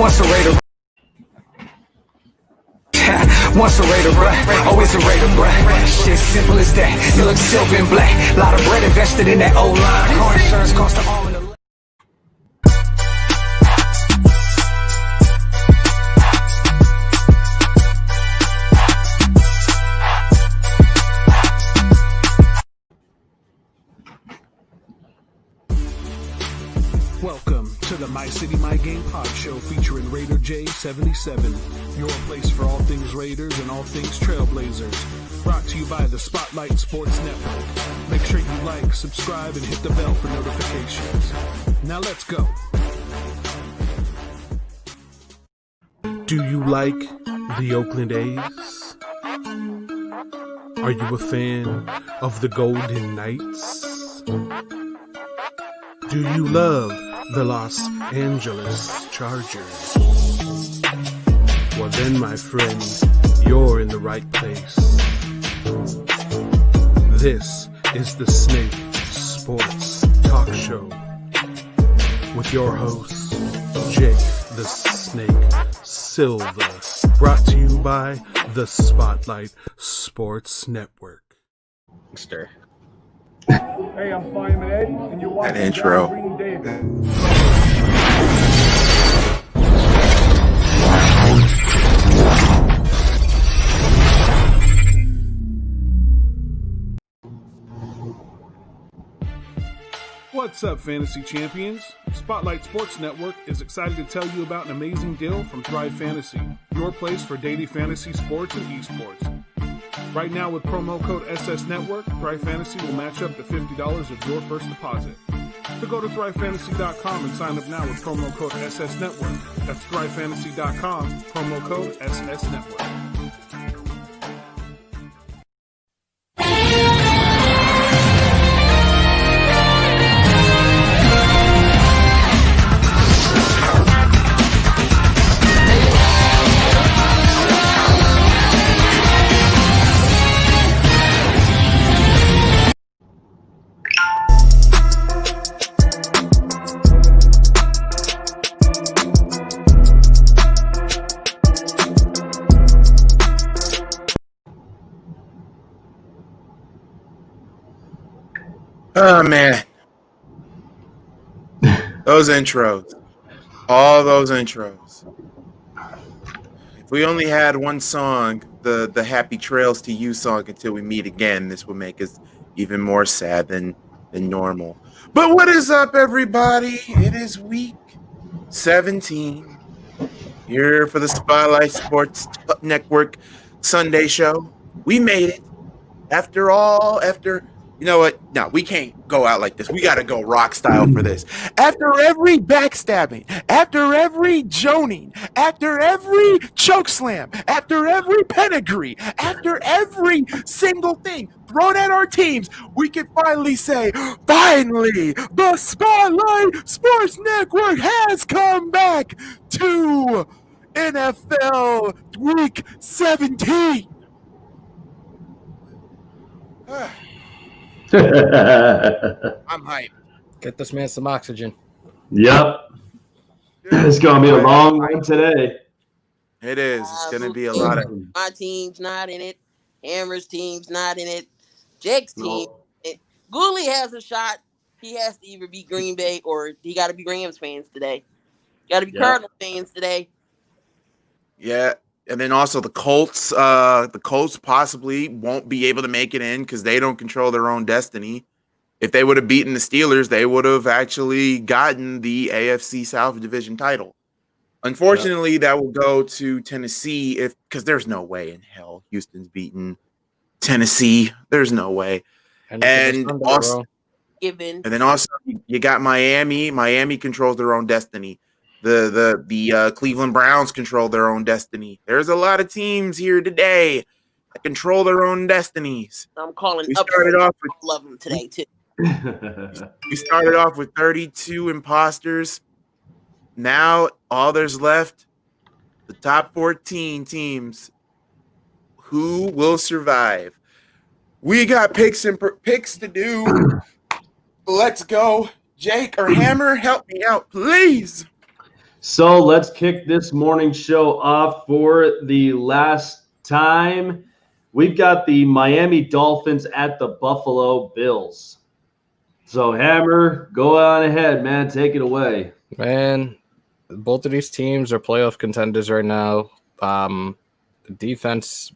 Once a Raider. Once a Raider, bruh. Always a Raider, bruh. Shit simple as that. You look silver and black. Lot of bread invested in that old line. Car insurance cost the arm and the leg. Welcome to the My City, My Game pod show featuring Raider J77, your place for all things Raiders and all things Trailblazers. Brought to you by the Spotlight Sports Network. Make sure you like, subscribe, and hit the bell for notifications. Now let's go. Do you like the Oakland A's? Are you a fan of the Golden Knights? Do you love the Los Angeles Chargers? Well then, my friend, you're in the right place. This is the Snake Sports Talk Show with your host, Jake the Snake Silva, brought to you by the Spotlight Sports Network. Hey, I'm Fireman Ed, and you're watching that intro. Green David. What's up, fantasy champions? Spotlight Sports Network is excited to tell you about an amazing deal from Thrive Fantasy, your place for daily fantasy sports and esports. Right now, with promo code SS Network, Thrive Fantasy will match up to $50 of your first deposit. So go to thrivefantasy.com and sign up now with promo code SS Network. That's thrivefantasy.com, promo code SS Network. Oh, man. Those intros. All those intros. If we only had one song, the Happy Trails to You song until we meet again, this would make us even more sad than normal. But what is up, everybody? It is week 17. Here for the Spotlight Sports Network Sunday show. We made it. After you know what? No, we can't go out like this. We got to go rock style for this. After every backstabbing, after every joning, after every chokeslam, after every pedigree, after every single thing thrown at our teams, we can finally say, finally, the Spotlight Sports Network has come back to NFL Week 17. I'm hyped. Get this man some oxygen. Yep. It's going to be a long one today. It is. It's going to be a lot of... My team's not in it. Hammer's team's not in it. Jake's team. Goolie has a shot. He has to either be Green Bay or he got to be Rams fans today. Got to be Cardinals fans today. Yeah. And then also the Colts possibly won't be able to make it in because they don't control their own destiny. If they would have beaten the Steelers, they would have actually gotten the AFC South Division title. Unfortunately, that will go to Tennessee because there's no way in hell Houston's beaten Tennessee. There's no way. And then also you got Miami. Miami controls their own destiny. The Cleveland Browns control their own destiny. There's a lot of teams here today that control their own destinies. I'm calling we up started off with all of them today too. We started off with 32 imposters. Now all there's left, the top 14 teams. Who will survive? We got picks to do. Let's go. Jake or Hammer, help me out, please. So let's kick this morning show off for the last time. We've got the Miami Dolphins at the Buffalo Bills. So Hammer, go on ahead, man. Take it away. Man, both of these teams are playoff contenders right now. The defense,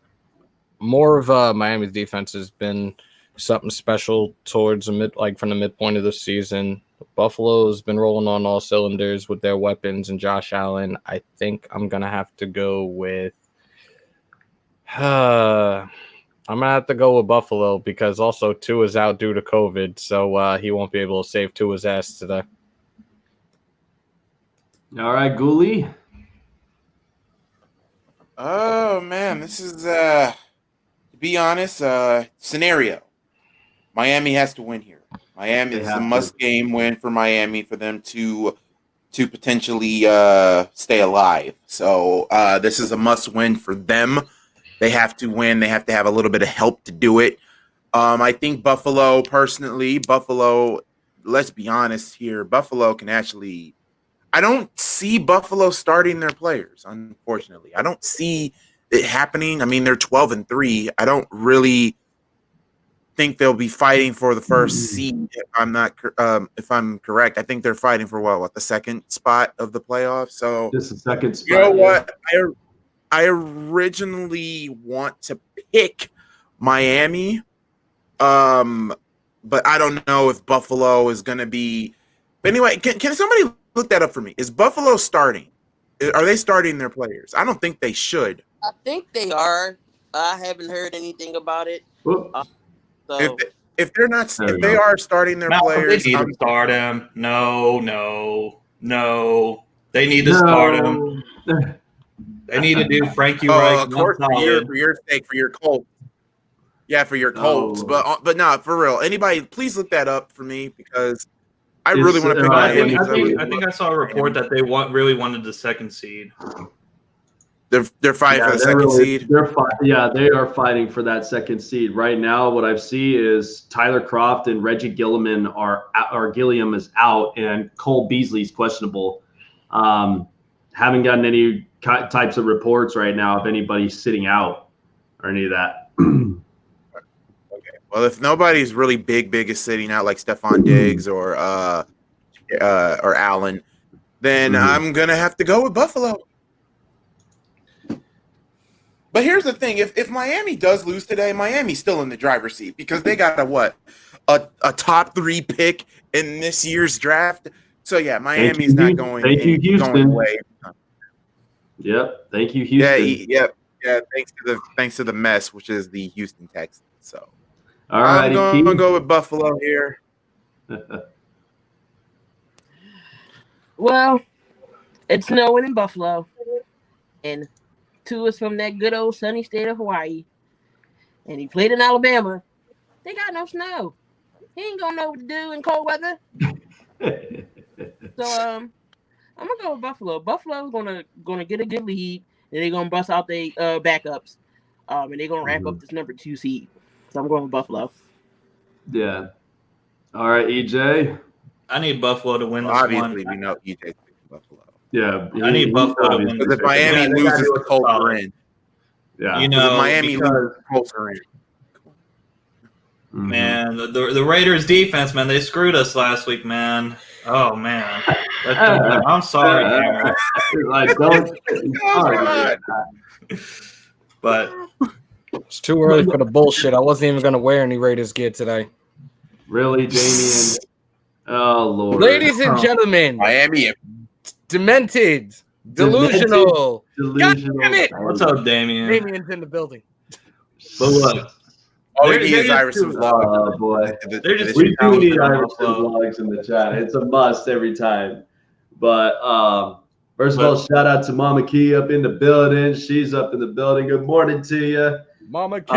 more of Miami's defense has been something special towards from the midpoint of the season. Buffalo's been rolling on all cylinders with their weapons and Josh Allen. I think I'm gonna have to go with Buffalo because also Tua's out due to COVID, so he won't be able to save Tua's ass today. All right, Goolie. Oh man, this is to be honest, scenario. Miami has to win here. Miami is a must-game win for Miami for them to potentially stay alive. So this is a must-win for them. They have to win. They have to have a little bit of help to do it. I think Buffalo, personally, let's be honest here, Buffalo can actually – I don't see Buffalo starting their players, unfortunately. I don't see it happening. I mean, they're 12-3. I don't really – think they'll be fighting for the first seed. If I'm correct, I think they're fighting for the second spot of the playoffs. So just the second spot. You know what? I originally want to pick Miami, but I don't know if Buffalo is going to be. But anyway, can somebody look that up for me? Is Buffalo starting? Are they starting their players? I don't think they should. I think they are. I haven't heard anything about it. So if they're not, if they are starting their players, they need to start him. No. They need to start him. They need to do Frankie Reich. Of course, for your sake, for your Colts. Yeah, for your Colts, but no, for real. Anybody, please look that up for me because I really want to pick Miami. I think I saw a report that they really wanted the second seed. They're fighting for the second seed. They are fighting for that second seed right now. What I've seen is Tyler Kroft and Reggie Gilliam Gilliam is out, and Cole Beasley's questionable. Haven't gotten any types of reports right now of anybody sitting out or any of that. Okay. Well, if nobody's really big is sitting out like Stephon Diggs or Allen, then I'm gonna have to go with Buffalo. But here's the thing: if Miami does lose today, Miami's still in the driver's seat because they got a top 3 pick in this year's draft. So yeah, Miami's not going. Thank you, Houston. Going away. Yep. Thank you, Houston. Yeah. Thanks to the mess, which is the Houston Texans. So all right, I'm gonna go with Buffalo here. Well, it's snowing in Buffalo, and Tua's from that good old sunny state of Hawaii, and he played in Alabama. They got no snow. He ain't gonna know what to do in cold weather. So I'm gonna go with Buffalo. Buffalo's gonna get a good lead, and they're gonna bust out their backups, and they're gonna wrap up this number 2 seed. So I'm going with Buffalo. Yeah. All right, EJ. I need Buffalo to win this Obviously, one. we know EJ's picking Buffalo. Yeah, I need Buffalo to win. Because if Miami loses, the Colts are in. Yeah, you know, if Miami loses, the Colts are in. Man, the Raiders defense, man, they screwed us last week, man. Oh man, I'm sorry, man. But it's too early for the bullshit. I wasn't even gonna wear any Raiders gear today. Really, Damien? Oh Lord, ladies and gentlemen, Miami. Demented, delusional. God damn it! What's up, Damien? Damien's in the building. But look, he is Iverson's vlog. Oh boy, we do need Iverson's vlogs in the chat. It's a must every time. But first of all, shout out to Mama Key up in the building. She's up in the building. Good morning to you, Mama Key.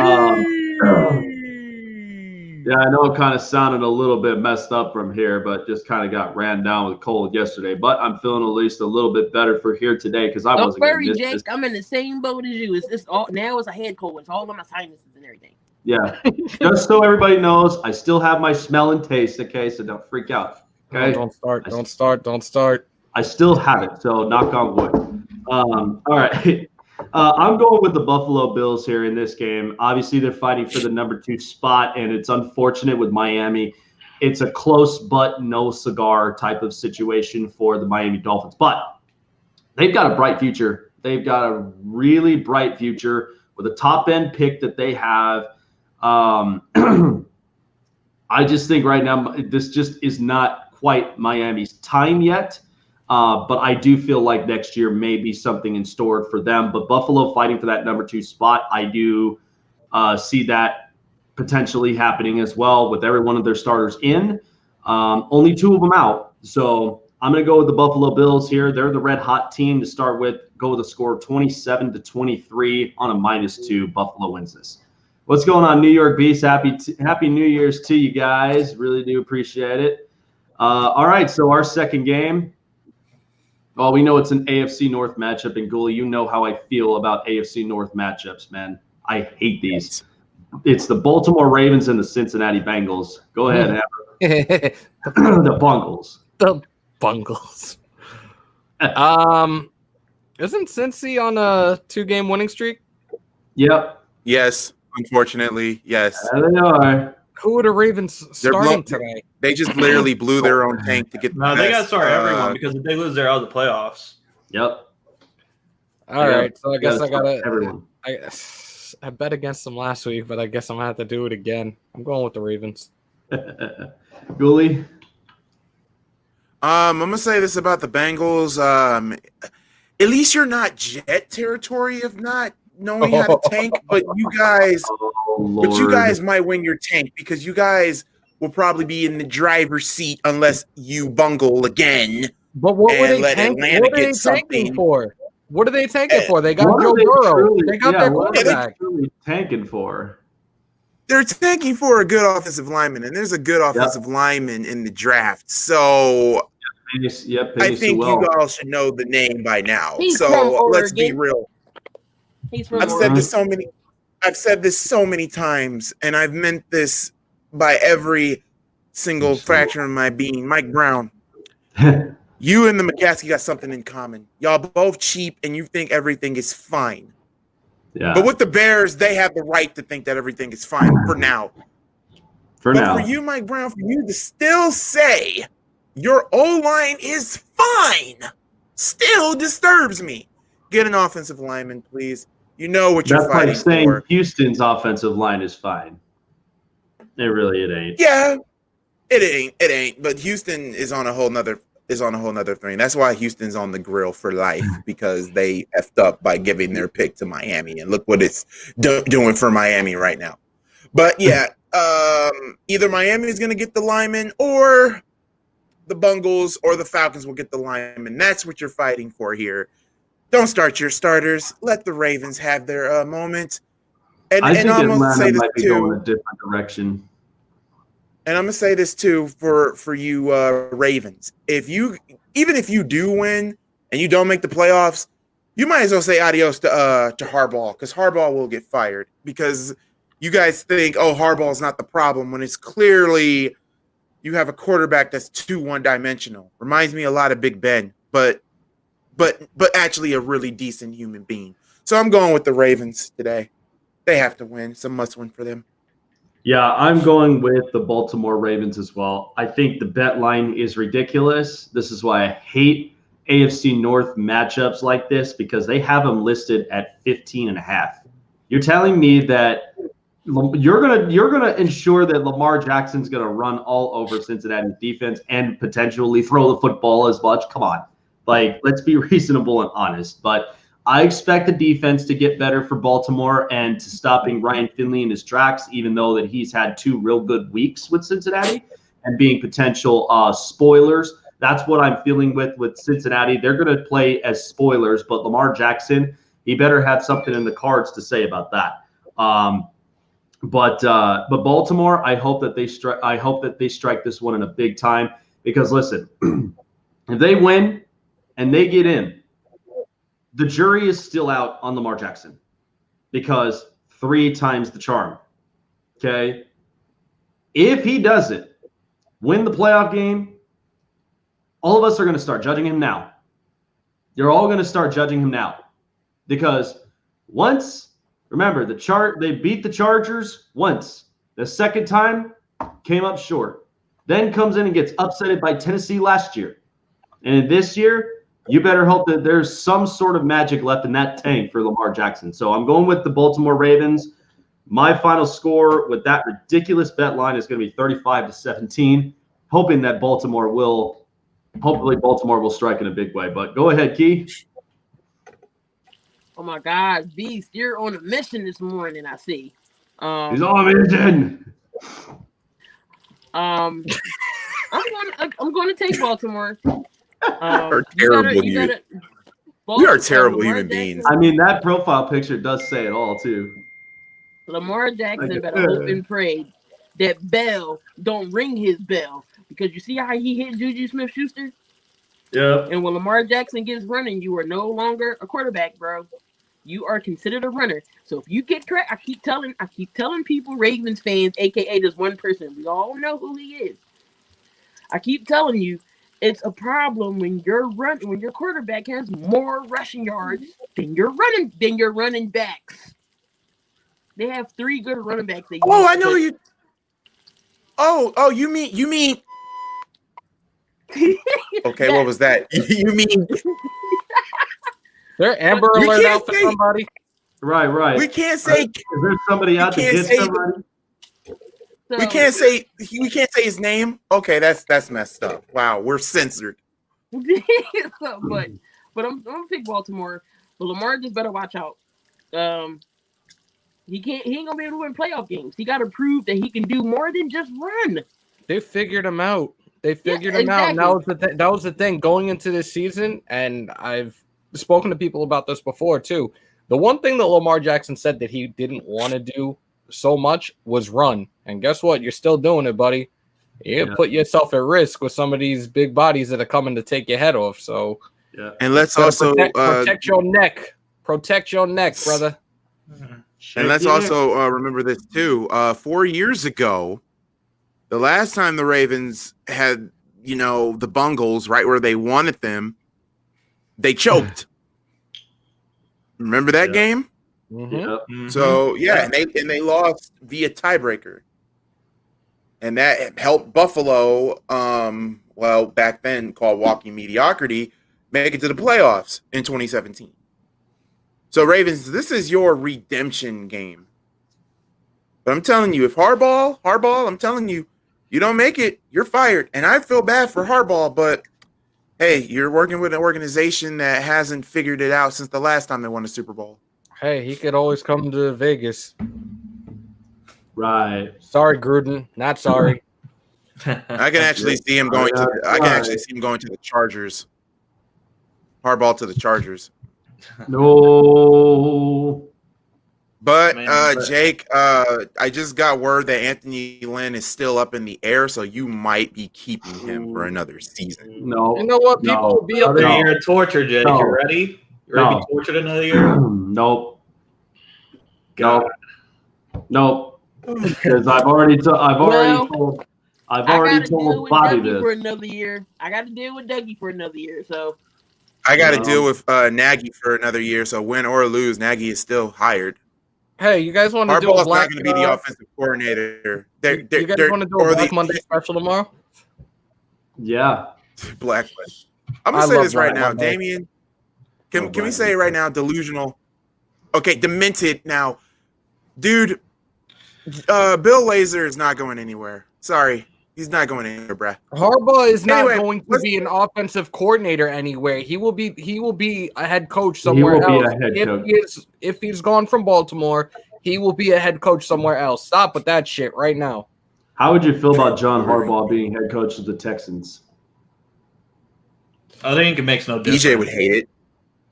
Yeah, I know it kind of sounded a little bit messed up from here, but just kind of got ran down with cold yesterday. But I'm feeling at least a little bit better for here today because I wasn't going to miss Jake. this. I'm in the same boat as you. It's all now. It's a head cold. It's all on my sinuses and everything. Yeah, just so everybody knows, I still have my smell and taste. Okay, so don't freak out. Okay, Don't start. I still have it, so knock on wood. All right. I'm going with the Buffalo Bills here in this game. Obviously, they're fighting for the number 2 spot, and it's unfortunate with Miami. It's a close but no cigar type of situation for the Miami Dolphins. But they've got a bright future. They've got a really bright future with a top-end pick that they have. I just think right now this just is not quite Miami's time yet. But I do feel like next year may be something in store for them. But Buffalo fighting for that number 2 spot, I do see that potentially happening as well with every one of their starters in. Only 2 of them out. So I'm going to go with the Buffalo Bills here. They're the red hot team to start with. Go with a score of 27-23 on a -2. Buffalo wins this. What's going on, New York Beast? Happy New Year's to you guys. Really do appreciate it. All right, so our second game. Well, we know it's an AFC North matchup, and Goolie, you know how I feel about AFC North matchups, man. I hate these. It's the Baltimore Ravens and the Cincinnati Bengals. Go ahead, Amber. The Bungles. The Bungles. Isn't Cincy on a 2-game winning streak? Yep. Yes, unfortunately, yes. There they are. Who are the Ravens starting today? They just literally blew their own tank to get the No, they got to best, start everyone because if they lose, they're out of the playoffs. Yep. All right, so I guess I gotta. Everyone. I bet against them last week, but I guess I'm gonna have to do it again. I'm going with the Ravens. Goolie. I'm gonna say this about the Bengals. At least you're not Jet territory of not knowing how to tank, but you guys might win your tank because you guys will probably be in the driver's seat unless you bungle again. But what were they tanking for? What are they tanking for? They got Joe Burrow. They got their quarterback. Really tanking for? They're tanking for a good offensive lineman, and there's a good offensive lineman in the draft. So I think you all should know the name by now. So let's be real. I've said this so many times, and I've meant this by every single fraction of my being. Mike Brown, you and the McCaskey got something in common. Y'all both cheap, and you think everything is fine. Yeah. But with the Bears, they have the right to think that everything is fine for now. For you, Mike Brown, for you to still say your O-line is fine still disturbs me. Get an offensive lineman, please. You know what you're fighting for. That's like saying for. Houston's offensive line is fine. It ain't. Yeah, it ain't. But Houston is on a whole nother thing. That's why Houston's on the grill for life, because they effed up by giving their pick to Miami, and look what it's doing for Miami right now. But yeah, either Miami is going to get the lineman, or the Bungles or the Falcons will get the lineman. That's what you're fighting for here. Don't start your starters. Let the Ravens have their moment. And I think I'm gonna say this might be too. Going a different direction. And I'm gonna say this too for you Ravens. Even if you do win and you don't make the playoffs, you might as well say adios to Harbaugh, because Harbaugh will get fired, because you guys think, oh, Harbaugh's not the problem, when it's clearly you have a quarterback that's too one-dimensional. Reminds me a lot of Big Ben, but actually a really decent human being. So I'm going with the Ravens today. They have to win. It's a must-win for them. Yeah, I'm going with the Baltimore Ravens as well. I think the bet line is ridiculous. This is why I hate AFC North matchups like this, because they have them listed at 15.5. You're telling me that you're gonna ensure that Lamar Jackson's gonna run all over Cincinnati's defense and potentially throw the football as much? Come on, like, let's be reasonable and honest. But I expect the defense to get better for Baltimore and to stopping Ryan Finley in his tracks, even though that he's had 2 real good weeks with Cincinnati and being potential spoilers. That's what I'm feeling with Cincinnati. They're going to play as spoilers, but Lamar Jackson, he better have something in the cards to say about that. But Baltimore, I hope that they strike this one in a big time, because listen, if they win and they get in, the jury is still out on Lamar Jackson, because 3 times the charm. Okay. If he doesn't win the playoff game, all of us are going to start judging him now. You're all going to start judging him now. Because remember, they beat the Chargers once. The second time came up short. Then comes in and gets upsetted by Tennessee last year. And this year, you better hope that there's some sort of magic left in that tank for Lamar Jackson. So I'm going with the Baltimore Ravens. My final score with that ridiculous bet line is going to be 35-17, hoping that Baltimore will strike in a big way. But go ahead, Key. Oh my God, Beast, you're on a mission this morning. I see. He's on a mission. I'm going to take Baltimore. Are terrible we are terrible human beings. I mean, that profile picture does say it all too. Lamar Jackson better hope and pray that Bell don't ring his bell, because you see how he hit Juju Smith-Schuster? Yeah. And when Lamar Jackson gets running, you are no longer a quarterback, bro. You are considered a runner. So if you get correct, I keep telling people, Ravens fans, aka this one person, we all know who he is. I keep telling you, it's a problem when your quarterback has more rushing yards than your running backs. They have 3 good running backs. I know you. Oh, you mean. Okay, what was that? You mean? There Amber Alert out for somebody. Right. We can't say. Is there somebody out to get somebody? We can't say his name. Okay, that's messed up. Wow, we're censored. but I'm gonna pick Baltimore. But Lamar just better watch out. He ain't gonna be able to win playoff games. He got to prove that he can do more than just run. They figured him out. Out. Now that was the thing going into this season, and I've spoken to people about this before too. The one thing that Lamar Jackson said that he didn't want to do so much was run. And guess what? You're still doing it, buddy. You put yourself at risk with some of these big bodies that are coming to take your head off. So, and let's also protect your neck. Protect your neck, brother. And let's also remember this too. 4 years ago, the last time the Ravens had, the Bungles right where they wanted them, they choked. Remember that game? Mm-hmm. Mm-hmm. So and they lost via tiebreaker, and that helped Buffalo. Back then called walking mediocrity, make it to the playoffs in 2017. So Ravens, this is your redemption game. But I'm telling you, if Harbaugh, I'm telling you, you don't make it, you're fired. And I feel bad for Harbaugh, but hey, you're working with an organization that hasn't figured it out since the last time they won a Super Bowl. Hey, he could always come to Vegas. Right. Sorry, Gruden. Not sorry. I can actually see him going to. I can actually see him going to the Chargers. Harbaugh to the Chargers. No. But Jake, I just got word that Anthony Lynn is still up in the air, so you might be keeping him for another season. No. You know what? People will be up Another there. year of torture, Jake. No. You ready? You ready to be tortured another year? Nope. God. Nope. Because I've already told Bobby this. For another year. I got to deal with Dougie for another year. So I got to deal with Nagy for another year. So win or lose, Nagy is still hired. Hey, you guys want to do a Harbaugh's Black? not going to be the offensive coordinator. You guys want to do a Black Monday special tomorrow? Yeah. Black. I'm going to say this right now, Damien. Can we say it right now? Delusional. Okay, demented now. Dude, Bill Lazor is not going anywhere. Sorry. He's not going anywhere, bruh. Harbaugh is not going to be an offensive coordinator anywhere. He will be a head coach somewhere else. If he's gone from Baltimore, he will be a head coach somewhere else. Stop with that shit right now. How would you feel about John Harbaugh being head coach of the Texans? I think it makes no difference. EJ would hate it.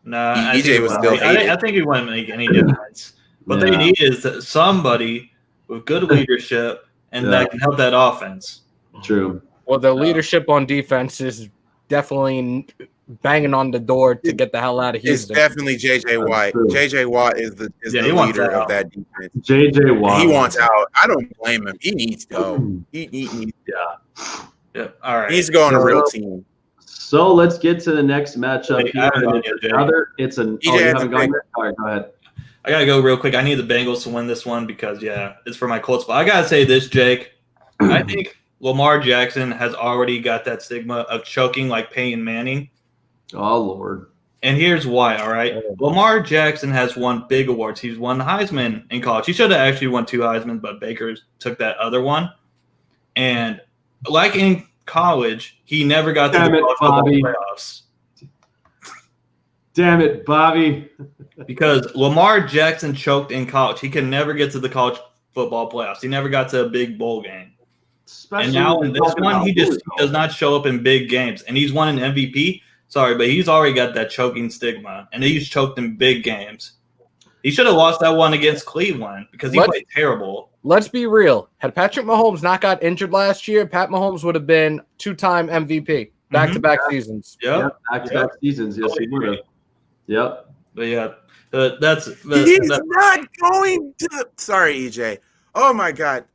No, EJ would still hate it. I think it wouldn't make any difference. What they need is somebody with good leadership and that can help that offense. True. Well, the leadership on defense is definitely banging on the door to get the hell out of Houston. It's definitely J.J. Watt. J.J. Watt is the leader of that defense. J.J. Watt. He wants out. I don't blame him. He needs to go. He needs. Yeah. All right. He needs to go on a real team. So let's get to the next matchup Wait, I here. haven't gone yet, Jay. It's an. EJ Oh, you has haven't a gone big- yet. All right, go ahead. I gotta go real quick. I need the Bengals to win this one because it's for my Colts. But I gotta say this, Jake. I think Lamar Jackson has already got that stigma of choking like Peyton Manning. Oh Lord. And here's why, all right? Lamar Jackson has won big awards. He's won the Heisman in college. He should have actually won 2 Heisman, but Baker took that other one. And like in college, he never got to the college football playoffs. Damn it, Bobby. Because Lamar Jackson choked in college. He can never get to the college football playoffs. He never got to a big bowl game. Especially And now in this one, he just does not show up in big games. And he's won an MVP. Sorry, but he's already got that choking stigma. And he's choked in big games. He should have lost that one against Cleveland because he played terrible. Let's be real. Had Patrick Mahomes not got injured last year, Pat Mahomes would have been 2-time MVP. Back-to-back seasons. Yep. Back-to-back seasons. Yes, he would have. Yep. But he's not going to. Sorry, EJ. Oh my God.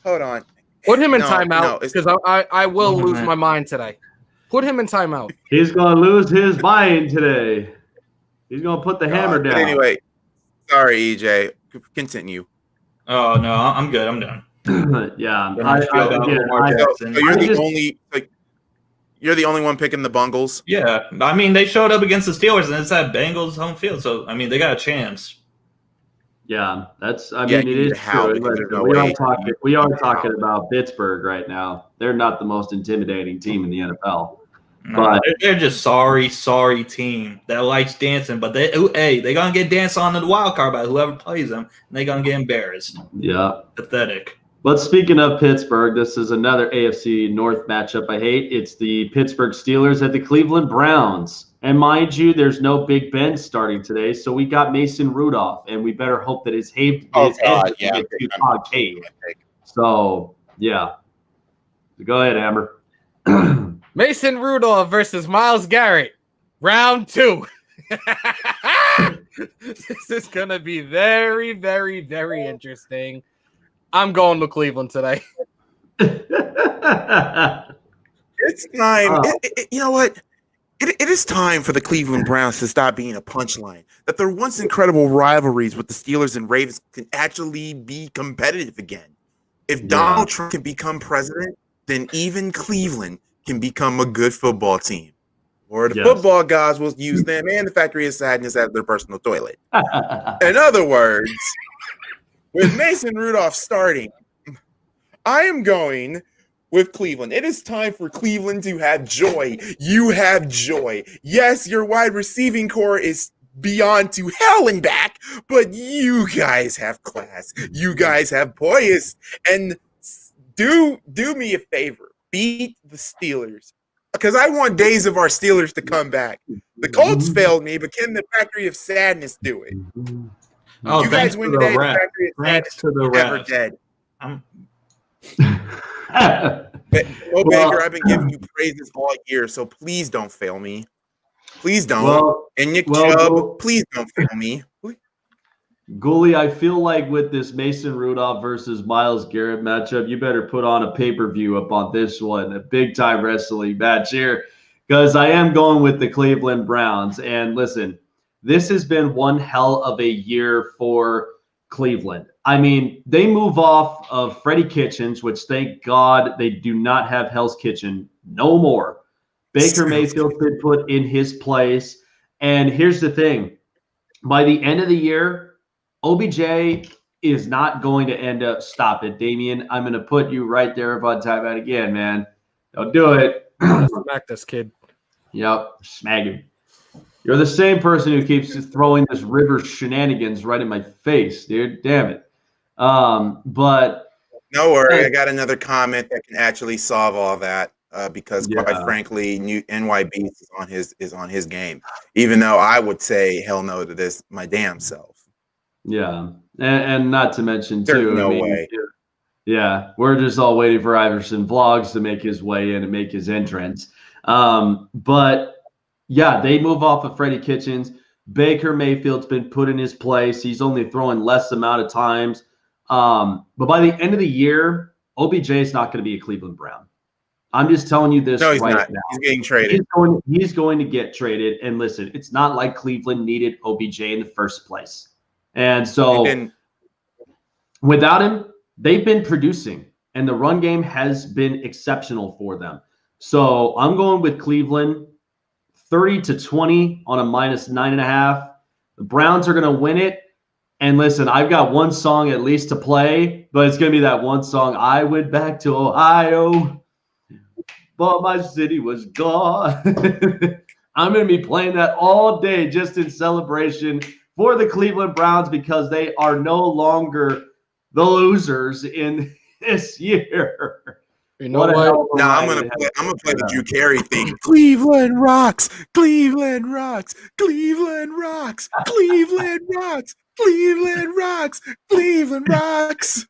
Hold on. Put him in timeout because I will lose my mind today. Put him in timeout. He's going to lose his mind today. He's going to put the hammer down. Anyway, sorry, EJ. Continue. Oh no, I'm good. I'm done. Yeah. You're the only one picking the Bungles. Yeah, I mean they showed up against the Steelers and it's at Bengals home field, so I mean they got a chance. Yeah, that's. I mean, it is true. We are talking about Pittsburgh right now. They're not the most intimidating team in the NFL. But they're just sorry team that likes dancing. But they're gonna get danced on in the wild card by whoever plays them, and they're gonna get embarrassed. Yeah, pathetic. But speaking of Pittsburgh, this is another AFC North matchup I hate. It's the Pittsburgh Steelers at the Cleveland Browns. And mind you, there's no Big Ben starting today, so we got Mason Rudolph, and we better hope that his head doesn't get too concave. So, yeah. Go ahead, Amber. Mason Rudolph versus Myles Garrett, round 2. This is going to be very, very, very interesting. I'm going to Cleveland today. It's time. You know what? It is time for the Cleveland Browns to stop being a punchline. That their once incredible rivalries with the Steelers and Ravens can actually be competitive again. If Donald Trump can become president, then even Cleveland can become a good football team. Or the football gods will use them and the Factory of Sadness as their personal toilet. In other words, with Mason Rudolph starting, I am going with Cleveland. It is time for Cleveland to have joy. You have joy. Yes, your wide receiving core is beyond to hell and back, but you guys have class. You guys have poise. And do me a favor. Beat the Steelers. Because I want days of our Steelers to come back. The Colts failed me, but can the Factory of Sadness do it? Oh, you guys win today. The Factory of Sadness to the never dead. Mo Baker, I've been giving you praises all year, so please don't fail me. Please don't. And Nick Chubb, please don't fail me. Goolie, I feel like with this Mason Rudolph versus Myles Garrett matchup, you better put on a pay-per-view up on this one, a big-time wrestling match here, because I am going with the Cleveland Browns. And listen, this has been one hell of a year for Cleveland. I mean, they move off of Freddie Kitchens, which thank God they do not have Hell's Kitchen no more. Baker Mayfield's been put in his place. And here's the thing. By the end of the year, OBJ is not going to end up. Stop it, Damien. I'm going to put you right there on timeout again, man. Don't do it. Smack this kid. Yep, smack him. You're the same person who keeps throwing this river shenanigans right in my face, dude. Damn it. But no worry, I got another comment that can actually solve all that. Because quite frankly, NY Beast is on his game. Even though I would say hell no to this my damn self. Yeah, and not to mention too, no way. Yeah, we're just all waiting for Iverson Vlogs to make his way in and make his entrance. But yeah, they move off of Freddie Kitchens. Baker Mayfield's been put in his place. He's only throwing less amount of times. But by the end of the year, OBJ is not going to be a Cleveland Brown. I'm just telling you this No, he's right not. now. He's getting traded. He's going to get traded. And listen, it's not like Cleveland needed OBJ in the first place. And so without him, they've been producing, and the run game has been exceptional for them. So I'm going with Cleveland 30-20 on a -9.5. The Browns are going to win it. And listen, I've got one song at least to play, but it's going to be that one song. I went back to Ohio, but my city was gone. I'm going to be playing that all day just in celebration for the Cleveland Browns because they are no longer the losers in this year. You know what? No, I'm gonna play the Drew Carey thing. Cleveland rocks, Cleveland rocks, Cleveland rocks, Cleveland rocks, Cleveland rocks, Cleveland rocks.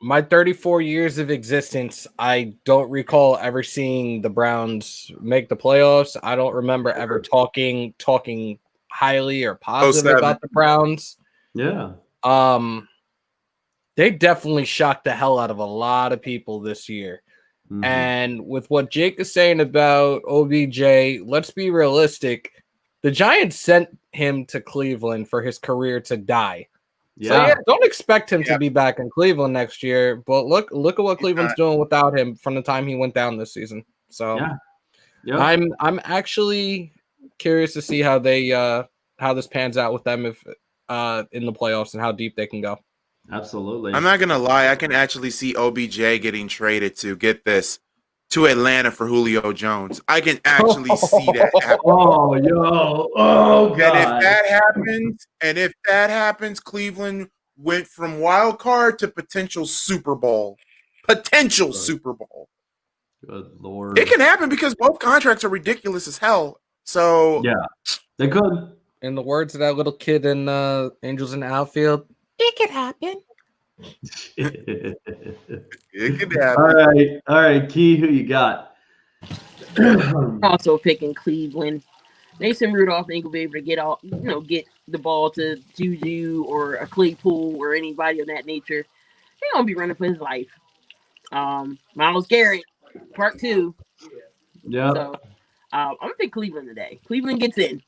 My 34 years of existence, I don't recall ever seeing the Browns make the playoffs. I don't remember ever talking highly or positive about the Browns. Yeah. They definitely shocked the hell out of a lot of people this year. Mm-hmm. And with what Jake is saying about OBJ, let's be realistic. The Giants sent him to Cleveland for his career to die. Yeah. So yeah, don't expect him to be back in Cleveland next year. But look at what Cleveland's doing without him from the time he went down this season. So I'm actually curious to see how this pans out with them if in the playoffs and how deep they can go. Absolutely. I'm not gonna lie. I can actually see OBJ getting traded to to Atlanta for Julio Jones. I can actually see that happen. Oh God! And if that happens, Cleveland went from wild card to potential Super Bowl. Super Bowl. Good Lord! It can happen because both contracts are ridiculous as hell. So yeah, they could. In the words of that little kid in Angels in the Outfield. It could happen. It could happen. All right, Key, who you got? Also picking Cleveland. Mason Rudolph ain't gonna be able to get the ball to Juju or a Claypool or anybody of that nature. He's gonna be running for his life. Myles Garrett, part 2. Yeah. So I'm gonna pick Cleveland today. Cleveland gets in.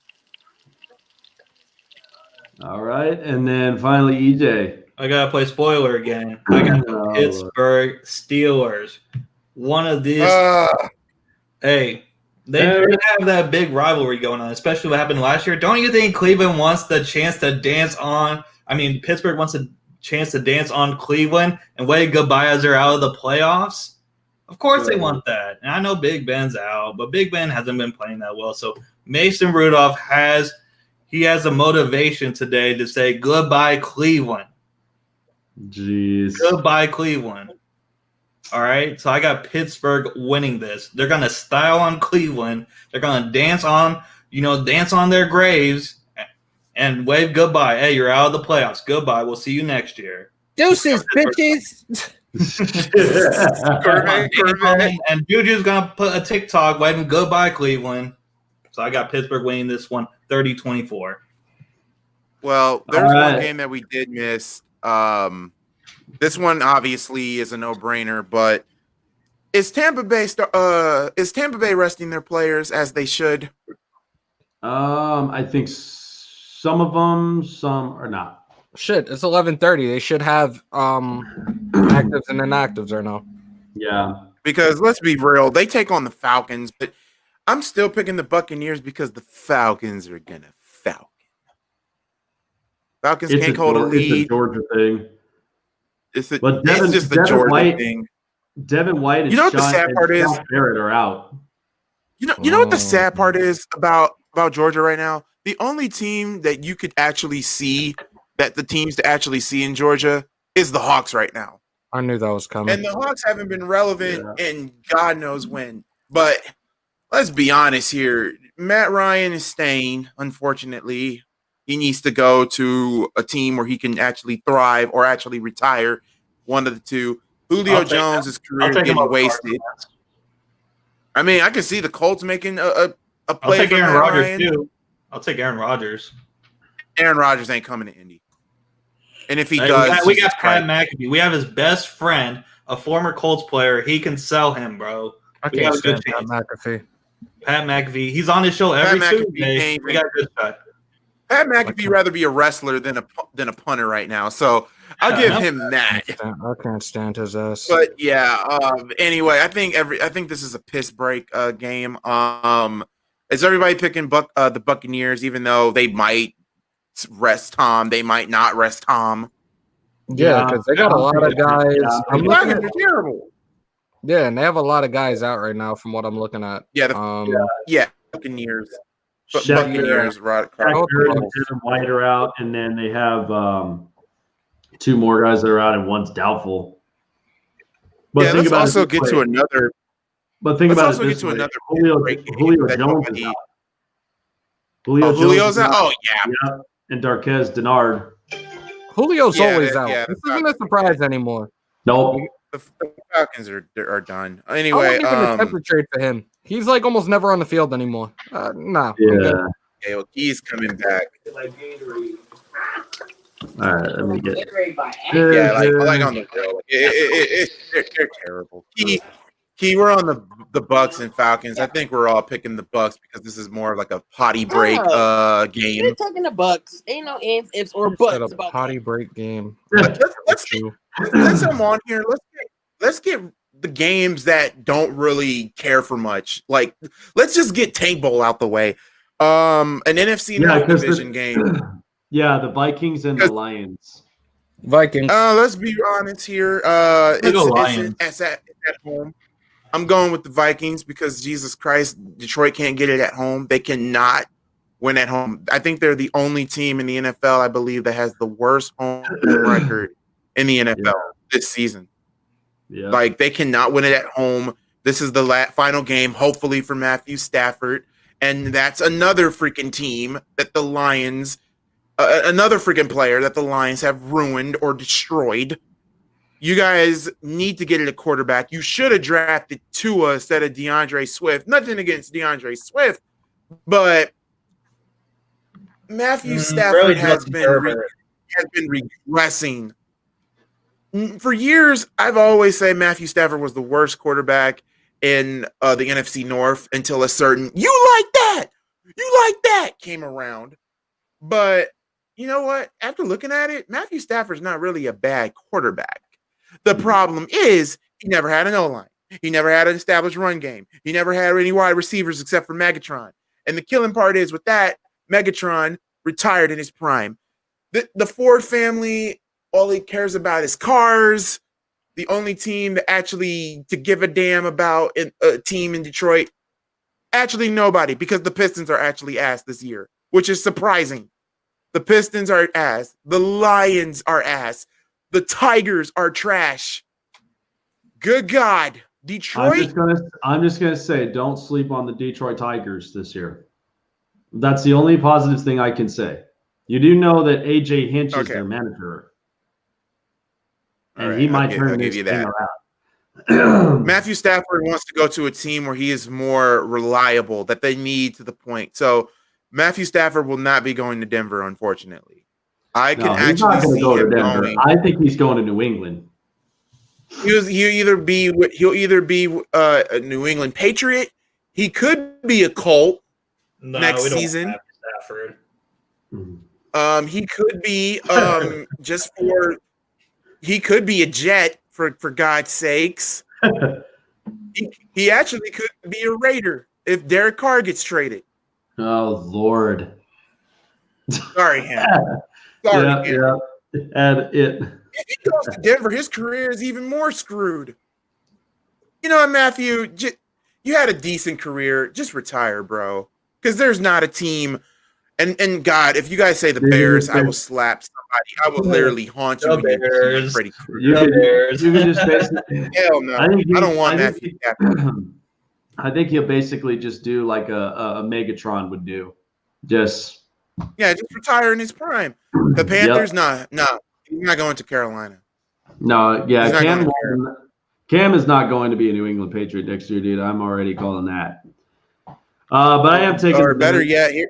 All right, and then finally EJ. I gotta play spoiler again. I got the Pittsburgh Steelers. One of these. Hey, they have that big rivalry going on, especially what happened last year. Don't you think Cleveland wants the chance to dance on? I mean, Pittsburgh wants a chance to dance on Cleveland and wave goodbye as they're out of the playoffs. Of course they want that. And I know Big Ben's out, but Big Ben hasn't been playing that well. So Mason Rudolph has a motivation today to say goodbye, Cleveland. Jeez. Goodbye, Cleveland. All right. So I got Pittsburgh winning this. They're gonna style on Cleveland. They're gonna dance on their graves and wave goodbye. Hey, you're out of the playoffs. Goodbye. We'll see you next year. Deuces, bitches. And Juju's gonna put a TikTok waving goodbye, Cleveland. So I got Pittsburgh winning this one 30-24. Well, there's one game that we did miss. This one obviously is a no-brainer, but is Tampa Bay resting their players as they should? I think some of them, some are not. Shit, it's 11:30. They should have actives and inactives or no. Yeah. Because let's be real, they take on the Falcons, but I'm still picking the Buccaneers because the Falcons are gonna falcon. Falcons can't hold a lead. It's a Georgia thing. It's just the Georgia thing. Devin White and what the sad part is? Barrett are out. You know what the sad part is about Georgia right now? The only team that you could actually see that the teams to actually see in Georgia is the Hawks right now. I knew that was coming. And the Hawks haven't been relevant in God knows when. But let's be honest here. Matt Ryan is staying, unfortunately. He needs to go to a team where he can actually thrive or actually retire, one of the two. Julio Jones' career is getting wasted. I mean, I can see the Colts making a play. I'll take Aaron Rodgers, too. I'll take Aaron Rodgers. Aaron Rodgers ain't coming to Indy. And if he does, we got Pat McAfee. We have his best friend a former Colts player. He can sell him, bro. I We got can't a good stand Pat McAfee. Pat McAfee. He's on his show every Pat McAfee Tuesday. ain't We got a good shot. Pat McAfee rather be a wrestler than a punter right now, so I'll give him that. I can't stand his ass. But yeah, anyway, I think this is a piss break game. Is everybody picking the Buccaneers, even though they might rest Tom, they might not rest Tom? Yeah, because they got a lot of guys. I'm looking at, They're terrible. yeah, and they have a lot of guys out right now from what I'm looking at. Yeah, Buccaneers. Buccaneers, right? and White are out, and then they have 2 more guys that are out, and one's doubtful. But Yeah, let's also get to another. But think Let's about also it get this to way. another Julio that Jones is nobody- out. Julio's out. Oh yeah, Yeah, and Darquez Denard. Julio's Yeah, always yeah, out. yeah, This isn't a surprise anymore. Nope. the Falcons are done. I'm Anyway, not even a temper trade for him. He's like almost never on the field anymore. No. Yeah. he's coming back. All right, let me get. Yeah, like on the real, they're terrible. We're on the Bucks and Falcons. I think we're all picking the Bucks because this is more of like a potty break game. You're taking the Bucks. Ain't no ands, ifs, or Set buts a about potty that. break game. Let's come on here. Let's get the games that don't really care for much. Like, let's just get Tank Bowl out the way. An NFC North division game. Yeah, the Vikings and the Lions. Vikings. Let's be honest here. It's at home. I'm going with the Vikings because Jesus Christ, Detroit can't get it at home. They cannot win at home. I think they're the only team in the NFL, I believe, that has the worst home record in the NFL this season. Yeah. Like, they cannot win it at home. This is the final game, hopefully, for Matthew Stafford. And that's another freaking team that the Lions, another freaking player that the Lions have ruined or destroyed. You guys need to get it a quarterback. You should have drafted Tua instead of DeAndre Swift. Nothing against DeAndre Swift, but Matthew Stafford has been regressing. For years, I've always said Matthew Stafford was the worst quarterback in the NFC North until a certain "you like that" came around. But you know what? After looking at it, Matthew Stafford's not really a bad quarterback. The problem is he never had an O-line. He never had an established run game. He never had any wide receivers except for Megatron. And the killing part is with that, Megatron retired in his prime. The Ford family, all he cares about is cars. The only team to give a damn about a team in Detroit, actually nobody, because the Pistons are actually ass this year, which is surprising. The Pistons are ass. The Lions are ass. The Tigers are trash. Good God. Detroit. I'm just gonna say, don't sleep on the Detroit Tigers this year. That's the only positive thing I can say. You do know that AJ Hinch is their manager, and he might turn this thing around. Matthew Stafford wants to go to a team where he is more reliable, that they need to the point. So Matthew Stafford will not be going to Denver, unfortunately. I can actually see him going. I think he's going to New England. He'll either be a New England Patriot. He could be a Colt next season. Stafford. He could be he could be a Jet for God's sakes. He actually could be a Raider if Derek Carr gets traded. Oh Lord. Sorry, Hannah. Sorry, yeah. And if he goes to Denver, his career is even more screwed. You know what, Matthew? You had a decent career. Just retire, bro. Because there's not a team. And God, if you guys say the Bears, I will slap somebody. I will literally haunt you. Bears. You can just basically. Hell no. I don't want Matthew Stafford. I think he'll basically just do like a Megatron would do. Just retire in his prime. The Panthers, he's not going to Carolina. No, yeah, Cam is not going to be a New England Patriot next year, dude. I'm already calling that. But I am taking. Or better yet, you're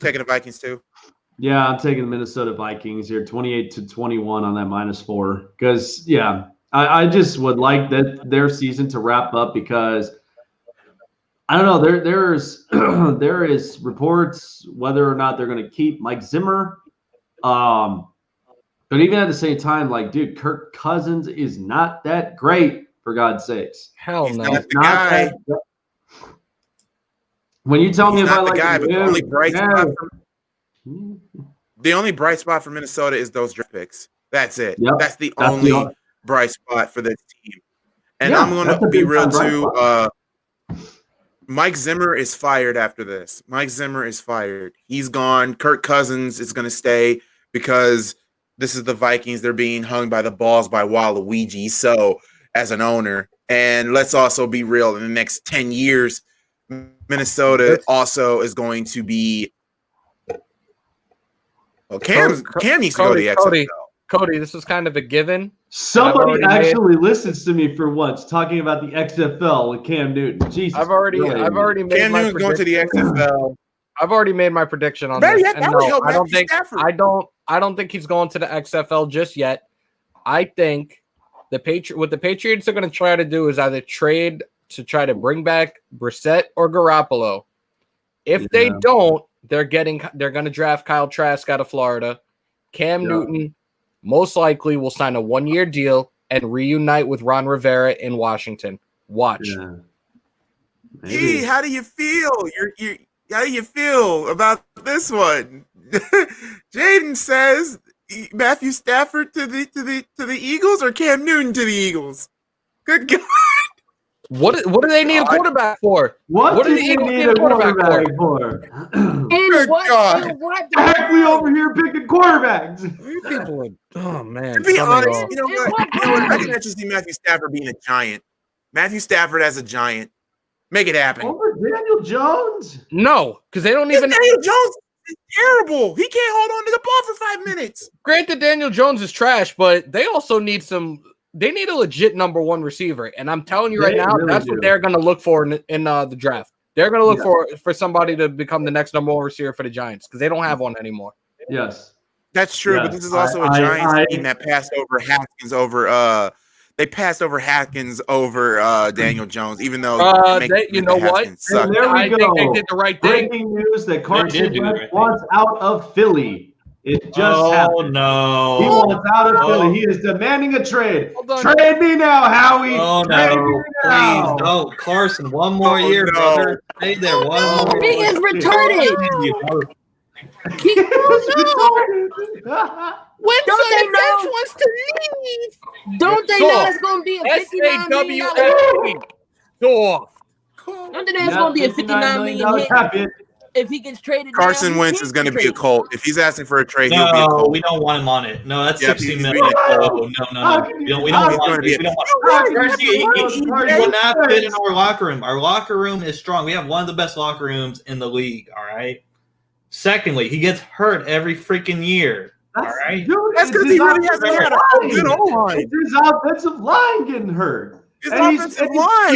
taking the Vikings too. Yeah, I'm taking the Minnesota Vikings here, 28-21 on that -4. Because I just would like their season to wrap up because I don't know. There is reports whether or not they're going to keep Mike Zimmer. But even at the same time, like, dude, Kirk Cousins is not that great, for God's sakes. Hell He's no. not the guy. When you tell me He's if I not the like guy, but him, the only bright spot for Minnesota is those draft picks. That's it. Yep. That's the That's only the- bright spot for this team. And Yeah, I'm going that's to a be big real time too. bright Mike Zimmer is fired after this. Mike Zimmer is fired. He's gone. Kirk Cousins is going to stay because this is the Vikings. They're being hung by the balls by Waluigi. So as an owner, and let's also be real, in the next 10 years, Minnesota also is going to be. Well, Cam needs to go to the XFL. Cody, this is kind of a given. somebody actually listens to me for once talking about the XFL with Cam Newton. Jesus, I've already made Cam my Newton's going to the XFL. I've already made my prediction on Better this. yet, And that would no, help I don't Matthew think Stafford. I don't think he's going to the XFL just yet. I think what the Patriots are going to try to do is either trade to try to bring back Brissett or Garoppolo. If they don't, they're going to draft Kyle Trask out of Florida. Cam Newton most likely will sign a 1-year deal and reunite with Ron Rivera in Washington. Watch. Gee, how do you feel? How do you feel about this one? Jaden says Matthew Stafford to the Eagles or Cam Newton to the Eagles. Good God. What do they need a quarterback for? What do do the you Eagles need a quarterback for? Good God. Heck, we over here picking quarterbacks. Oh man. To be honest, you know what? I can actually see Matthew Stafford being a giant. Matthew Stafford as a giant. Make it happen. Over Daniel Jones? No, because they don't even. Daniel Jones is terrible. He can't hold on to the ball for 5 minutes. Granted, Daniel Jones is trash, but they also need some. They need a legit number one receiver, and I'm telling you right now, really that's what they're going to look for in the draft. They're going to look for somebody to become the next number one receiver for the Giants because they don't have one anymore. Yes, that's true. But this is also a Giants team that passed over Haskins over. They passed over Haskins over Daniel Jones, even though you know what? And there we go. Think they did the right thing. Breaking news that Carson Wentz wants out of Philly. It just happened. No. He wants out of Philly. He is demanding a trade. Trade me now, Howie. Oh, Trade me now. Please, no. Carson, one more year, brother. Stay there one more He year. is retarded. Don't they know? Wants to leave. Don't they know it's going to be a $59 million hit? Don't they know it's going to be a $59 million hit? If he gets traded, Carson Wentz is going to be a Colt. If he's asking for a trade, he'll be a No, Colt. we don't want him on it. No, that's $60 million. No. No. We don't want it. We don't want it. He will not fit in our locker room. Our locker room is strong. We have one of the best locker rooms in the league, all right? Secondly, he gets hurt every freaking year. All right. That's because he really hasn't had a good O-line. It's his offensive line getting hurt. His offensive line.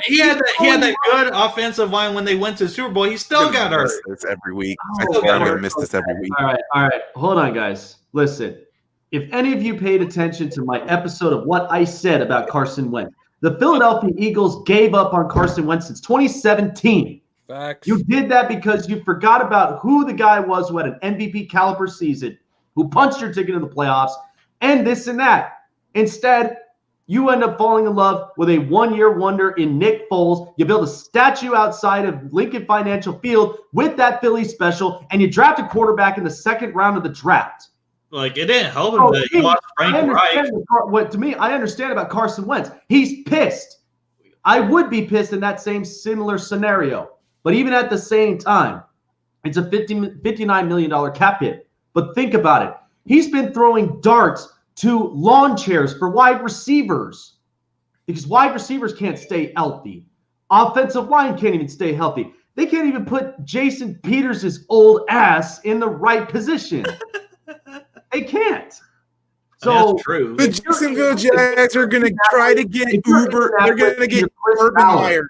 He had that good offensive line when they went to the Super Bowl. He still got hurt. This every week. I swear I'm going to miss this every week. All right. Hold on, guys. Listen. If any of you paid attention to my episode of what I said about Carson Wentz, the Philadelphia Eagles gave up on Carson Wentz since 2017. Facts. You did that because you forgot about who the guy was who had an MVP caliber season, who punched your ticket in the playoffs, and this and that. Instead, you end up falling in love with a one-year wonder in Nick Foles. You build a statue outside of Lincoln Financial Field with that Philly special, and you draft a quarterback in the second round of the draft. Like, it didn't help him that he lost Frank Reich. To me, I understand about Carson Wentz. He's pissed. I would be pissed in that same similar scenario. But even at the same time, it's a $59 million cap hit. But think about it. He's been throwing darts to lawn chairs for wide receivers because wide receivers can't stay healthy. Offensive line can't even stay healthy. They can't even put Jason Peters' old ass in the right position. They can't. So that's true. The Jacksonville Jags are going to try to get Uber. They're going to get Urban Meyer.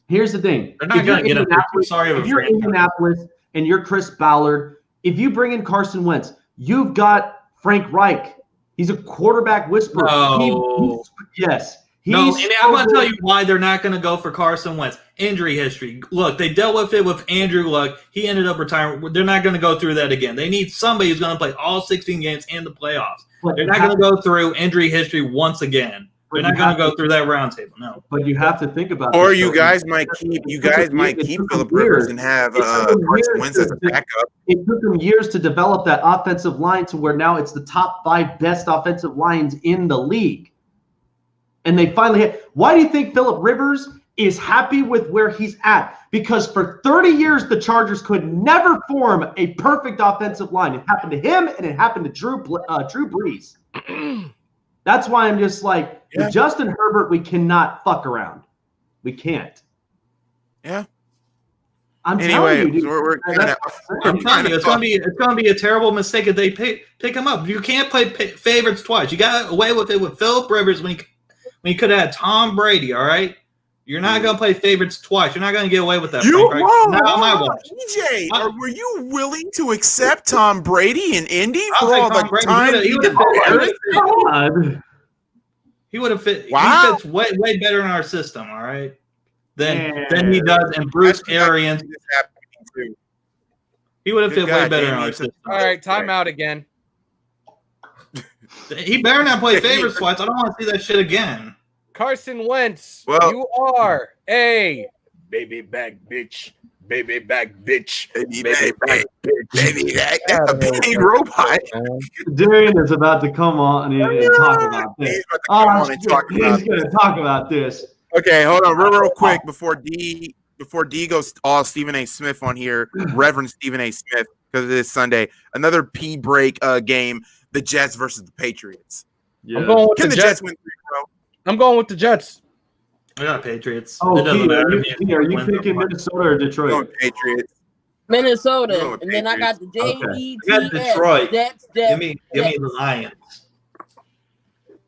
Here's the thing. They're not going to get him. If you're Indianapolis and you're Chris Ballard, if you bring in Carson Wentz, you've got Frank Reich. He's a quarterback whisperer. No. Yes. No, and I'm going to tell you why they're not going to go for Carson Wentz. Injury history. Look, they dealt with it with Andrew Luck. He ended up retiring. They're not going to go through that again. They need somebody who's going to play all 16 games in the playoffs. They're not going to go through injury history once again. They're not going to go through that roundtable. No. But you have to think about. Or you guys might keep Phillip Rivers and have Carson Wentz as a backup. It took them years to develop that offensive line to where now it's the top 5 best offensive lines in the league. And they finally hit. Why do you think Phillip Rivers is happy with where he's at? Because for 30 years, the Chargers could never form a perfect offensive line. It happened to him, and it happened to Drew Brees. That's why I'm just like, with Justin Herbert, we cannot fuck around. We can't. Yeah. I'm telling you, I'm telling you, it's gonna be a terrible mistake if they pick him up. You can't play favorites twice. You got away with it with Phillip Rivers when you could have had Tom Brady. All right, you're not gonna play favorites twice. You're not gonna get away with that. EJ, were you willing to accept Tom Brady in Indy for all the time? He would have fit. Wow. He fits way better in our system. All right. Than he does in Bruce Arians. He would have fit way better in our system. All right, timeout again. He better not play favorites twice. I don't want to see that shit again. Carson Wentz, you are a baby back bitch. Baby back bitch. Baby back bitch. That's a big robot. Darian is about to come on and talk about this. He's going to talk about this. Okay, hold on real quick before D goes all Stephen A. Smith on here, Reverend Stephen A. Smith, because it is Sunday. Another P break game, the Jets versus the Patriots. Yeah. I'm going with the Jets win 3-0? I'm going with the Jets. I got Patriots. Oh, it doesn't matter. Are you picking Minnesota or Detroit? Patriots. Minnesota, and then I got the Jets. I got Detroit. Give me the Lions.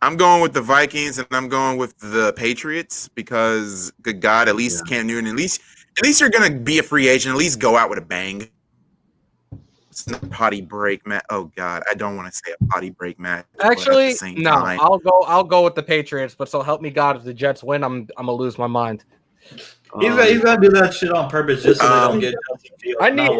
I'm going with the Vikings, and I'm going with the Patriots because, good God, at least Cam Newton, at least you're going to be a free agent. At least go out with a bang. It's not a potty break, Matt. Oh God, I don't want to say a potty break, Matt. Actually, no. I'll go with the Patriots, but so help me God, if the Jets win, I'm gonna lose my mind. He's gonna do that shit on purpose just so they don't get Justin Fields. I need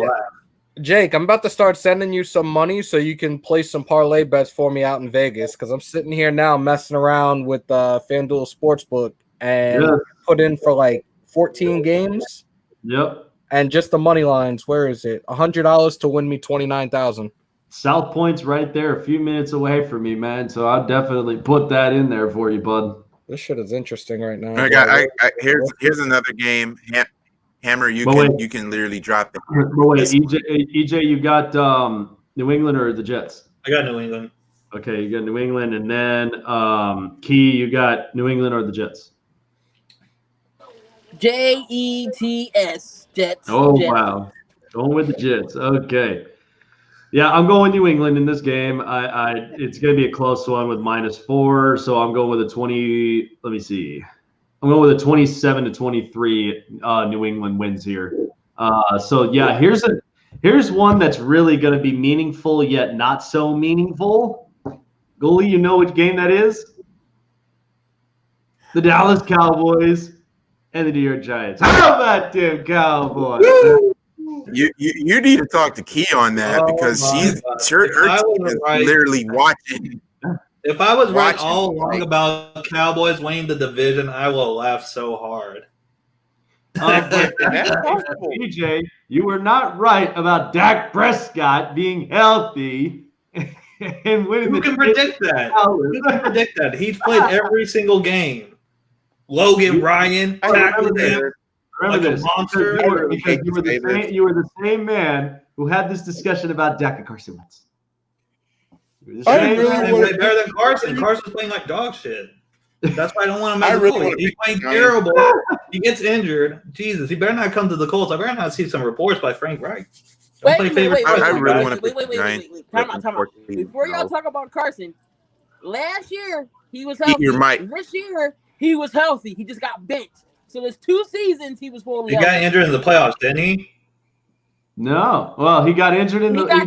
Jake, I'm about to start sending you some money so you can place some parlay bets for me out in Vegas because I'm sitting here now messing around with FanDuel Sportsbook and put in for like 14 games. Yep. And just the money lines, where is it? $100 to win me $29,000. South Point's right there, a few minutes away from me, man. So I'll definitely put that in there for you, bud. This shit is interesting right now. Here's another game. Hammer, you can literally drop it. But wait, EJ, you got New England or the Jets? I got New England. Okay, you got New England, and then Key, you got New England or the Jets? Jets. Jets. Oh, Jets. wow. Going with the Jets. Okay. Yeah, I'm going New England in this game. It's going to be a close one with -4, so I'm going with a 20. Let me see. I'm going with a 27-23 New England wins here. So yeah, here's one that's really going to be meaningful yet not so meaningful. Goalie, you know which game that is? The Dallas Cowboys and the New York Giants. How about them Cowboys? You need to talk to Key on that because her team is literally watching. If I was right all along about Cowboys winning the division, I will laugh so hard. DJ, you were not right about Dak Prescott being healthy and winning. Who can predict that? Who can predict that? He's played every single game. Logan Ryan tackled him like a monster. Because you were the same man who had this discussion about Dak and Carson Wentz. I really play better than Carson. Carson's playing like dog shit. That's why I don't want him as a Colts. He's playing terrible. He gets injured. Jesus, he better not come to the Colts. I better not see some reports by Frank Reich. Wait. Time out. Before y'all talk about Carson, last year he was healthy. This year he was healthy. He just got benched. So there's 2 seasons he was fully healthy. He got injured in the playoffs, didn't he? No. Well, he got injured in the. Here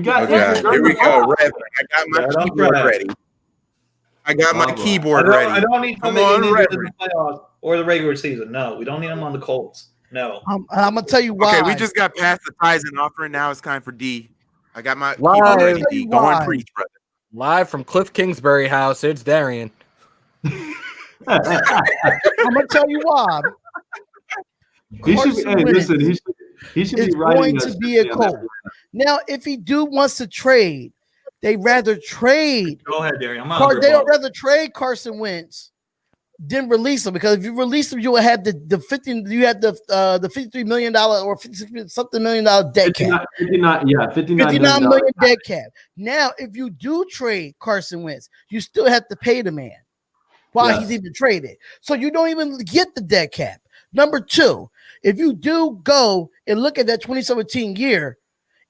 we go, Rev. I got my keyboard ready. I got my Bravo. keyboard I ready. don't need Come somebody on, in the Reverend. playoffs or the regular season. No, we don't need him on the Colts. No. I'm gonna tell you why. Okay, we just got past the Tyson offering. Now it's time for D. I got my Live. keyboard ready. I'll tell D, you go on, why. preach, brother. Live from Cliff Kingsbury house, it's Darian. I'm gonna tell you why. He should. Carson Hey, Wentz listen. He should is be writing going to be a Colt. Now, if he wants to trade, they rather trade. Go ahead, Darian. I'm not. They would rather trade Carson Wentz than release him, because if you release him, you will have the 50. You had the $53 million or $50 million dead cap. 59 $59 dead cap. Now, if you do trade Carson Wentz, you still have to pay the man while he's even traded. So you don't even get the dead cap. Number two, if you do go and look at that 2017 year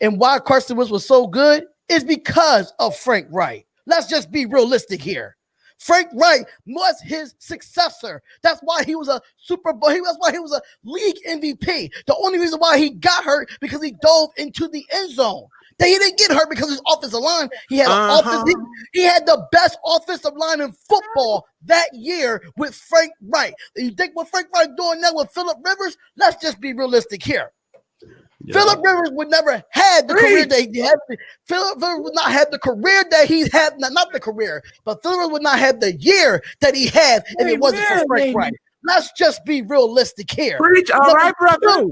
and why Carson Wentz was so good, is because of Frank Reich. Let's just be realistic here. Frank Reich was his successor. That's why he was a Super Bowl. That's why he was a league MVP. The only reason why he got hurt because he dove into the end zone. He didn't get hurt because of his offensive line. He had he had the best offensive line in football that year with Frank Reich. You think what Frank Reich doing now with Phillip Rivers? Let's just be realistic here. Yeah. Phillip Rivers would never had the career that he had. Phillip Rivers would not have the career that he had. Not the career, but Phillip Rivers would not have the year that he had if it wasn't for Frank Reich. Let's just be realistic here. Preach, all right, brother.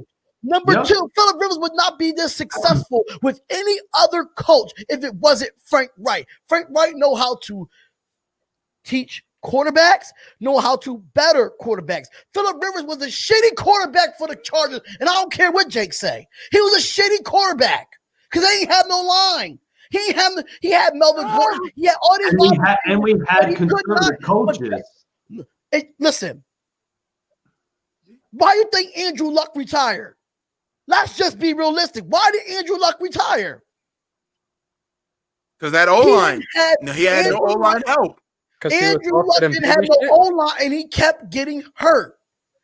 Number two, Phillip Rivers would not be this successful with any other coach if it wasn't Frank Reich. Frank Reich know how to teach quarterbacks, know how to better quarterbacks. Phillip Rivers was a shitty quarterback for the Chargers, and I don't care what Jake say. He was a shitty quarterback because they ain't have no line. He had Melvin Gordon. He had all these and we had conservative coaches. Listen, why do you think Andrew Luck retired? Let's just be realistic. Why did Andrew Luck retire? Because that O-line. He had no O-line help. Andrew Luck didn't have no O-line, and he kept getting hurt.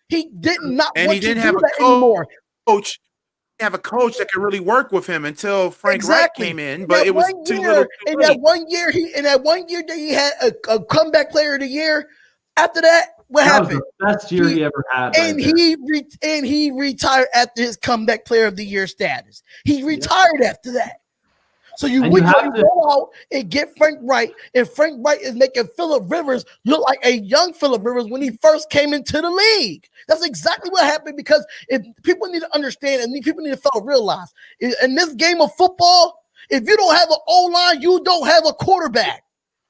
He did not and want he didn't to have do a that anymore. Coach. Have a coach that could really work with him until Frank Reich came in, but it was too little. In that 1 year, that he had a comeback player of the year. After that, what happened? Was the best year he ever had. And he retired after his comeback player of the year status. He retired after that. So you go out and get Frank Reich, and Frank Reich is making Phillip Rivers look like a young Phillip Rivers when he first came into the league. That's exactly what happened, because if people need to understand and people need to realize in this game of football, if you don't have an O-line, you don't have a quarterback.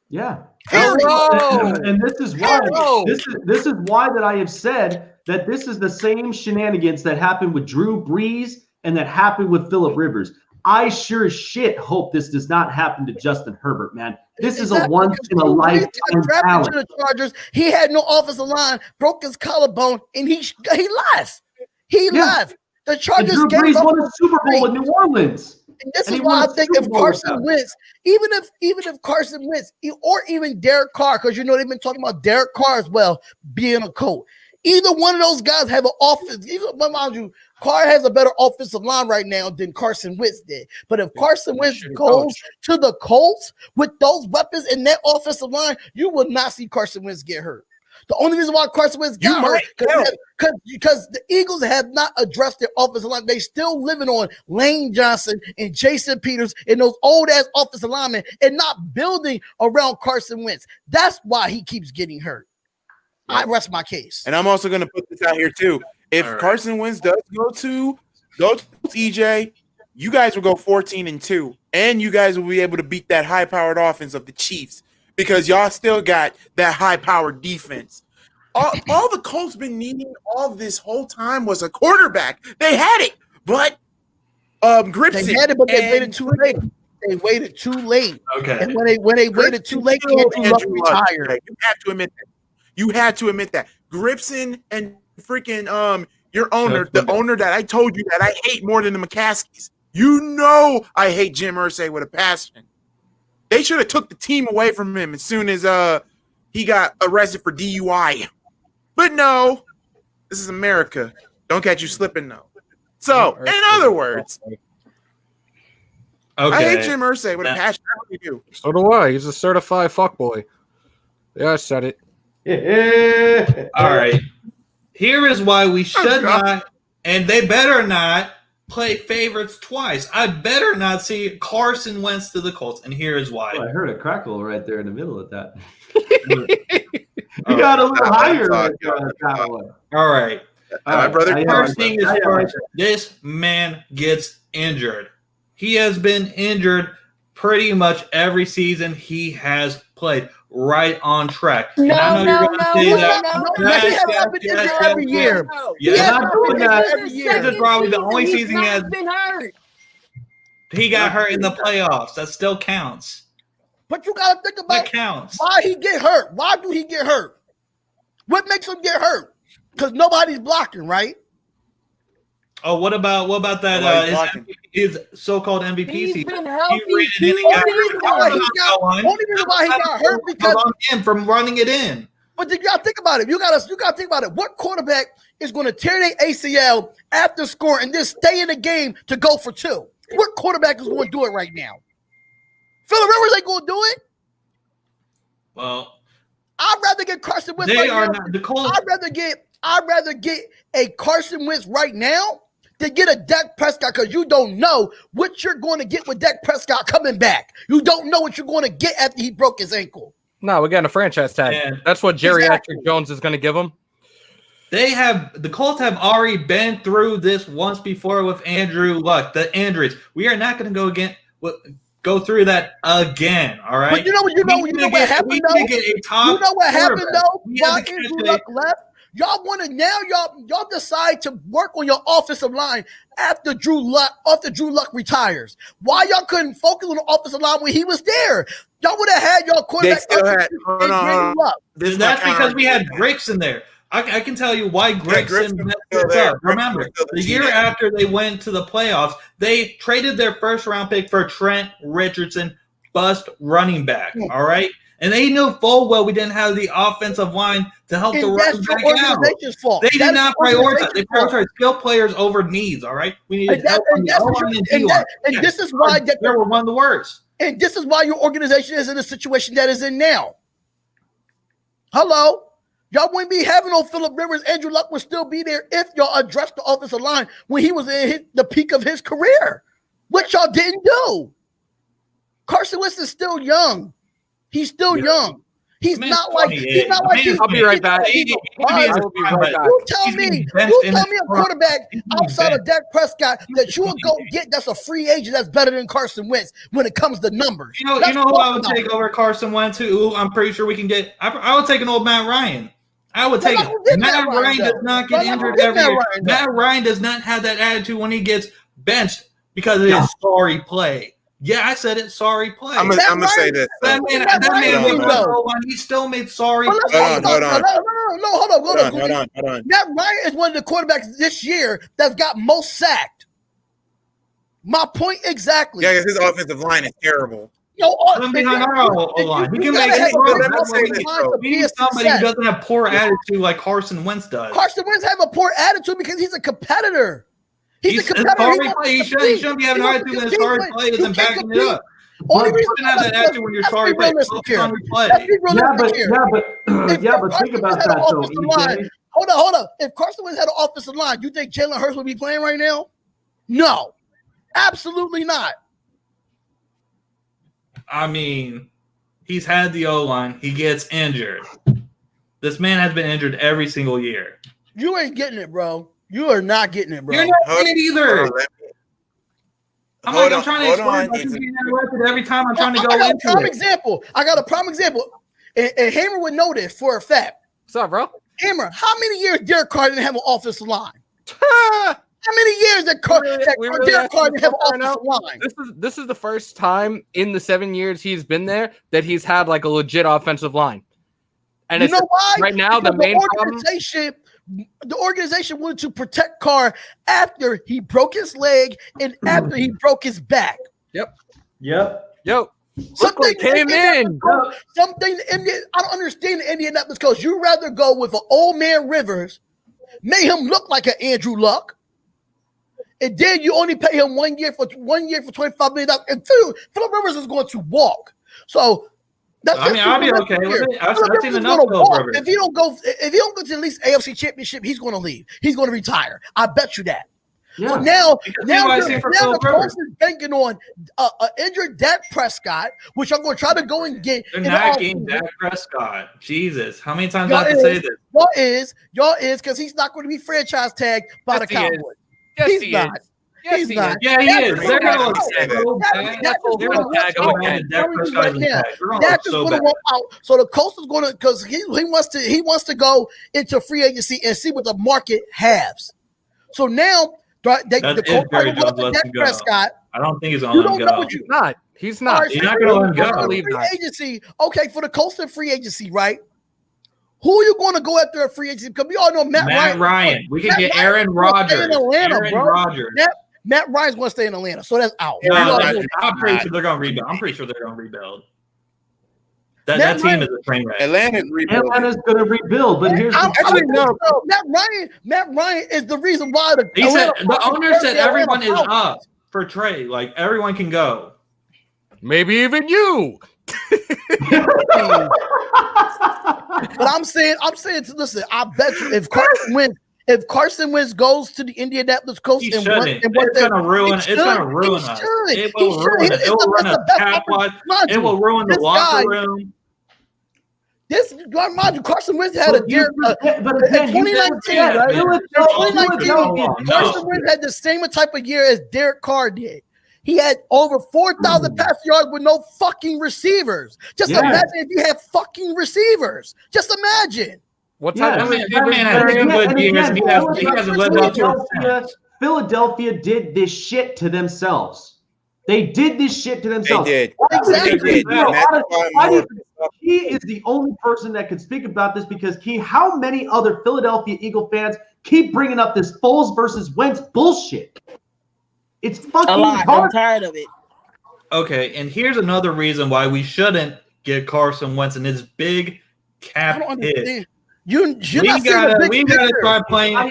Yeah. Hello. And this is why this is why that I have said that this is the same shenanigans that happened with Drew Brees and that happened with Phillip Rivers. I sure as shit hope this does not happen to Justin Herbert, man. This is a once in a lifetime talent. To the Chargers, he had no offensive line, broke his collarbone, and he left. He left. The Chargers and Drew Brees won a Super Bowl in New Orleans. And this is why I think if Carson Wentz, even if Carson Wentz or even Derek Carr, because they've been talking about Derek Carr as well being a coach. Either one of those guys have an offense. Mind you, Carr has a better offensive line right now than Carson Wentz did. But if Carson Wentz goes to the Colts with those weapons in that offensive line, you will not see Carson Wentz get hurt. The only reason why Carson Wentz got hurt because the Eagles have not addressed their offensive line. They still living on Lane Johnson and Jason Peters and those old-ass offensive linemen and not building around Carson Wentz. That's why he keeps getting hurt. I rest my case. And I'm also going to put this out here too. If Carson Wentz does go to EJ, you guys will go 14-2, and you guys will be able to beat that high-powered offense of the Chiefs because y'all still got that high-powered defense. All the Colts been needing all this whole time was a quarterback. They had it, but Gripson. They had it, but they waited too late. They waited too late. Okay. And when they waited too late, Andrew Luck retired. You have to admit that. You had to admit that. Gripson and freaking your owner, the owner that I told you that I hate more than the McCaskies. You know I hate Jim Irsay with a passion. They should have took the team away from him as soon as he got arrested for DUI. But no, this is America. Don't catch you slipping, no. So, in other words, I hate Jim Irsay with a passion. I really do. So do I. He's a certified fuckboy. Yeah, I said it. All right. Here is why we should not, and they better not play favorites twice. I better not see Carson Wentz to the Colts, and here is why. Oh, I heard a crackle right there in the middle of that. You got a little higher right there on that one. All right. My brother. First thing is first, this man gets injured. He has been injured pretty much every season he has played. Right on track. No, I know you're going to say that. He has not been injured every year. Yeah, He has not not doing been that. injured every year. This is probably the only season he has. been hurt. He got hurt in the playoffs. That still counts. But you got to think about That counts. why he get hurt. Why do he get hurt? What makes him get hurt? Because nobody's blocking, right? Oh, what about that? His so-called MVP He's season. been healthy. He ran it in. Only reason why he got hurt because on him from running it in. But you gotta think about it. You gotta think about it. What quarterback is going to tear their ACL after scoring and then stay in the game to go for two? What quarterback is going to do it right now? Phillip Rivers ain't going to do it. Well, I'd rather get Carson Wentz. they right are now. not the Colts. I'd rather get a Carson Wentz right now than get a Dak Prescott because you don't know what you're going to get with Dak Prescott coming back. You don't know what you're going to get after he broke his ankle. No, we're getting a franchise tag. Yeah. That's what Geriatric Jones is going to give him. The Colts have already been through this once before with Andrew Luck, the injuries. We are not going to go through that again. All right. But you know what happened though? You know what happened though? Why Andrew Luck left? Y'all want to now? Y'all decide to work on your offensive line after Drew Luck retires. Why y'all couldn't focus on the offensive line when he was there? Y'all would have had y'all quarterback. That's because we had Griggs in there. I can tell you why Gregson messed this up. Remember, the year after they went to the playoffs, they traded their first-round pick for Trent Richardson, bust running back, all right? And they knew full well we didn't have the offensive line to help the running back out. Fault. They did not prioritize. They prioritized skill players over needs, all right? We needed help on the O-line and D-line. And this is why they were one of the worst. And this is why your organization is in the situation that is in now. Hello? Y'all wouldn't be having no Phillip Rivers. Andrew Luck would still be there if y'all addressed the offensive line when he was in the peak of his career, which y'all didn't do. Carson Wentz is still young. He's still young. He's not like I'll be right back. You tell me a quarterback outside of Dak Prescott that you will go get that's a free agent that's better than Carson Wentz when it comes to numbers. You know who I would take over Carson Wentz? Who I'm pretty sure we can get. I would take an old Matt Ryan. I would take it. Matt Ryan does not get injured every year. Matt Ryan does not have that attitude when he gets benched because of his sorry play. Yeah, I said it. Sorry play. I'm gonna say this. That man, he still made sorry. Hold on. Hold on. Matt Ryan is one of the quarterbacks this year that's got most sacked. My point exactly. Yeah, his offensive line is terrible. Somebody who doesn't have poor attitude like Carson Wentz does. Carson Wentz have a poor attitude because he's a competitor. He's a competitor. He shouldn't be having an attitude when his sorry play isn't backing it up. Only reason you have that attitude when you're sorry play. But think about that though. Hold on. If Carson Wentz had an offensive line, you think Jalen Hurts would be playing right now? No, absolutely not. I mean, he's had the O-line. He gets injured. This man has been injured every single year. You ain't getting it, bro. You are not getting it, bro. You're not getting it either. I'm trying to explain. But you're getting interrupted every time I'm trying to go into it. I got a prime example. And Hammer would know this for a fact. What's up, bro? Hammer, how many years Derek Carr didn't have an offensive line? How many years that Derek Carr didn't have an offensive line? This is the first time in the 7 years he's been there that he's had like a legit offensive line. And you know why? Right now, because the organization wanted to protect Carr after he broke his leg and after he broke his back. Yep. Something came in. Something I don't understand the Indianapolis coach. You rather go with an old man Rivers, make him look like an Andrew Luck, and then you only pay him 1 year for $25 million. And Phillip Rivers is going to walk. So I'd be okay with it. I've seen enough over. If he don't go to at least AFC Championship, he's going to leave. He's going to retire. I bet you that. Yeah. So now the Colts is banking on an injured Dak Prescott, which I'm going to try to go and get. They're not getting Dak Prescott. Jesus, how many times do I have to say this? Y'all is because he's not going to be franchise tagged by the Cowboys. Yes, he's not. Yes, he's not. Yeah, he is. They're going to tag him out. So the Colts is going to, because he wants to go into free agency and see what the market has. So now the Colts are going to let Dak Prescott. I don't think he's going to let him go. He's not. He's not going to let him go. Free agency. Okay, for the Colts and free agency, right? Who are you going to go after a free agency? Because we all know Matt Ryan. We can get Aaron Rodgers. Matt Ryan's going to stay in Atlanta, so that's out. No, I'm pretty sure they're going to rebuild. That team is a train wreck. Atlanta's going to rebuild, but here's Matt Ryan is the reason why the owner said everyone is up for trade. Like everyone can go. Maybe even you. But I'm saying, listen. I bet you if Carson Wentz goes to the Indianapolis Colts it's gonna ruin us. It will ruin it. It will ruin the cap. It will ruin the locker room. This mind you, Carson Wentz had a year, but in 2019, right? Carson Wentz had the same type of year as Derek Carr did. He had over 4,000 pass yards with no fucking receivers. Just imagine if you had fucking receivers. Just imagine. What type of man has 2 good years? He hasn't lived up to it. Philadelphia did this shit to themselves. They did this shit to themselves. They did. Exactly. He is the only person that could speak about this because how many other Philadelphia Eagle fans keep bringing up this Foles versus Wentz bullshit? It's fucking hard. I'm tired of it. Okay, and here's another reason why we shouldn't get Carson Wentz in his big cap hit. We gotta try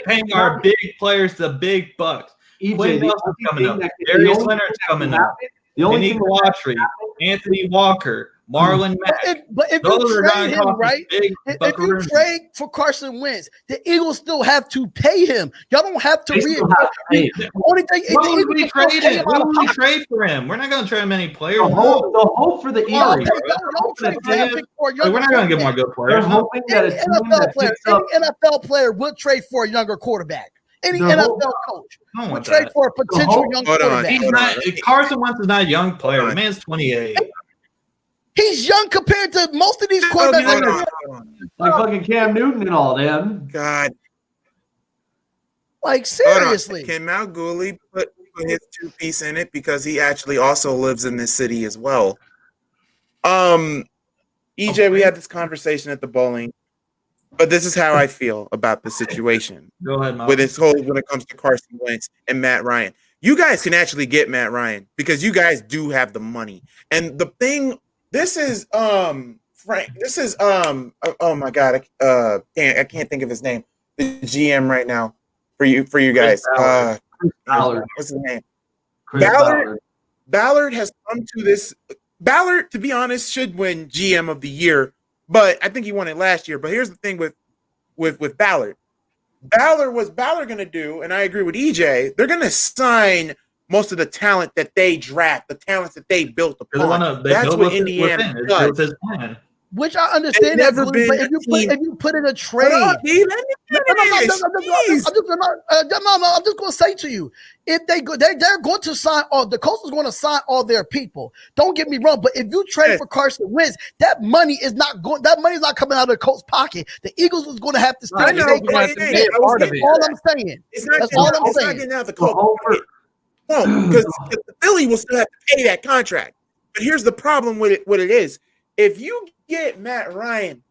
paying our big players the big bucks. Quinn Nelson's coming up. Darius Leonard's coming up. Vinny Autry, Anthony Walker, Marlon Mack. But if you trade him, right? If you trade for Carson Wentz, the Eagles still have to pay him. Y'all don't have to The only thing is we trade for him. We're not going to trade him any players. The hope for the Eagles. We're not going to get more good players. Any NFL player will trade for a younger quarterback. Any NFL coach would trade for a potential young quarterback. Carson Wentz is not a young player. The man's 28. He's young compared to most of these quarterbacks. Like fucking Cam Newton and all them. God. Like, seriously. Can MalcGoolie put his 2-piece in it because he actually also lives in this city as well? EJ, we had this conversation at the bowling, but this is how I feel about the situation. Go ahead, Mal. When it comes to Carson Wentz and Matt Ryan. You guys can actually get Matt Ryan because you guys do have the money. And the thing, this is Frank. This is oh my god, I can't think of his name. The GM right now for you guys. Ballard. What's his name? Ballard has come to this. Ballard, to be honest, should win GM of the year, but I think he won it last year. But here's the thing with Ballard. What's Ballard going to do, and I agree with EJ, they're going to sign most of the talent that they draft, the talents that they built upon. That's what Indiana does. Which I understand that, but if you put in a trade, I'm just going to say to you, if they're going to sign the Colts is going to sign all their people. Don't get me wrong, but if you trade for Carson Wentz, that money is not going. That money is not coming out of the Colts' pocket. The Eagles is going to have to still take part of it. All I'm saying. That's all I'm saying. Getting out the Colts. No, because Philly will still have to pay that contract. But here's the problem with it. What it is, if you get Matt Ryan,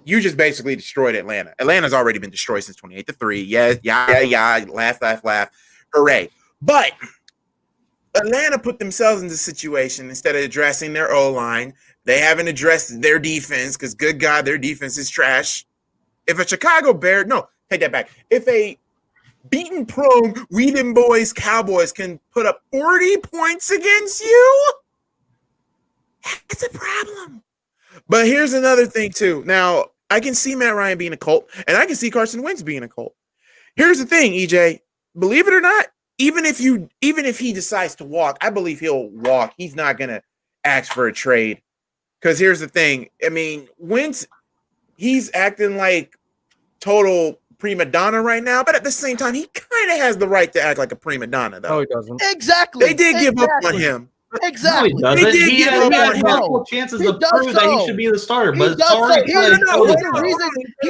you just basically destroyed Atlanta. Atlanta's already been destroyed since 28-3. Yeah. Laugh. Hooray. But Atlanta put themselves in this situation instead of addressing their O-line. They haven't addressed their defense because, good God, their defense is trash. If a Chicago Bear, no, take that back. If a beaten prone Whedon Boys Cowboys can put up 40 points against you, That's a problem. But here's another thing too. Now I can see Matt Ryan being a cult, and I can see Carson Wentz being a cult. Here's the thing, EJ. Believe it or not, even if he decides to walk, I believe he'll walk. He's not gonna ask for a trade. Because here's the thing. I mean, Wentz, he's acting like total prima donna right now, but at the same time, he kind of has the right to act like a prima donna, though. No, he doesn't. Exactly. They did give up on him. Exactly. No, he They doesn't. did He give had up on him. multiple chances He to does prove that he so. should be the starter, He but it's does so. already Here's played. the reason. He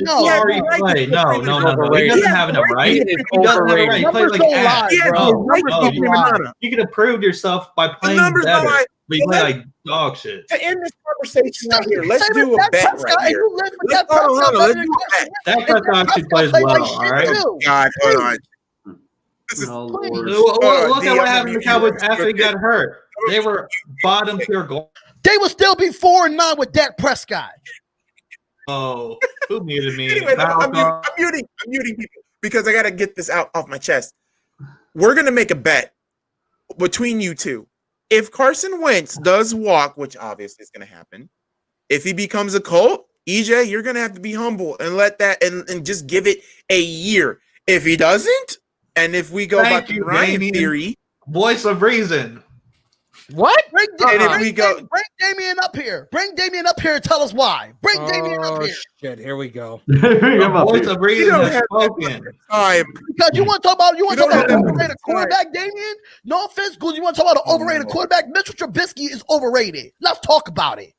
Already knows. played. No. He overrated. doesn't have enough right. He He is doesn't have a right. overrated. He played Numbers like don't ass. lie, He has bro. the right to Numbers be don't prima lie. donna. You could have proved yourself by The playing numbers don't better. lie. But you play like dog shit. To end this conversation right here, let's Same do with a Dak bet Prescott, right and here. you live with Let's, Dak hold on, Prescott let's better do than a bet. Dak And Prescott Dak actually Prescott plays played well, like all shit right? too. God, hold on. This is Oh, Please. Lord. Look D, at what I'm happened to gonna the Cowboys mute you. after he got hurt. They were bottom tier goal. They would still be 4-9 with Dak Prescott. Oh, who muted me? Anyway, I'm Falcon. muting people because I got to get this out off my chest. We're going to make a bet between you two. If Carson Wentz does walk, which obviously is going to happen, if he becomes a Colt, EJ, you're going to have to be humble and let that and just give it a year. If he doesn't, and if we go by the Ryan theory, Voice of reason. What? Bring If Damien up here. Bring Damien up here and tell us why. Bring Damien up Oh here. shit! Here we go. The voice of you reason don't has have spoken. time. Because you want to talk about don't have that much overrated quarterback, Damien? No offense, Goose. You want to talk about an overrated quarterback? Mitchell Trubisky is overrated. Let's talk about it.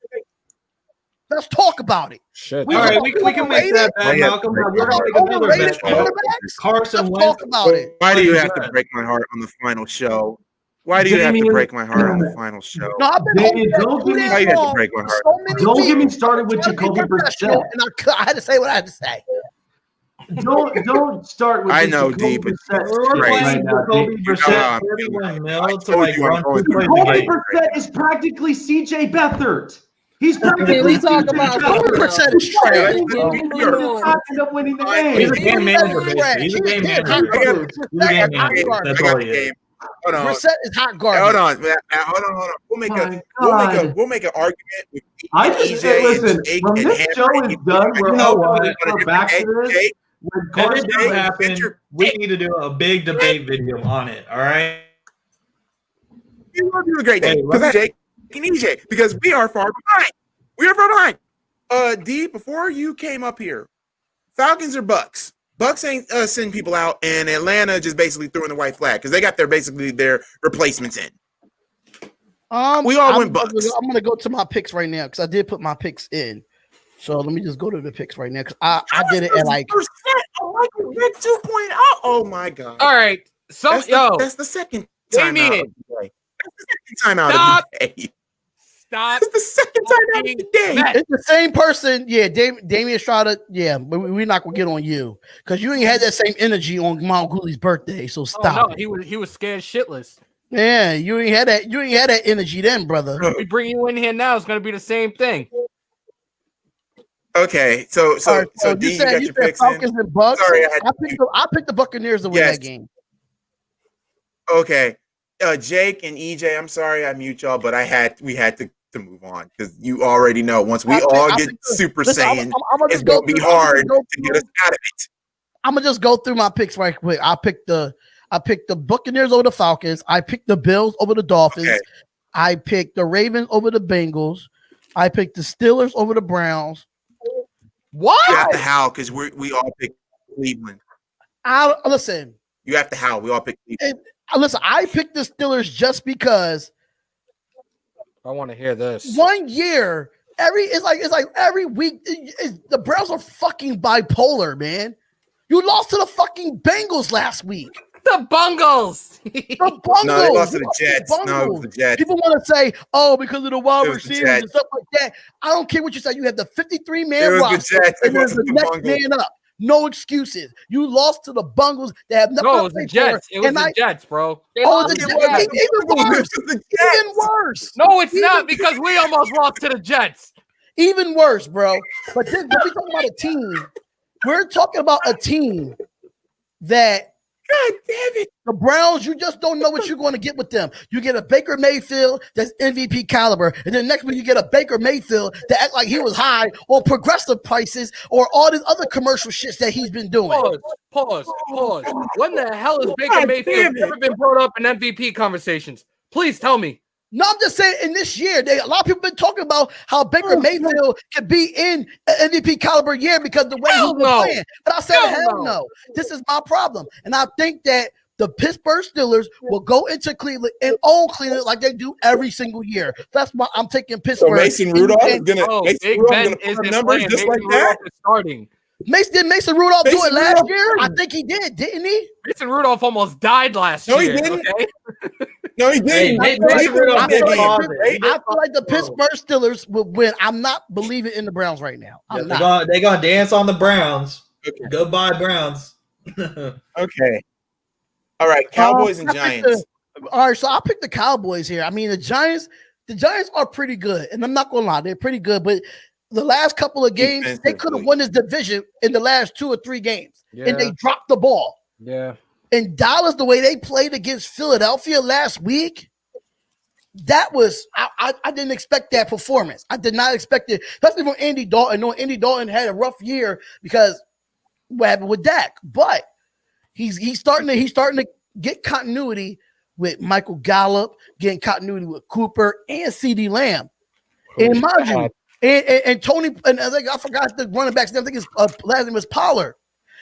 Let's talk about it. Shit. All right, we can make that bet, Yeah. Malcolm. We're going to make another Overrated bet. quarterbacks? Carson Let's Wentz. talk about it. Why do you have to break my heart on the final show? Why do you have to Damien- break my heart on the final show? No, I've been Damien, holding don't that give me- too Why you have to long break my for heart? so many Don't get me weeks. started with Trying to be Jacoby professional, Brissett. and I had to say what I had to say. Don't start with I the know, Jacoby D, but Brissett We're shit Right. playing right now. Jacoby Jacoby Brissett, Jacoby 31 mil I to told like you I'm run going two to plays a Jacoby game. Brissett is practically CJ Beathard. He's Can practically we talk CJ about Beathard. 100% is trash. He does not end up winning the He's a game. game manager, basically. He's a game manager. He's a game manager. That's all he is. Hold on. Brissett is hot garbage. Hold on. Hold on. We'll make an argument with I just EJ say, listen, and Jake when and this Henry. show is done, You we're know over. what? We're back to this. Jake, When If Carson it does Wentz- happen, we need to do a big debate video on it. All right. you will do a great day. Hey, Because Jake and EJ, because we are far behind. We are far behind. D, before you came up here, Falcons or Bucks? Bucks ain't sending people out, and Atlanta just basically throwing the white flag because they got their replacements in. We all went Bucks. I'm gonna go to my picks right now because I did put my picks in. So let me just go to the picks right now because I did it at like Michael Vick 2.0. Oh my god! All right. So That's the second time out Damien. of the day. That's the second time out Stop. of the day. stop. That's the second time out of the day. Matt. it's the same person. Yeah, Damian Estrada. Yeah, but we're not gonna get on you because you ain't had that same energy on MalcGoolie's birthday. So stop. Oh, no, he was scared shitless. Yeah, you ain't had that. You ain't had that energy then, brother. We bring you in here now. It's gonna be the same thing. Okay, so All right, D, you you said got you your said picks Falcons in. and Bucks. Sorry, I picked the Buccaneers to win Yes. that game. Okay, Jake and EJ. I'm sorry I mute y'all, but we had to move on because you already know once we all get Super Saiyan, it's gonna be hard to get us out of it. I'm gonna just go through my picks right quick. I picked the Buccaneers over the Falcons. I picked the Bills over the Dolphins. Okay. I picked the Ravens over the Bengals. I picked the Steelers over the Browns. What? You have to howl because we all picked Cleveland. Listen. You have to howl. We all picked Cleveland. Listen, I picked the Steelers just because I want to hear this. 1 year, it's like every week the Browns are fucking bipolar, man. You lost to the fucking Bengals last week. The Bungles. The Bungles. No, they lost to the Jets. No, it was the Jets. People want to say, oh, because of the wide It was the receivers and Jets. stuff like that. I don't care what you say. You have the 53-man It was the roster, Jets. It and there's wasn't the the next Bungles. man up. No excuses. You lost to the Bungles that have nothing No, it to was the play Jets. for. It was And the Jets, bro. They Oh, lost the to Jets. Jets. Even worse. It was the Jets. Even worse. No, it's not because we almost lost to the Jets. Even worse, bro. But we talking about a team. We're talking about a team that God damn it. The Browns, you just don't know what you're going to get with them. You get a Baker Mayfield that's MVP caliber, and then next week you get a Baker Mayfield that act like he was high on progressive prices or all these other commercial shits that he's been doing. Pause. When the hell has Baker Mayfield ever been brought up in MVP conversations? Please tell me. No, I'm just saying in this year, a lot of people been talking about how Baker Mayfield could be in an MVP caliber year because the way he's been playing. But I said, hell no. This is my problem. And I think that the Pittsburgh Steelers will go into Cleveland and own Cleveland like they do every single year. That's why I'm taking Pittsburgh. So Mason Rudolph is gonna put up numbers just like that. Starting. Mason Rudolph do it last year? I think he did, didn't he? Mason Rudolph almost died last year. No, he didn't. Okay? No, he didn't. I feel like the Pittsburgh Steelers will win. I'm not believing in the Browns right now. They're gonna dance on the Browns. Okay. Goodbye, Browns. Okay. All right, Cowboys and Giants. All right, so I'll pick the Cowboys here. I mean, the Giants are pretty good, and I'm not gonna lie, they're pretty good, but the last couple of games, they could have won this division in the last 2 or 3 games, and they dropped the ball. Yeah. And Dallas, the way they played against Philadelphia last week, that was I didn't expect that performance. I did not expect it, especially from Andy Dalton. No, Andy Dalton had a rough year because what happened with Dak, but he's starting to get continuity with Michael Gallup, getting continuity with Cooper and CD Lamb. And mind you, and Tony, and I forgot the running backs. I think his last name was Pollard.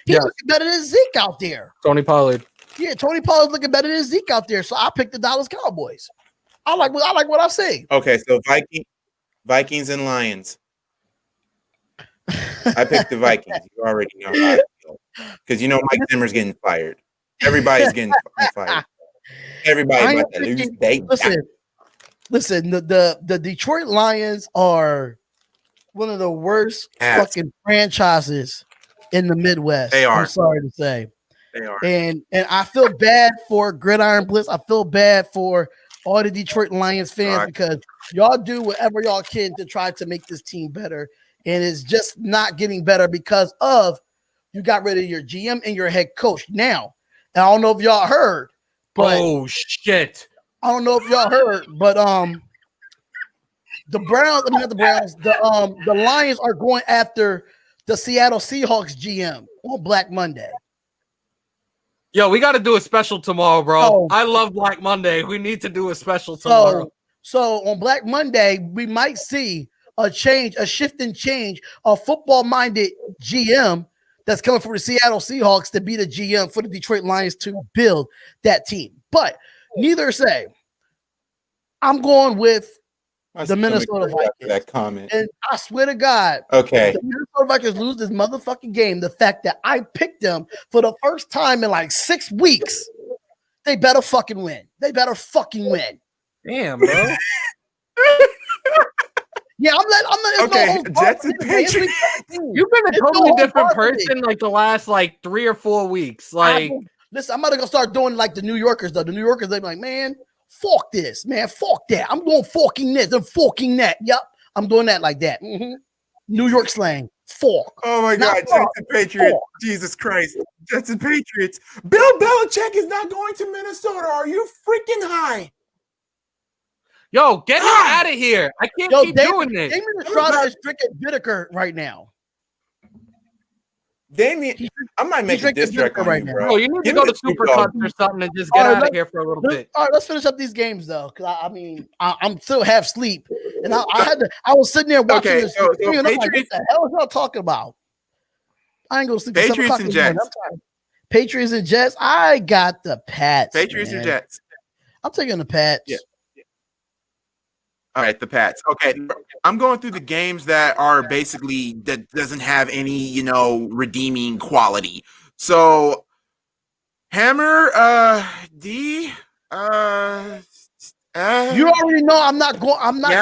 He's looking better than Zeke out there. Tony Pollard. Yeah, Tony Pollard's looking better than Zeke out there. So I picked the Dallas Cowboys. I like what I say. Okay, so Vikings and Lions. I picked the Vikings. You already know how I feel. Because you know Mike Zimmer's getting fired. Everybody's getting fired. Everybody about to lose. Listen, the Detroit Lions are one of the worst fucking franchises in the Midwest. They are. I'm sorry to say. They are. And I feel bad for Gridiron Blitz. I feel bad for all the Detroit Lions fans because y'all do whatever y'all can to try to make this team better. And it's just not getting better because of you got rid of your GM and your head coach. Now, I don't know if y'all heard, but oh shit. I don't know if y'all heard, but the Lions are going after the Seattle Seahawks GM on Black Monday. Yo, we got to do a special tomorrow, bro. I love Black Monday. We need to do a special tomorrow. So on Black Monday, we might see a shift and change, a football-minded GM that's coming from the Seattle Seahawks to be the GM for the Detroit Lions to build that team. But neither say, I'm going with the Minnesota Vikings. That comment. And I swear to God, okay, if the Minnesota Vikings lose this motherfucking game, the fact that I picked them for the first time in like 6 weeks, they better fucking win. They better fucking win. Damn, bro. Yeah, I'm not. Okay, Jets and Patriots. You've been a totally different person like the last like 3 or 4 weeks. Like, listen, I'm gonna start doing like the New Yorkers though. The New Yorkers, they be like, man, fuck this, man, fuck that. I'm going forking this and forking that. Yep, I'm doing that like that. Mm-hmm. New York slang, fork. Oh my God, Jets and Patriots. Fork. Jesus Christ, Jets and Patriots. Bill Belichick is not going to Minnesota. Are you freaking high? Yo, get him out of here. I can't keep doing this. Damien Estrada is drinking Whitaker right now. Damien, I might make a diss track on you, bro. Oh, you need to go to Supercuts or something and just get out of here for a little bit. All right, let's finish up these games though, because I'm still half asleep, and I was sitting there watching this. So and I'm like, what the hell is y'all talking about? I ain't gonna sleep. Patriots and Jets. Patriots and Jets. I got the Pats. Patriots and Jets. I'm taking the Pats. Yeah. All right, the Pats. Okay, I'm going through the games that are basically that doesn't have any, redeeming quality. So, Hammer, D, you already know I'm not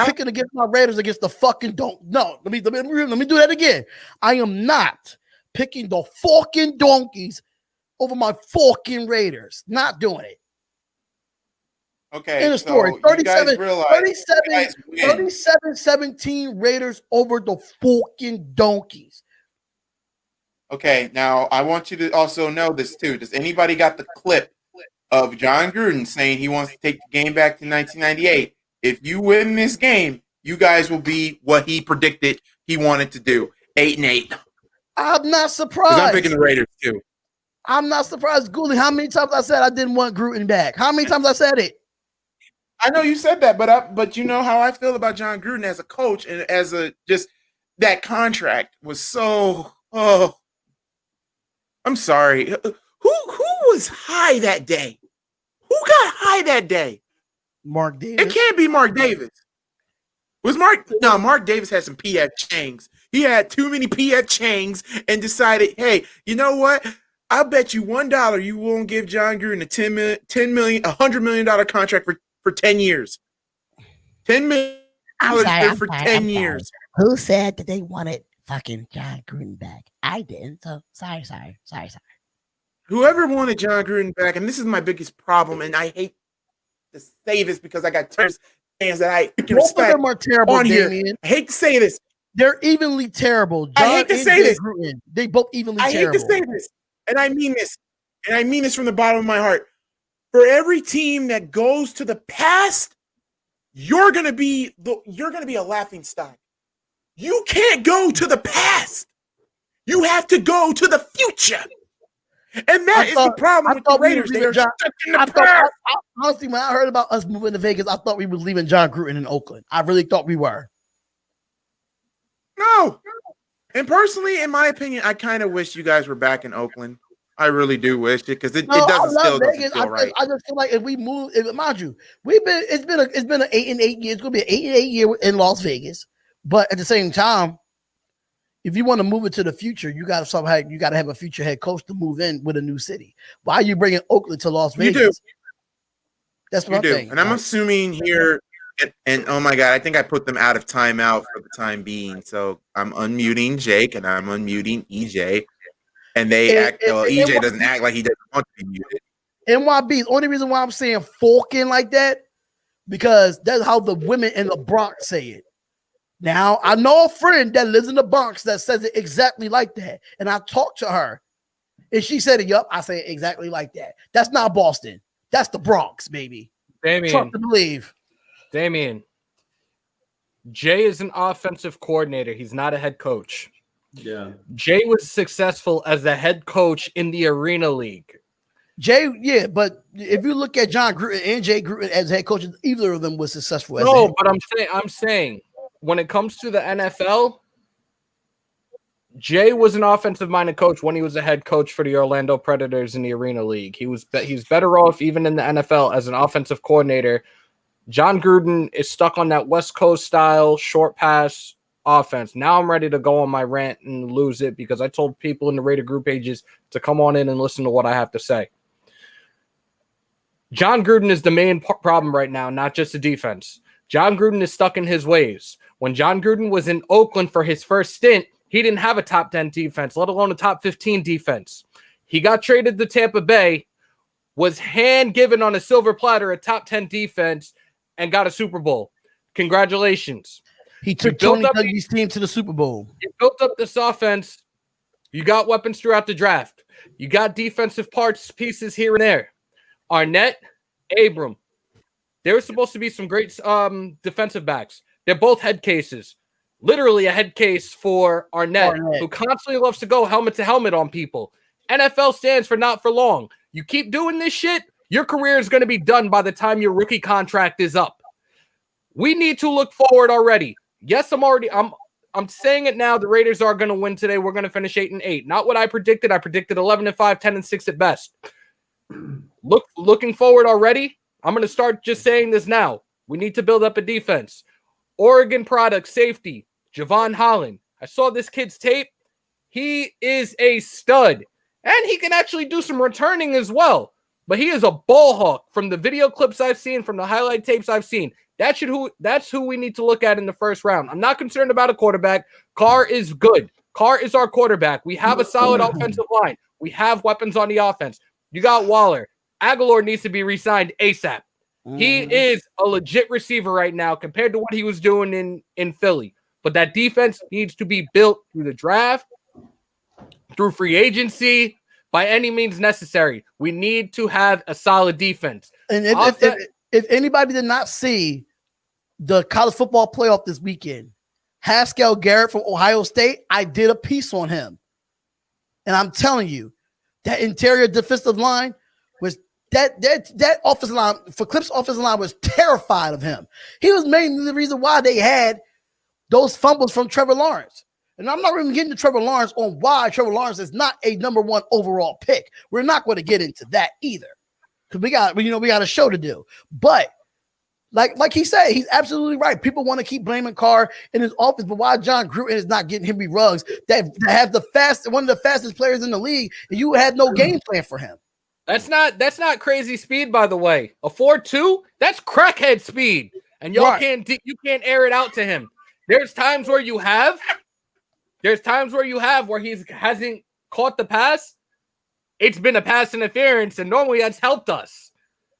picking against my Raiders against the fucking don't. No, let me do that again. I am not picking the fucking donkeys over my fucking Raiders. Not doing it. Okay, in the story, 37-17 Raiders over the fucking donkeys. Okay, now I want you to also know this too. Does anybody got the clip of John Gruden saying he wants to take the game back to 1998? If you win this game, you guys will be what he predicted he wanted to do, 8-8. I'm not Because surprised. I'm picking the Raiders too. I'm not surprised, Goolie. How many times I said I didn't want Gruden back? How many times I said it? I know you said that, but you know how I feel about John Gruden as a coach and as a just that contract was so. Oh, I'm sorry. Who was high that day? Who got high that day? Mark Davis. It can't be Mark Davis. Was Mark? No, Mark Davis had some P.F. Changs. He had too many P.F. Changs and decided, hey, you know what? I'll bet you $1 you won't give John Gruden a $100 million contract for 10 years. $10 million for 10 years. Who said that they wanted fucking John Gruden back? I didn't. So sorry. Whoever wanted John Gruden back, and this is my biggest problem, and I hate to say this because I got fans that I freaking Both of respect them are terrible, on here. Damian. I hate to say this. They're evenly terrible. I hate to say this. Gruden, they both evenly I terrible. hate to say this, and I mean this, and I mean this from the bottom of my heart. For every team that goes to the past, you're gonna be a laughing stock. You can't go to the past. You have to go to the future. And that is the problem with the Raiders. They're stuck in the past. Honestly, when I heard about us moving to Vegas, I thought we were leaving John Gruden in Oakland. I really thought we were. No. And personally, in my opinion, I kind of wish you guys were back in Oakland. I really do wish it because it doesn't feel right. I just feel like if we move, mind you, it's been an 8-8 year. It's gonna be an 8-8 year in Las Vegas. But at the same time, if you want to move it to the future, you got to have a future head coach to move in with a new city. Why are you bringing Oakland to Las Vegas? You do. That's what I'm saying. And I'm assuming here, and oh my God, I think I put them out of timeout for the time being. So I'm unmuting Jake and I'm unmuting EJ. And EJ doesn't act like he doesn't want to be muted. NYB, the only reason why I'm saying forking like that, because that's how the women in the Bronx say it. Now, I know a friend that lives in the Bronx that says it exactly like that. And I talked to her. And she said it, yup, I say it exactly like that. That's not Boston. That's the Bronx, baby. Damian. Trust to believe. Damian. Jay is an offensive coordinator. He's not a head coach. Yeah. Jay was successful as the head coach in the Arena League. Jay, yeah, but if you look at John Gruden and Jay Gruden as head coaches, either of them was successful. No, but I'm saying when it comes to the NFL, Jay was an offensive-minded coach when he was a head coach for the Orlando Predators in the Arena League. He's better off even in the NFL as an offensive coordinator. John Gruden is stuck on that West Coast style short pass offense. Now I'm ready to go on my rant and lose it because I told people in the Raider group pages to come on in and listen to what I have to say. John Gruden is the main problem right now, not just the defense. John Gruden is stuck in his ways. When John Gruden was in Oakland for his first stint, he didn't have a top 10 defense, let alone a top 15 defense. He got traded to Tampa Bay, was hand-given on a silver platter a top 10 defense, and got a Super Bowl. Congratulations. He took Tony Dungy's team to the Super Bowl. You built up this offense. You got weapons throughout the draft. You got defensive pieces here and there. Arnett, Abram. There were supposed to be some great defensive backs. They're both head cases. Literally a head case for Arnett, who constantly loves to go helmet to helmet on people. NFL stands for not for long. You keep doing this shit, your career is going to be done by the time your rookie contract is up. We need to look forward already. Yes, I'm saying it now. The Raiders are going to win today. We're going to finish 8-8. Not what I predicted. I predicted 11-5, 10-6 at best. Looking forward already. I'm going to start just saying this now. We need to build up a defense. Oregon product safety, Javon Holland. I saw this kid's tape. He is a stud. And he can actually do some returning as well. But he is a ball hawk from the video clips I've seen, from the highlight tapes I've seen. That's who we need to look at in the first round. I'm not concerned about a quarterback. Carr is good. Carr is our quarterback. We have a solid offensive line. We have weapons on the offense. You got Waller. Aguilar needs to be re-signed ASAP. He is a legit receiver right now compared to what he was doing in Philly. But that defense needs to be built through the draft, through free agency, by any means necessary. We need to have a solid defense. And if anybody did not see the college football playoff this weekend, Haskell Garrett from Ohio State, I did a piece on him. And I'm telling you, that interior defensive line was that offensive line for Clips offensive line was terrified of him. He was mainly the reason why they had those fumbles from Trevor Lawrence. And I'm not even getting to Trevor Lawrence on why Trevor Lawrence is not a number 1 overall pick. We're not going to get into that either. Because we got a show to do. But like he said, he's absolutely right. People want to keep blaming Carr in his office, but why John Gruden is not getting Henry Ruggs that have one of the fastest players in the league, and you had no game plan for him. That's not crazy speed, by the way. A 4.2, that's crackhead speed. And y'all can't air it out to him. There's times where he hasn't caught the pass. It's been a pass interference, and normally that's helped us.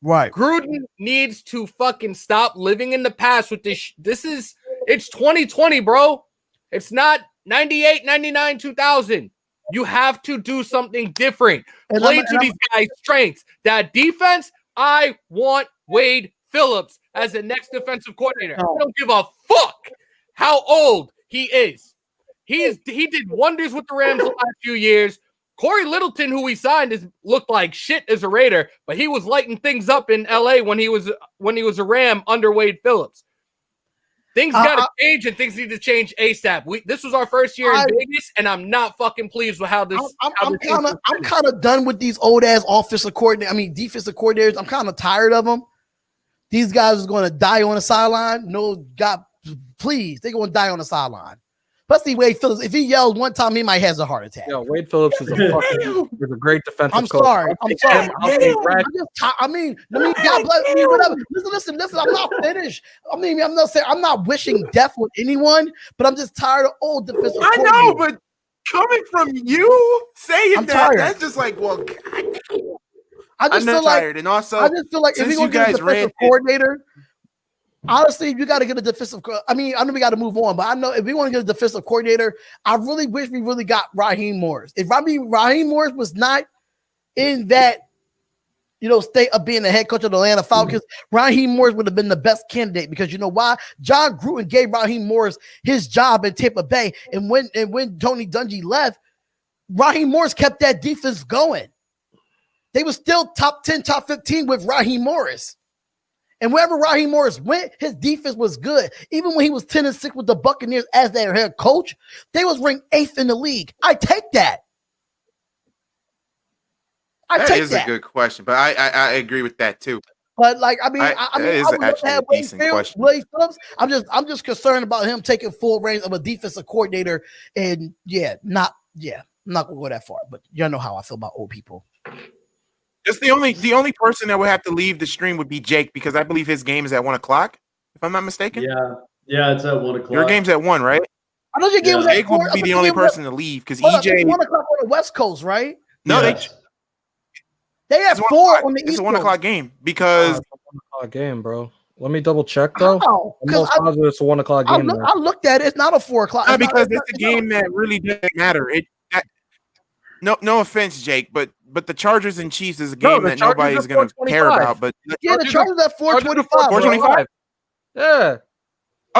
Right. Gruden needs to fucking stop living in the past with this. It's 2020, bro. It's not 98, 99, 2000. You have to do something different. Play to these guys' strengths. That defense, I want Wade Phillips as the next defensive coordinator. I don't give a fuck how old he is. He did wonders with the Rams the last few years. Corey Littleton, who we signed, looked like shit as a Raider, but he was lighting things up in LA when he was a Ram under Wade Phillips. Things got to change, and things need to change ASAP. This was our first year in Vegas, and I'm not fucking pleased with how this. I'm kind of done with these old ass defensive coordinators. I'm kind of tired of them. These guys are going to die on the sideline. No, God, please, they're going to die on the sideline. Especially Wade Phillips. If he yells one time, he might have a heart attack. Yo, Wade Phillips is a great defensive coach. I'm sorry. God bless me, whatever. Listen. I'm not finished. I'm not wishing death with anyone, but I'm just tired of old defensive coordinators. I know, but coming from you saying that's just like, well, I just feel like if you're going to get a defensive coordinator, honestly, you got to get a defensive. I know we got to move on, but I know if we want to get a defensive coordinator, I really wish we really got Raheem Morris. If Raheem Morris was not in that, state of being the head coach of the Atlanta Falcons, Raheem Morris would have been the best candidate because you know why? John Gruden gave Raheem Morris his job in Tampa Bay, and when Tony Dungy left, Raheem Morris kept that defense going. They were still top 10, top 15 with Raheem Morris. And wherever Raheem Morris went, his defense was good. Even when he was 10-6 with the Buccaneers as their head coach, they was ranked 8th in the league. I take that. That is a good question, but I agree with that too. But I would actually have a decent question. Wade Phillips. I'm just concerned about him taking full reign of a defensive coordinator, and I'm not gonna go that far. But y'all know how I feel about old people. Just the only person that would have to leave the stream would be Jake because I believe his game is at 1:00. If I'm not mistaken. Yeah, it's at 1:00. Your game's at 1, right? I know your game was at 4. Jake would be the only person to leave because EJ. EJ. 1:00 on the West Coast, right? No, they have 4 on the East. It's a 1:00 game because 1:00 game, bro. Let me double check though. Because it's a 1:00 game. I looked at it. It's not a 4:00. Because it's a game that really doesn't matter. No offense, Jake, but the Chargers and Chiefs is a game that nobody's going to care about. But the Chargers at 4:25. 4:25. Yeah.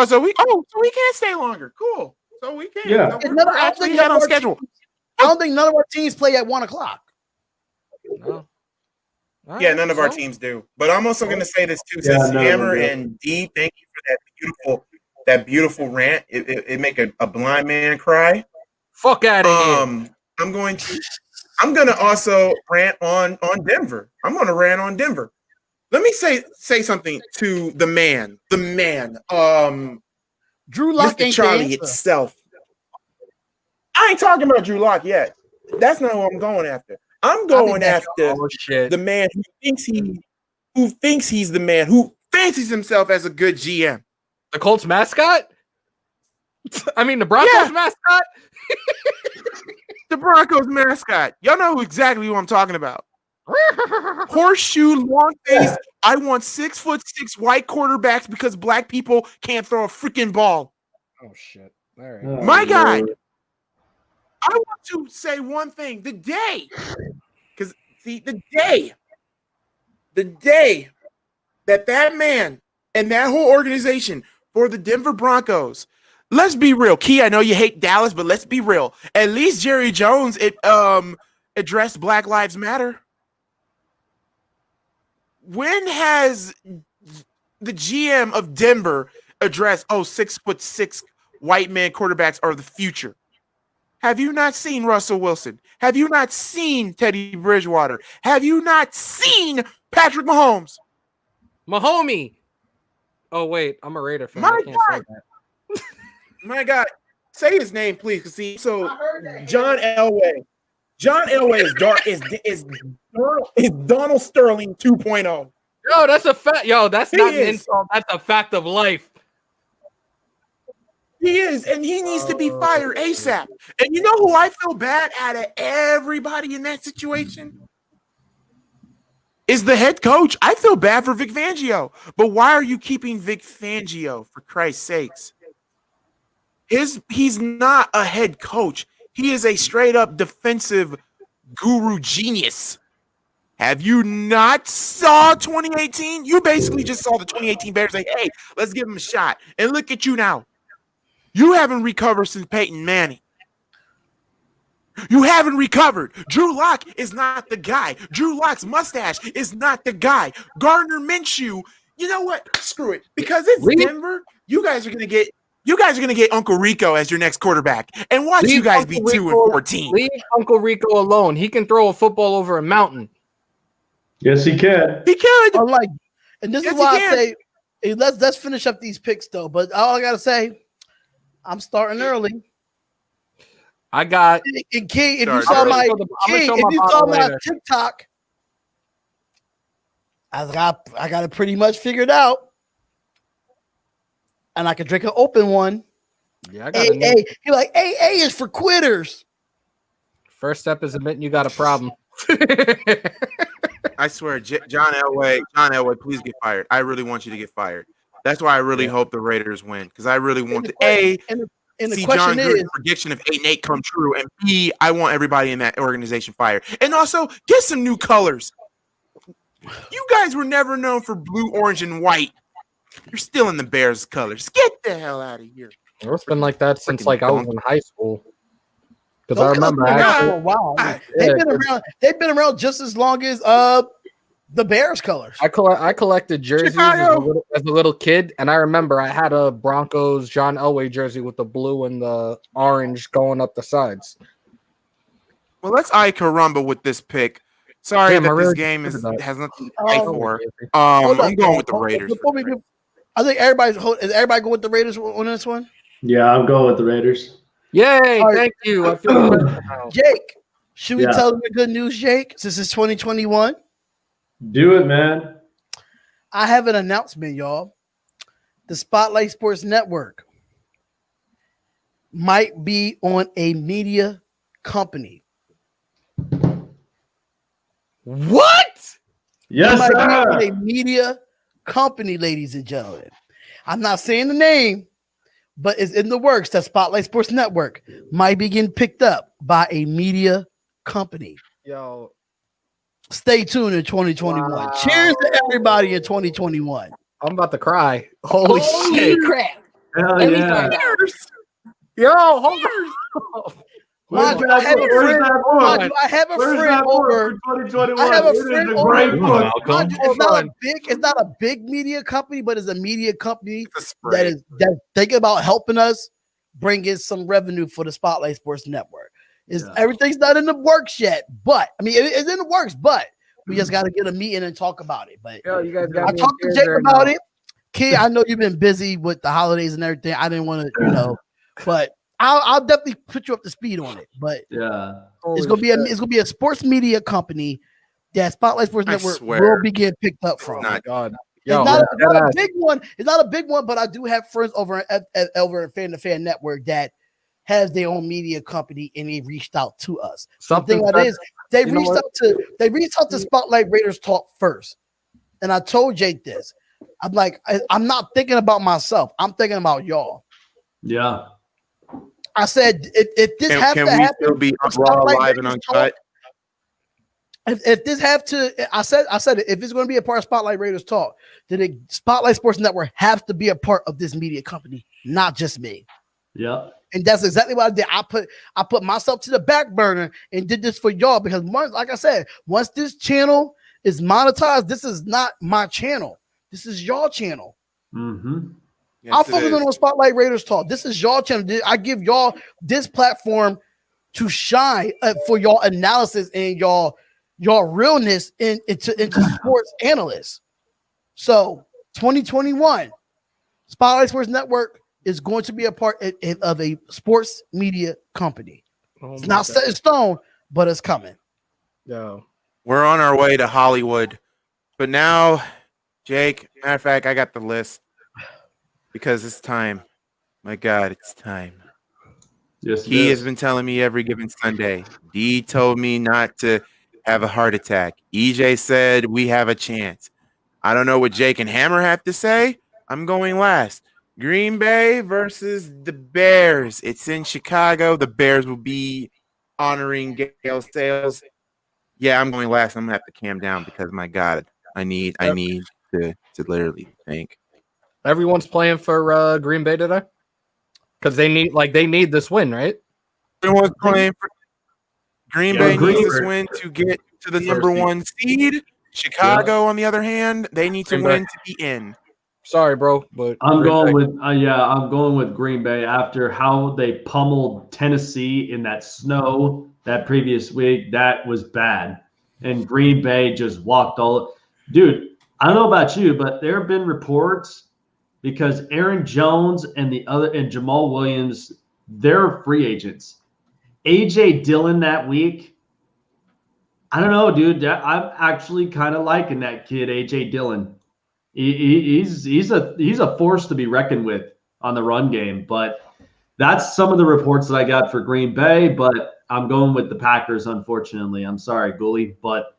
So we can't stay longer. Cool. So we can. Yeah. We're actually ahead on schedule. I don't think none of our teams play at 1:00. No. Yeah, none of our teams do. But I'm also going to say this too. Since Hammer and D, thank you for that beautiful rant. It make a blind man cry. Fuck out of here. I'm going to also rant on Denver. I'm going to rant on Denver. Let me say something to the man, Drew Lock, Mr. Charlie itself. I ain't talking about Drew Lock yet. That's not who I'm going after. I'm going after the man who thinks he's the man, who fancies himself as a good GM. The Colts mascot? I mean, the Broncos mascot? The Broncos mascot. Y'all know exactly who I'm talking about. Horseshoe, long face. I want 6'6" white quarterbacks because black people can't throw a freaking ball. Oh shit! All right. My guy. I want to say one thing. The day that man and that whole organization for the Denver Broncos, let's be real. Key, I know you hate Dallas, but let's be real. At least Jerry Jones addressed Black Lives Matter. When has the GM of Denver addressed 6'6" white man quarterbacks are the future? Have you not seen Russell Wilson? Have you not seen Teddy Bridgewater? Have you not seen Patrick Mahomes? Mahomie. Oh wait, I'm a Raider fan. My I can't say God. that. My God, say his name, please. John Elway. John Elway is Donald Sterling 2.0. Yo, that's a fact. Yo, that's He not an is. insult. That's a fact of life. He is, and he needs to be fired ASAP. And you know who I feel bad out of everybody in that situation? Is the head coach. I feel bad for Vic Fangio. But why are you keeping Vic Fangio, for Christ's sakes? He's not a head coach. He is a straight up defensive guru genius. Have you not saw 2018? You basically just saw the 2018 Bears say, hey, let's give him a shot. And look at you now. You haven't recovered since Peyton Manning. You haven't recovered. Drew Lock is not the guy. Drew Lock's mustache is not the guy. Gardner Minshew, you know what? Screw it. Because it's Denver, you guys are gonna get Uncle Rico as your next quarterback. And watch you guys be 2-14. Leave Uncle Rico alone. He can throw a football over a mountain. Yes, he can. He could. And this is why I say, hey, let's finish up these picks though. But all I gotta say, I'm starting early. I got. And Key, if you saw my TikTok, I got it pretty much figured out, and I can drink an open one. Yeah, I got AA. You're like AA is for quitters. First step is admitting you got a problem. I swear, John Elway, please get fired. I really want you to get fired. That's why I really hope the Raiders win, because I really want to see John Gruden's prediction of 8-8 come true, and B, I want everybody in that organization fired. And also, get some new colors. You guys were never known for blue, orange, and white. You're still in the Bears colors. Get the hell out of here. It's been like that since I was in high school. Because I Those remember colors been around for a while. They've been around just as long as the Bears colors. I collected jerseys as a little kid, and I remember I had a Broncos John Elway jersey with the blue and the orange going up the sides. Well, let's caramba with this pick. Sorry that this game has nothing to fight for. I'm going with the Raiders. I think everybody's going with the Raiders on this one. Yeah, I'm going with the Raiders. Yay! Thank you. I feel better now. Jake, should we tell them the good news, Jake? Since it's 2021. Do it, man. I have an announcement, y'all. The Spotlight Sports Network might be on a media company. What? Yes, might sir. be on a media company, ladies and gentlemen. I'm not saying the name, but it's in the works that Spotlight Sports Network might be getting picked up by a media company. Yo. Stay tuned in 2021. Wow. Cheers to everybody in 2021. I'm about to cry. Holy shit. Crap. Hell Let me yeah. find out. Yo, hold on. Where's I have a friend. I have a Where's friend that book over. for 2021? I have a It is friend a great over. book. It's not a big media company, but it's a media company that's thinking about helping us bring in some revenue for the Spotlight Sports Network. Everything's not in the works yet, but I mean it's in the works, but we just got to get a meeting and talk about it. But yo, you guys I talked to Jake about it. Key, I know you've been busy with the holidays and everything. I didn't want to, but I'll definitely put you up to speed on it. But it's gonna be a sports media company that Spotlight Sports Network will be getting picked up from. God. It's not a big one. It's not a big one, but I do have friends over at Fan to Fan Network that has their own media company, and they reached out to us. Something that is they reached out to Spotlight Raiders Talk first, and I told Jake this. I'm like, I'm not thinking about myself. I'm thinking about y'all. Yeah. I said if this has Can to we happen, still be for raw, Spotlight live, and Raiders uncut? Talk, if this have to, I said it. If it's going to be a part of Spotlight Raiders Talk, then Spotlight Sports Network has to be a part of this media company, not just me. Yeah. And that's exactly what I did. I put myself to the back burner and did this for y'all because like I said, once this channel is monetized, this is not my channel. This is y'all channel. Mm-hmm. Yes, I'll it focus is. on Spotlight Raiders Talk. This is y'all channel. I give y'all this platform to shine for y'all analysis and y'all realness into sports analysts. So 2021, Spotlight Sports Network is going to be a part of a sports media company. It's not set in stone, but it's coming. Yeah. We're on our way to Hollywood. But now, Jake, matter of fact, I got the list because it's time. My God, it's time. Yes, He has been telling me every given Sunday. D told me not to have a heart attack. EJ said we have a chance. I don't know what Jake and Hammer have to say. I'm going last. Green Bay versus the Bears. It's in Chicago. The Bears will be honoring Gale Sayles. Yeah, I'm going last. I'm gonna have to calm down because my God, I need to literally think. Everyone's playing for Green Bay today because they need this win, right? Everyone's playing for Green Bay Green- needs this win to get to the number one seed. Chicago, on the other hand, they need to Green win Bay. to be in. Sorry, bro, but I'm Green going Bay. with I'm going with Green Bay after how they pummeled Tennessee in that snow that previous week. That was bad, and Green Bay just walked all. Dude, I don't know about you, but there have been reports because Aaron Jones and Jamal Williams, they're free agents. AJ Dillon that week, I don't know, dude. I'm actually kind of liking that kid, AJ Dillon. He's a force to be reckoned with on the run game. But that's some of the reports that I got for Green Bay. But I'm going with the Packers, unfortunately. I'm sorry, Goolie. But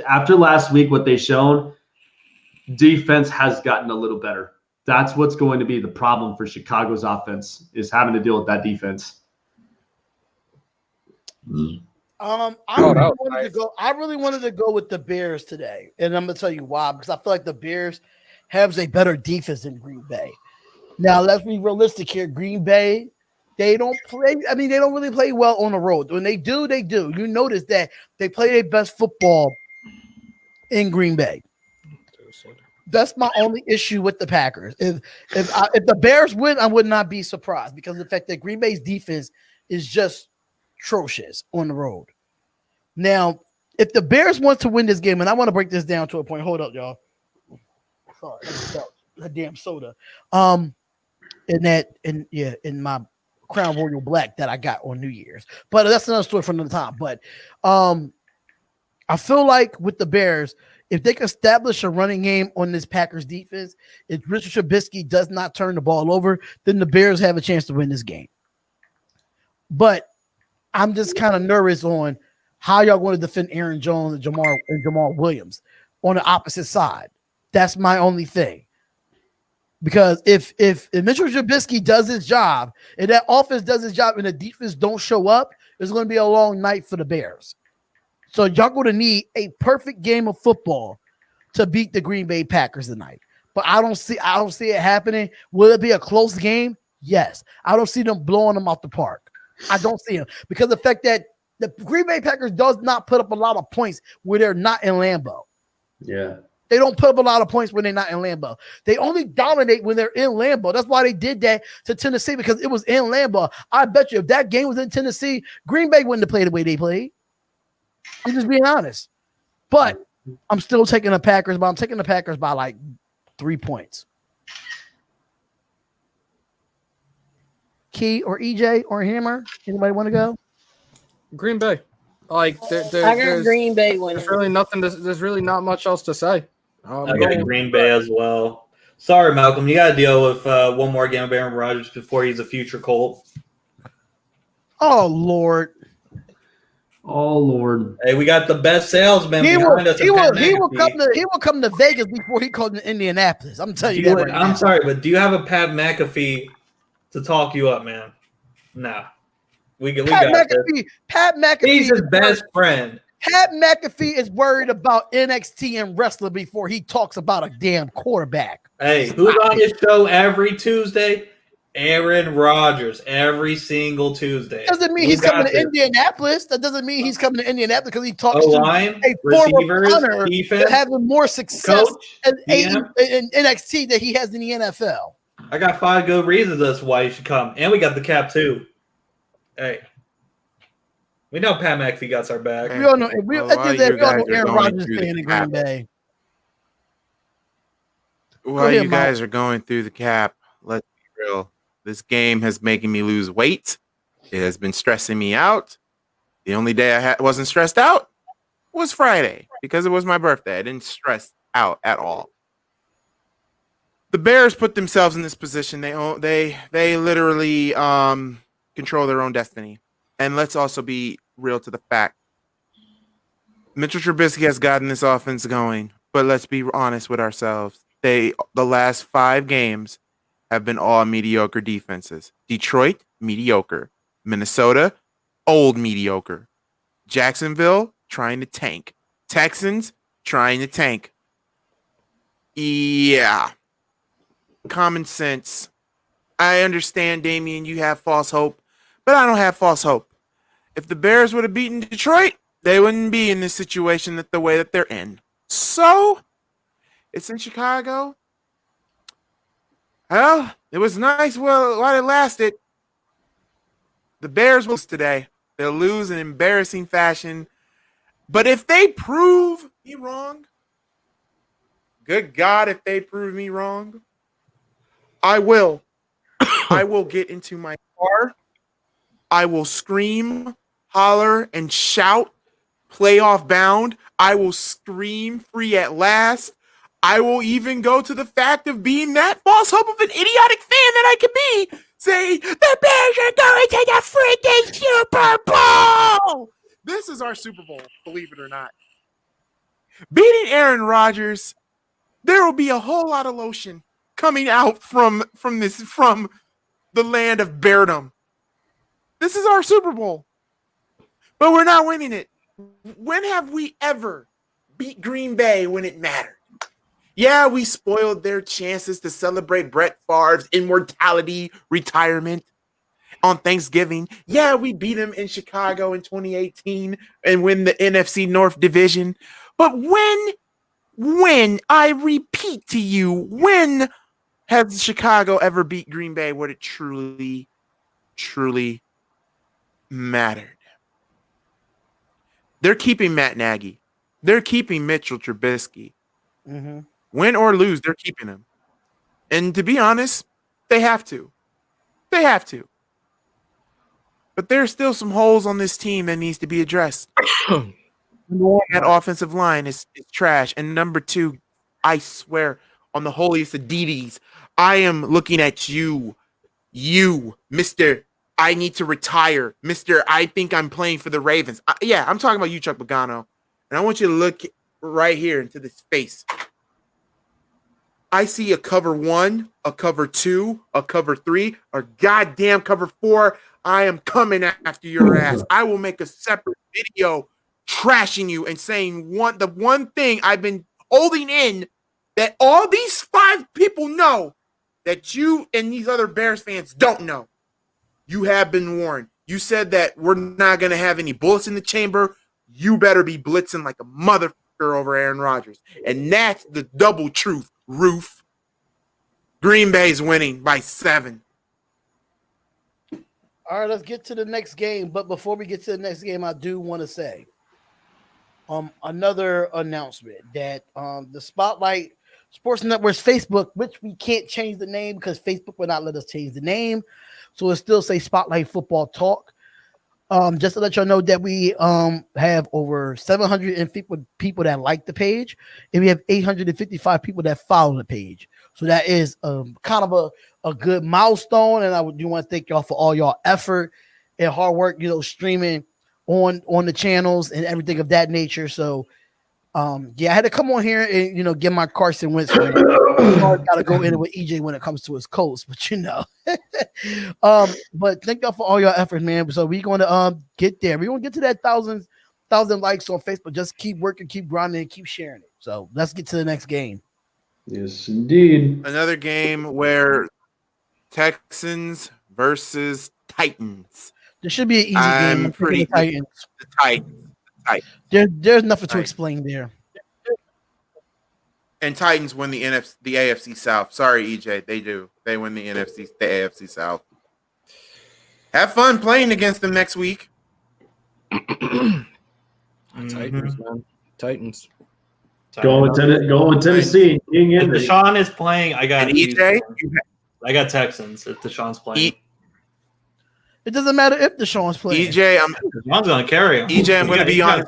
after last week, what they shown, defense has gotten a little better. That's what's going to be the problem for Chicago's offense is having to deal with that defense. I really wanted to go with the Bears today, and I'm gonna tell you why. Because I feel like the Bears have a better defense than Green Bay. Now, let's be realistic here. Green Bay, they don't play. I mean, they don't really play well on the road. When they do, they do. You notice that they play their best football in Green Bay. That's my only issue with the Packers. If the Bears win, I would not be surprised because of the fact that Green Bay's defense is just atrocious on the road. Now, if the Bears want to win this game, and I want to break this down to a point. Hold up, y'all. Sorry, that damn soda. In my Crown Royal Black that I got on New Year's. But that's another story for another time. But I feel like with the Bears, if they can establish a running game on this Packers defense, if Richard Trubisky does not turn the ball over, then the Bears have a chance to win this game. But I'm just kind of nervous on how y'all going to defend Aaron Jones and Jamal Williams on the opposite side. That's my only thing. Because if Mitchell Trubisky does his job and that offense does his job and the defense don't show up, it's going to be a long night for the Bears. So y'all going to need a perfect game of football to beat the Green Bay Packers tonight. But I don't see it happening. Will it be a close game? Yes. I don't see them blowing them out the park. I don't see them because the fact that the Green Bay Packers does not put up a lot of points where they're not in Lambeau. Yeah. They don't put up a lot of points when they're not in Lambeau. They only dominate when they're in Lambeau. That's why they did that to Tennessee because it was in Lambeau. I bet you if that game was in Tennessee, Green Bay wouldn't have played the way they played. I'm just being honest. But I'm still taking the Packers, but I'm taking the Packers by like 3 points. Key or EJ or Hammer? Anybody want to go? Green Bay. Like I got Green Bay winning. There's really nothing. There's really not much else to say. I got Green Bay as well. Sorry, Malcolm. You got to deal with one more game of Aaron Rodgers before he's a future Colt. Oh, Lord. Oh, Lord. Hey, we got the best salesman He behind us. will come to Vegas before he comes to Indianapolis. I'm telling you that right now. I'm sorry, but do you have a Pat McAfee to talk you up, man? No. We got this. Pat McAfee. He's his best friend. Pat McAfee is worried about NXT and wrestling before he talks about a damn quarterback. Hey, who's on his show every Tuesday? Aaron Rodgers every single Tuesday. Doesn't mean he's coming to Indianapolis. That doesn't mean he's coming to Indianapolis because he talks to a former punter having more success in NXT than he has in the NFL. I got 5 good reasons that's why you should come. And we got the cap too. Hey. We know Pat McAfee got our back. We all know Aaron Rodgers playing in Green Bay. While you guys are going through the cap, let's be real. This game has making me lose weight. It has been stressing me out. The only day I wasn't stressed out was Friday because it was my birthday. I didn't stress out at all. The Bears put themselves in this position. They literally control their own destiny. And let's also be real to the fact. Mitchell Trubisky has gotten this offense going, but let's be honest with ourselves. The last 5 games have been all mediocre defenses. Detroit, mediocre. Minnesota, old mediocre. Jacksonville, trying to tank. Texans, trying to tank. Yeah. Common sense. I understand, Damian, you have false hope, but I don't have false hope. If the Bears would have beaten Detroit, they wouldn't be in this situation the way that they're in. So, it's in Chicago. Well, it was nice while it lasted. The Bears will lose today. They'll lose in embarrassing fashion. But if they prove me wrong, good God, if they prove me wrong, I will. I will get into my car. I will scream, holler, and shout, playoff bound. I will scream free at last. I will even go to the fact of being that false hope of an idiotic fan that I could be. Say, the Bears are going to the freaking Super Bowl. This is our Super Bowl, believe it or not. Beating Aaron Rodgers, there will be a whole lot of lotion coming out from the land of Beardom. This is our Super Bowl. But we're not winning it. When have we ever beat Green Bay when it mattered? Yeah, we spoiled their chances to celebrate Brett Favre's immortality retirement on Thanksgiving. Yeah, we beat him in Chicago in 2018 and win the NFC North Division. But when, I repeat to you, when has Chicago ever beat Green Bay when it truly, truly mattered? They're keeping Matt Nagy. They're keeping Mitchell Trubisky. Mm-hmm. Win or lose, they're keeping him. And to be honest, they have to. They have to. But there's still some holes on this team that needs to be addressed. That offensive line is trash. And number 2, I swear on the holiest of deities, I am looking at you, Mr. I need to retire, Mr. I think I'm playing for the Ravens. I'm talking about you, Chuck Pagano. And I want you to look right here into this face. I see a cover 1, a cover 2, a cover 3, a goddamn cover 4. I am coming after your ass. I will make a separate video trashing you and saying the one thing I've been holding in that all these 5 people know that you and these other Bears fans don't know. You have been warned. You said that we're not going to have any bullets in the chamber. You better be blitzing like a motherfucker over Aaron Rodgers. And that's the double truth, Roof. Green Bay's winning by 7. All right, let's get to the next game. But before we get to the next game, I do want to say another announcement that the Spotlight Sports Network's Facebook, which we can't change the name because Facebook will not let us change the name. So it'll still say Spotlight Football Talk. Just to let y'all know that we have over 750 people that like the page, and we have 855 people that follow the page. So that is kind of a good milestone, and I do want to thank y'all for all y'all effort and hard work, streaming on the channels and everything of that nature. So Yeah, I had to come on here and get my Carson Wentz. Got to go in with EJ when it comes to his Colts, but but thank y'all for all your efforts, man. So we're going to get there. We're going to get to that thousand likes on Facebook. Just keep working, keep grinding, and keep sharing it. So let's get to the next game. Yes, indeed. Another game where Texans versus Titans. This should be an easy game. I'm pretty the Titans. The Titans. There's nothing to explain there. And Titans win the AFC South. Sorry, EJ, they do. They win the AFC South. Have fun playing against them next week. Titans, man. Titans. Going with Tennessee. If Deshaun is playing, I got EJ. I got Texans. If Deshaun's playing, it doesn't matter if Deshaun's playing. Deshaun's going to carry him. EJ, I'm going to be honest.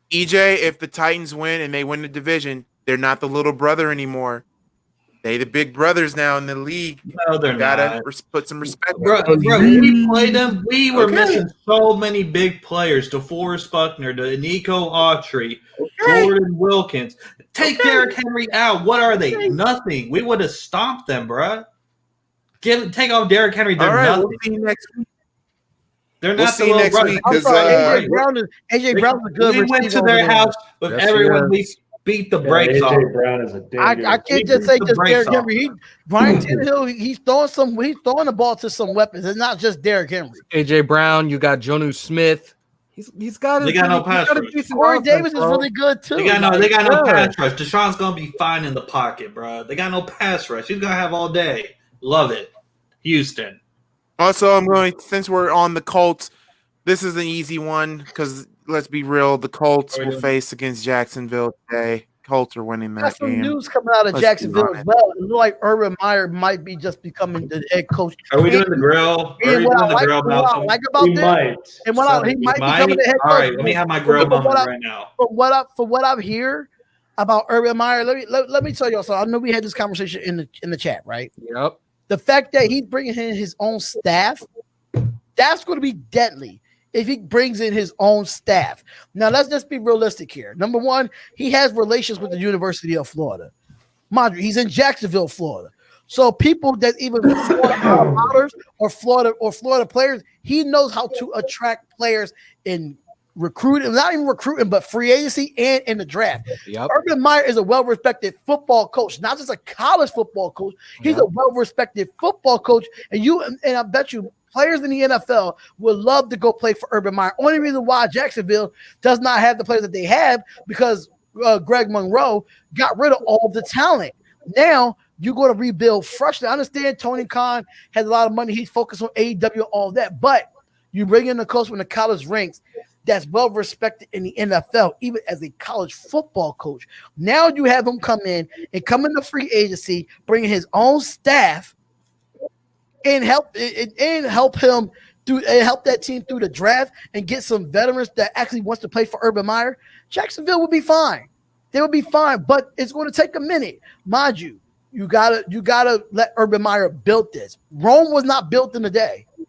EJ, if the Titans win and they win the division, they're not the little brother anymore. They the big brothers now in the league. No, they're not. Put some respect. Bro, we played them. We were missing so many big players. DeForest Buckner, to Nico Autry, Jordan Wilkins. Take Derrick Henry out. What are they? Nothing. We would have stomped them, bro. Take off Derrick Henry. They're nothing. We'll see you next week. They're we'll not see you next week because AJ Brown is good. We went to their house with everyone. We beat the brakes off. AJ Brown is a I can't just say just Derrick Henry. Brian Tannehill, he's throwing the ball to some weapons. It's not just Derrick Henry. AJ Brown, you got Jonnu Smith. He's got. They got no pass rush. Corey Davis is really good too. They got no pass rush. Deshaun's gonna be fine in the pocket, bro. They got no pass rush. He's gonna have all day. Love it, Houston. Also, since we're on the Colts, this is an easy one because let's be real, the Colts will face against Jacksonville today. Colts are winning that Got some game. news coming out of Jacksonville as well. It looks like Urban Meyer might be just becoming the head coach. Are we doing the grill? And what I like about this, and he might be becoming the head coach. All right, let me have my grill moment right now. For what I've heard about Urban Meyer, let me tell y'all something. I know we had this conversation in the chat, right? Yep. The fact that he's bringing in his own staff, that's going to be deadly if he brings in his own staff. Now, let's just be realistic here. Number one, he has relations with the University of Florida. Mind you, he's in Jacksonville, Florida. So people that even Florida or Florida players, he knows how to attract players in recruiting, not even recruiting, but free agency and in the draft. Yep. Urban Meyer is a well-respected football coach, not just a college football coach. He's a well-respected football coach, and I bet you players in the NFL would love to go play for Urban Meyer. Only reason why Jacksonville does not have the players that they have because Greg Monroe got rid of all the talent. Now you're going to rebuild freshly. I understand Tony Khan has a lot of money. He's focused on AEW, all that, but you bring in a coach from the college ranks that's well respected in the NFL, even as a college football coach. Now you have him come in into free agency, bringing his own staff, and help him help that team through the draft and get some veterans that actually wants to play for Urban Meyer. Jacksonville will be fine. They will be fine, but it's going to take a minute, mind you. You gotta let Urban Meyer build this. Rome was not built in a day. You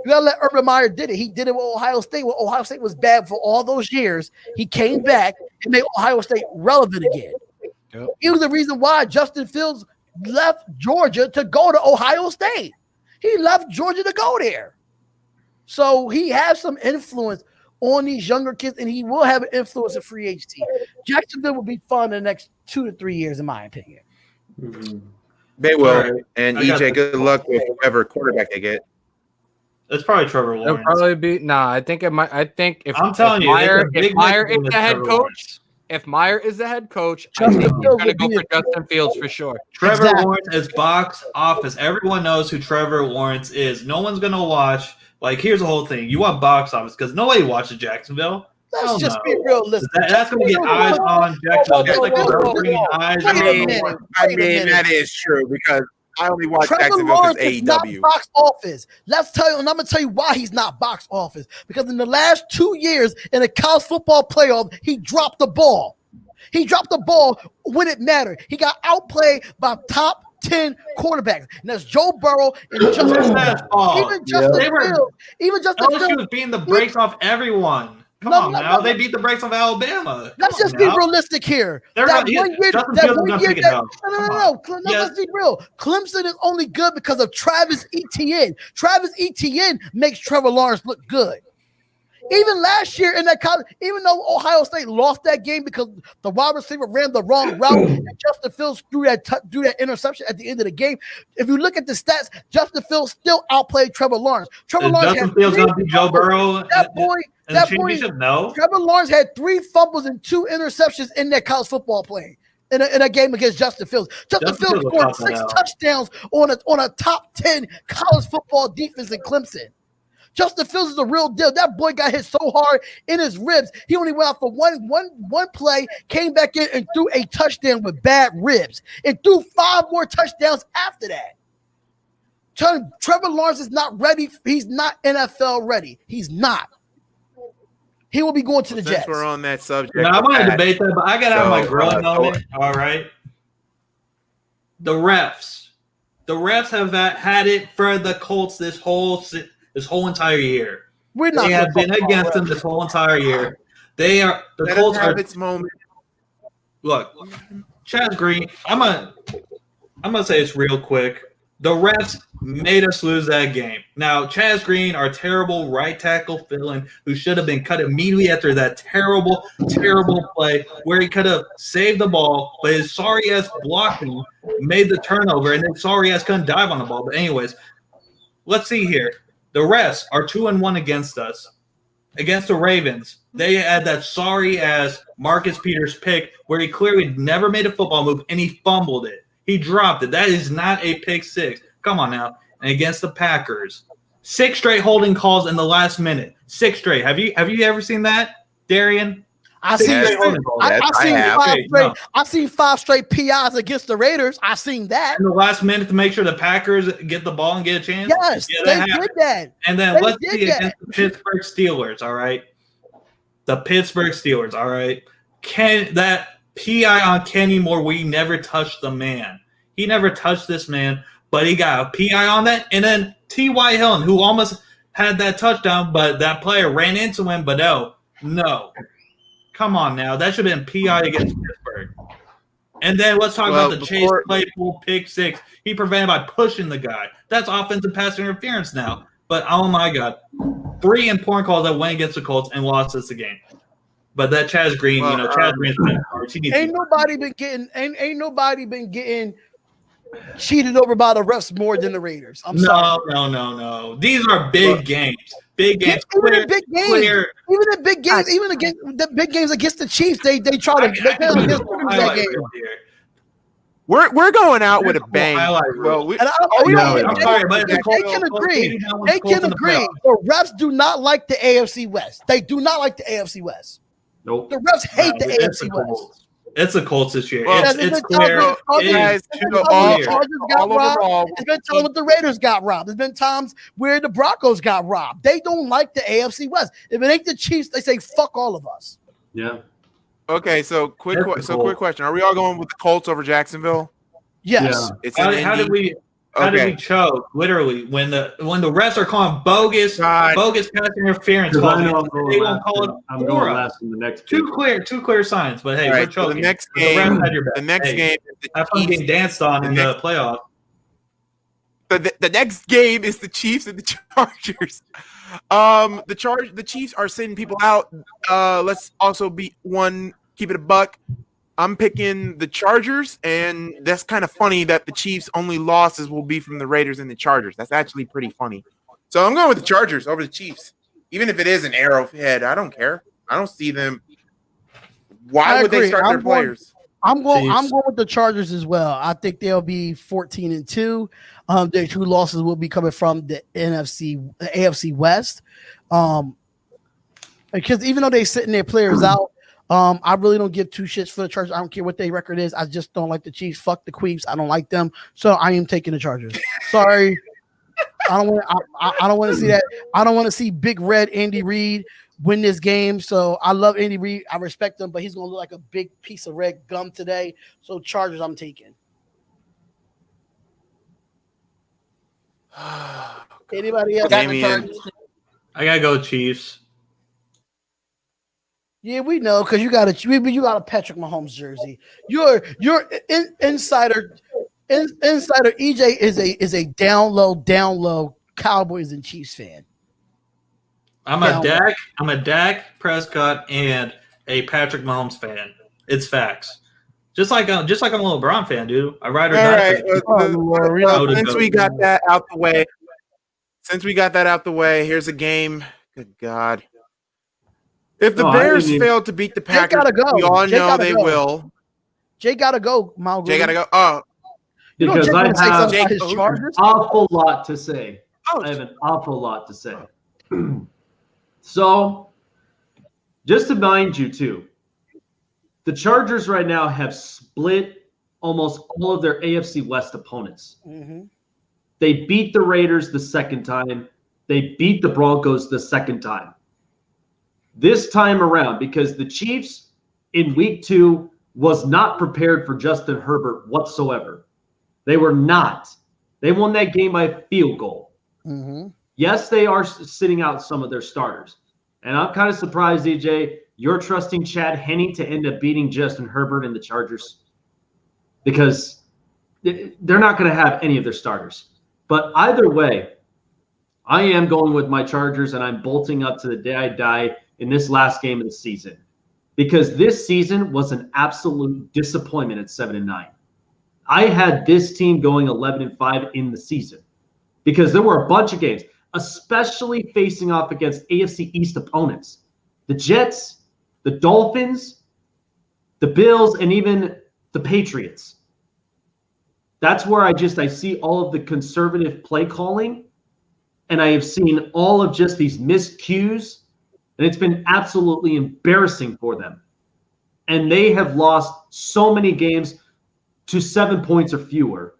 gotta let Urban Meyer did it. He did it with Ohio State. When Ohio State was bad for all those years, he came back and made Ohio State relevant again. Yep. He was the reason why Justin Fields left Georgia to go to Ohio State. He left Georgia to go there. So he has some influence on these younger kids, and he will have an influence in free agency. Jacksonville will be fun in the next 2 to 3 years, in my opinion. Mm-hmm. They will. Right. And EJ, good luck with whoever quarterback they get. It's probably Trevor Lawrence. It'll probably be I think it might. I think if I'm telling you, if Meyer is the head coach, I think he's going to go for Justin Fields for sure. Trevor Lawrence is box office. Everyone knows who Trevor Lawrence is. No one's going to watch. Like, here's the whole thing. You want box office because nobody watches Jacksonville. Let's just be realistic. That's going to get eyes on Jacksonville. Just like they're bringing eyes on. I mean, that is true because I only watch Trevor Jacksonville Lawrence because is not AEW. box office. Let's tell you, and I'm going to tell you why he's not box office. Because in the last 2 years in the college football playoff, he dropped the ball. He dropped the ball when it mattered. He got outplayed by top 10 quarterbacks. And that's Joe Burrow and Justin Fields. Even Justin Fields. LSU was beating the brakes off everyone. Come on now. They beat the brakes off Alabama. Let's just be realistic here. Justin Fields is gonna pick it up. No. Let's be real. Clemson is only good because of Travis Etienne. Travis Etienne makes Trevor Lawrence look good. Even last year in that college, even though Ohio State lost that game because the wide receiver ran the wrong route and Justin Fields threw that interception at the end of the game. If you look at the stats, Justin Fields still outplayed Trevor Lawrence. Justin Fields gonna be Joe Burrow. That boy. No. Trevor Lawrence had 3 fumbles and 2 interceptions in that college football play. In a game against Justin Fields. Justin Fields scored 6 touchdowns on a top 10 college football defense in Clemson. Justin Fields is the real deal. That boy got hit so hard in his ribs. He only went out for one play, came back in and threw a touchdown with bad ribs, and threw 5 more touchdowns after that. Trevor Lawrence is not ready. He's not NFL ready. He's not. He will be going to the Jets. We're on that subject. Now, I want to debate that, but I got to have my growing moment. All right. The refs have had it for the Colts this whole entire year. They have been against them this whole entire year. The Colts are its moment. Look, Chaz Green. I'm gonna say this real quick. The refs made us lose that game. Now, Chaz Green, our terrible right tackle villain, who should have been cut immediately after that terrible, terrible play where he could have saved the ball, but his sorry-ass blocking made the turnover, and then sorry-ass couldn't dive on the ball. But anyways, let's see here. The refs are 2-1 against us. Against the Ravens, they had that sorry-ass Marcus Peters pick where he clearly never made a football move, and he fumbled it. He dropped it. That is not a pick six. Come on now. And against the Packers, 6 straight holding calls in the last minute. 6 straight. Have you ever seen that, Darian? I've seen 5 straight PIs against the Raiders. I've seen that. In the last minute to make sure the Packers get the ball and get a chance? Yes, they did that. And then let's see against the Pittsburgh Steelers, all right? The Pittsburgh Steelers, all right? That PI on Kenny Moore, we never touched the man. He never touched this man, but he got a PI on that. And then T.Y. Hilton, who almost had that touchdown, but that player ran into him, but no. Come on now. That should have been PI against Pittsburgh. And then let's talk about the Chase Claypool pick six. He prevented by pushing the guy. That's offensive pass interference now. But, oh, my God. 3 important calls that went against the Colts and lost us the game. But that Chaz Green, Chaz Green's been hard. Ain't nobody been getting cheated over by the refs more than the Raiders. No. These are big games. Big games. Even in big games, even against the big games against the Chiefs, they try to that game. We're going out with a bang. They can agree. The refs do not like the AFC West. They do not like the AFC West. Nope. The refs hate the AFC West. It's a Colts this year. Well, it's clear. It's been times when the Raiders got robbed. There's been times where the Broncos got robbed. They don't like the AFC West. If it ain't the Chiefs, they say fuck all of us. Yeah. Okay, quick question: are we all going with the Colts over Jacksonville? Yes. Yeah. How did we choke? Literally, when the refs are calling bogus pass interference, they won't call it. I'm going last in the next. Two clear signs. But hey, we're choking. The next game is the Chiefs getting danced on in the playoff. The next game is the Chiefs and the Chargers. The Chiefs are sending people out. Let's also keep it a buck. I'm picking the Chargers, and that's kind of funny that the Chiefs' only losses will be from the Raiders and the Chargers. That's actually pretty funny. So I'm going with the Chargers over the Chiefs. Even if it is an Arrowhead, I don't care. I don't see them. Why would they start their players? I'm going with the Chargers as well. I think they'll be 14-2. Their 2 losses will be coming from the AFC West. Because even though they're sitting their players out, I really don't give 2 shits for the Chargers. I don't care what their record is. I just don't like the Chiefs. Fuck the Queefs. I don't like them. So I am taking the Chargers. Sorry. I don't want to see that. I don't want to see Big Red Andy Reid win this game. So I love Andy Reid. I respect him, but he's going to look like a big piece of red gum today. So Chargers I'm taking. Anybody else? I got to go Chiefs. Yeah, we know because you got a Patrick Mahomes jersey. Your insider EJ is a down low Cowboys and Chiefs fan. I'm a Dak Prescott and a Patrick Mahomes fan. It's facts. Just like I'm a little LeBron fan, dude. I ride or All die right. for the Since we got that out the way, here's a game. Good God. If the Bears fail to beat the Packers, we all know they will. Jay gotta go, MalcGoolie. Jay gotta go. Oh, because I have his Chargers. An awful lot to say. I have an awful lot to say. So, just to mind you, too, the Chargers right now have split almost all of their AFC West opponents. Mm-hmm. They beat the Raiders the second time. They beat the Broncos the second time. This time around, because the Chiefs in week 2 was not prepared for Justin Herbert whatsoever. They were not. They won that game by a field goal. Mm-hmm. Yes, they are sitting out some of their starters. And I'm kind of surprised, EJ, you're trusting Chad Henne to end up beating Justin Herbert and the Chargers because they're not going to have any of their starters. But either way, I am going with my Chargers, and I'm bolting up to the day I die in this last game of the season because this season was an absolute disappointment at 7-9. I had this team going 11-5 in the season because there were a bunch of games, especially facing off against AFC East opponents. The Jets, the Dolphins, the Bills, and even the Patriots. That's where I see all of the conservative play calling, and I have seen all of just these missed cues, and it's been absolutely embarrassing for them. And they have lost so many games to 7 points or fewer,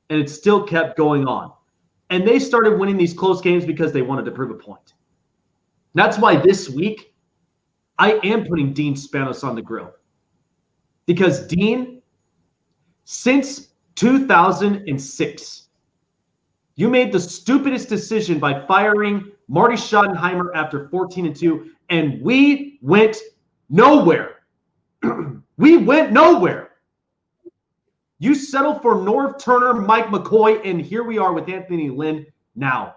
and it still kept going on. And they started winning these close games because they wanted to prove a point. That's why this week, I am putting Dean Spanos on the grill. Because Dean, since 2006, you made the stupidest decision by firing Marty Schottenheimer after 14-2, and we went nowhere. We went nowhere. You settled for Norv Turner, Mike McCoy, and here we are with Anthony Lynn now.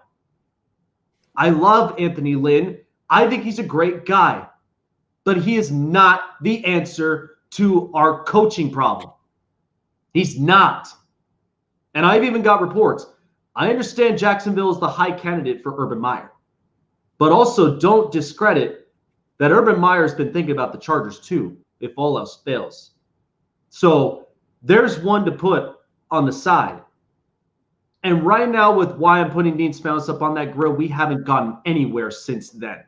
I love Anthony Lynn. I think he's a great guy, but he is not the answer to our coaching problem. He's not. And I've even got reports. I understand Jacksonville is the high candidate for Urban Meyer, but also don't discredit that Urban Meyer's been thinking about the Chargers too, if all else fails. So there's one to put on the side. And right now, with why I'm putting Dean Spanos up on that grill, we haven't gotten anywhere since then.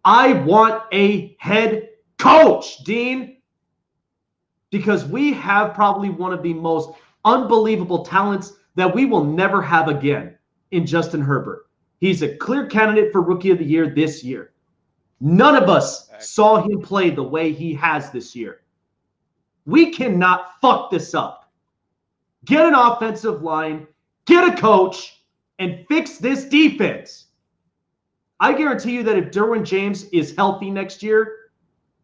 I want a head coach, Dean, because we have probably one of the most unbelievable talents that we will never have again in Justin Herbert. He's a clear candidate for Rookie of the Year this year. None of us saw him play the way he has this year. We cannot fuck this up. Get an offensive line, get a coach, and fix this defense. I guarantee you that if Derwin James is healthy next year,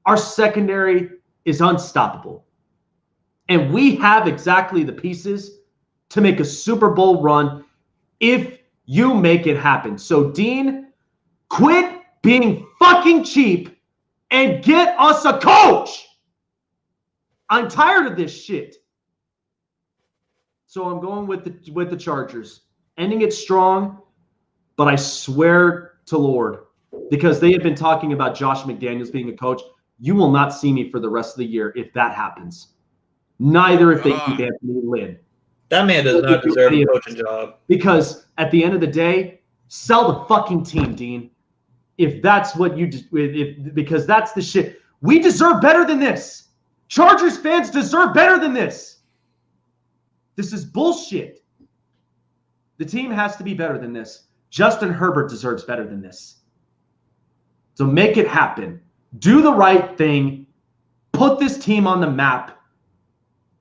our secondary is unstoppable. And we have exactly the pieces to make a Super Bowl run if you make it happen. So, Dean, quit being fucking cheap and get us a coach. I'm tired of this shit. So I'm going with the Chargers. Ending it strong, but I swear to Lord, because they have been talking about Josh McDaniels being a coach, you will not see me for the rest of the year if that happens. Neither if they keep Anthony Lynn. That man does not deserve a coaching job. Because at the end of the day, sell the fucking team, Dean. If that's what you because that's the shit. We deserve better than this. Chargers fans deserve better than this. This is bullshit. The team has to be better than this. Justin Herbert deserves better than this. So make it happen. Do the right thing. Put this team on the map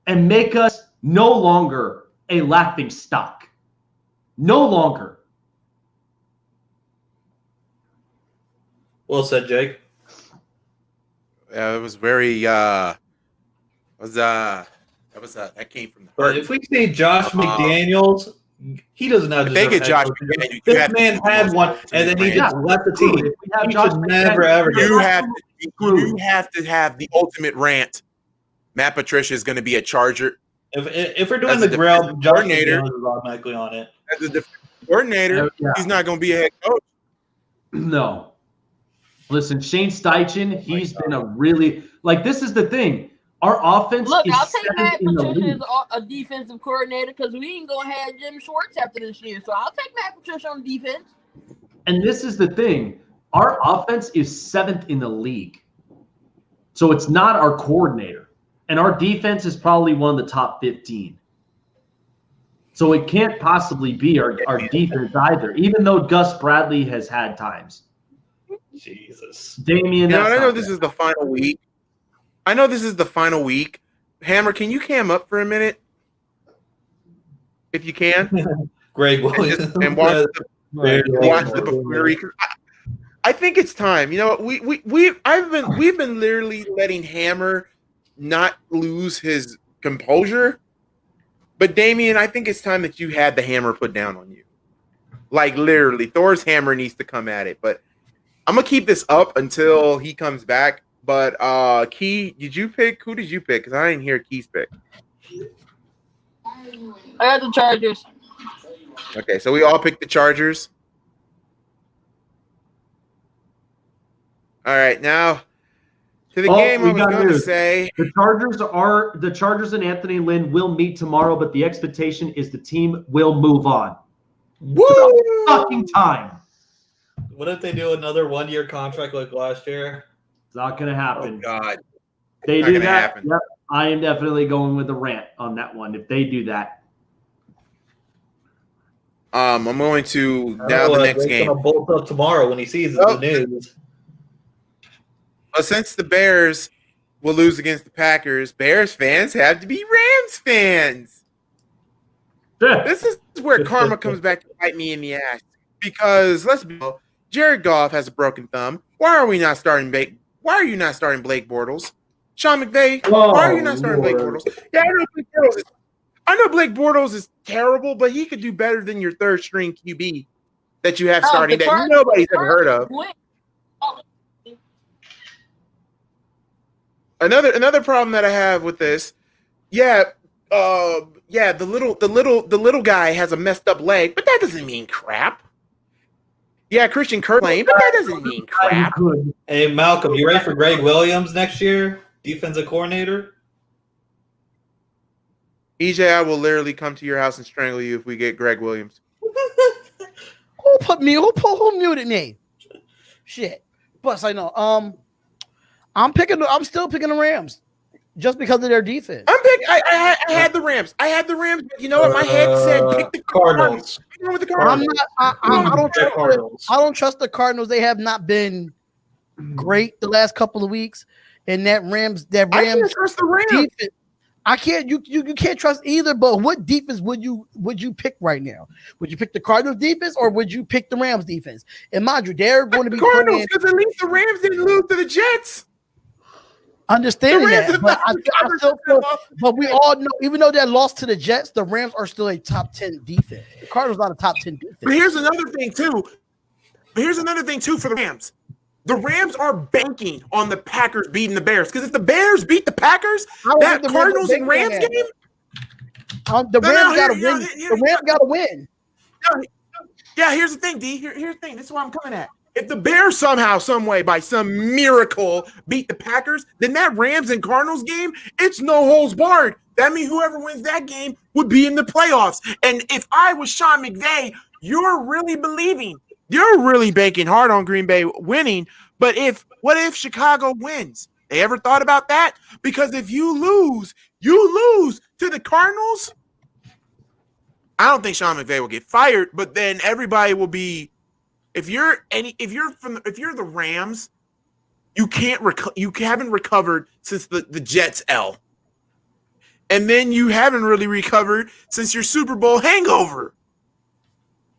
and make us no longer a laughing stock. No longer. Well said, Jake. It was very that came from the But heart. if we see Josh McDaniels, he doesn't have If to they deserve get head Josh coach. McDaniels, you This have to man see the had most one, ultimate and then he brand. just left the Absolutely. team. If we have He Josh should never McDaniels, ever get. You have to have the ultimate rant. Matt Patricia is going to be a Charger. If we're doing As the a grill, defensive Josh coordinator- McDaniels is automatically on it. As a defensive coordinator, Yeah. he's not going to be a head coach. No. Listen, Shane Steichen, he's been a really this is the thing. Our offense Look, is I'll take Matt seventh in the Patricia league. as a defensive coordinator because we ain't gonna have Jim Schwartz after this year. So I'll take Matt Patricia on defense. And this is the thing. Our offense is 7th in the league. So it's not our coordinator. And our defense is probably one of the top 15. So it can't possibly be our defense either, even though Gus Bradley has had times. Jesus. Damian, I know this is the final week. Hammer, can you cam up for a minute? If you can. Greg Williams. And watch the buffoonery. I think it's time. You know, we've been literally letting Hammer not lose his composure. But Damian, I think it's time that you had the hammer put down on you. Like literally, Thor's hammer needs to come at it. But I'm gonna keep this up until he comes back. But Key, did you pick? Who did you pick? Because I didn't hear Key's pick. I got the Chargers. Okay, so we all picked the Chargers. All right, now to the game I was going to say. The Chargers and Anthony Lynn will meet tomorrow, but the expectation is the team will move on. Woo! Fucking time. What if they do another 1-year contract like last year? It's not going to happen. Oh God, They not do gonna that. happen. Yep, I am definitely going with the rant on that one. If they do that, I'm going to now the next game. Gonna bolt up tomorrow when he sees the news. Well, since the Bears will lose against the Packers, Bears fans have to be Rams fans. This is where karma comes back to bite me in the ass. Because let's be real, Jared Goff has a broken thumb. Why are you not starting Blake Bortles? Sean McVay, why are you not starting Blake Bortles? Yeah, I know Blake Bortles is terrible, but he could do better than your third string QB that you have starting that nobody's ever heard of. Another problem that I have with this, the little guy has a messed up leg, but that doesn't mean crap. Yeah, Christian Kirk playing, but that doesn't mean crap. Hey, Malcolm, you ready for Greg Williams next year? Defensive coordinator? EJ, I will literally come to your house and strangle you if we get Greg Williams. Who muted me? Shit. Plus, I know. I'm still picking the Rams just because of their defense. I had the Rams. But you know what? My head said pick the Cardinals. With the Cardinals. I don't trust the Cardinals. They have not been great the last couple of weeks. And that Rams I can't trust the Rams. defense. I can't. You can't trust either. But what defense would you pick right now? Would you pick the Cardinals defense or would you pick the Rams defense? And mind you, they're going to be Cardinals because at least the Rams didn't lose to the Jets. Understanding that, but I still feel, but we all know, even though they lost to the Jets, the Rams are still a top 10 defense. The Cardinals not a top 10 defense. But here's another thing too for the Rams. The Rams are banking on the Packers beating the Bears because if the Bears beat the Packers, that Cardinals and Rams game, the Rams got to win. The Rams got to win. Yeah, here's the thing, D. Here's the thing. This is what I'm coming at. If the Bears somehow, some way, by some miracle beat the Packers, then that Rams and Cardinals game, it's no holds barred. That means whoever wins that game would be in the playoffs. And if I was Sean McVay, you're really banking hard on Green Bay winning. But what if Chicago wins? They ever thought about that? Because if you lose to the Cardinals, I don't think Sean McVay will get fired, but then everybody will be. If you're the Rams, you haven't recovered since the Jets L, and then you haven't really recovered since your Super Bowl hangover.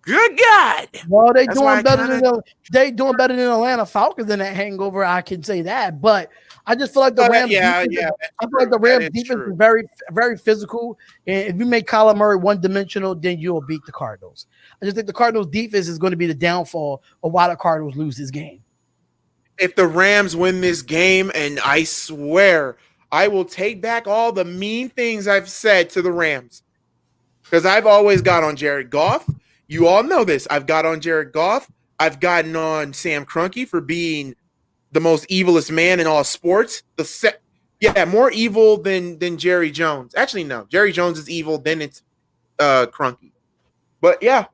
Good God! Well, they doing better than the Atlanta Falcons in that hangover. I can say that, but I just feel like the Rams. Yeah, defense, yeah. I feel like the Rams defense is very, very physical. And if you make Kyler Murray one-dimensional, then you'll beat the Cardinals. I just think the Cardinals defense is going to be the downfall of why the Cardinals lose this game. If the Rams win this game, and I swear I will take back all the mean things I've said to the Rams, because I've always got on Jared Goff. You all know this. I've got on Jared Goff. I've gotten on Sam Kroenke for being the most evilest man in all sports. More evil than Jerry Jones. Actually, no. Jerry Jones is evil. Then it's Kroenke. But yeah.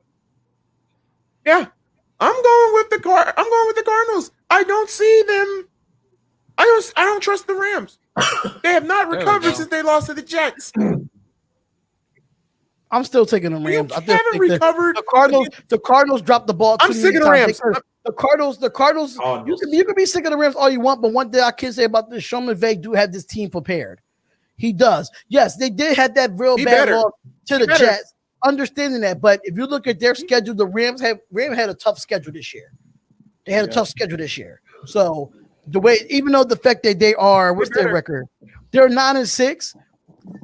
I'm going with the Cardinals. I don't see them. I don't trust the Rams. They have not recovered since they lost to the Jets. I'm still taking the Rams. You haven't recovered. The Cardinals dropped the ball. I'm sick of the Rams. The Cardinals. You can be sick of the Rams all you want, but one thing I can say about this, Sean McVay do have this team prepared. He does. Yes, they did have that real bad loss to the Jets. Understanding that, but if you look at their schedule, the Rams had a tough schedule this year. They had a tough schedule this year. So the way, even though the fact that they are, what's their record? They're 9-6.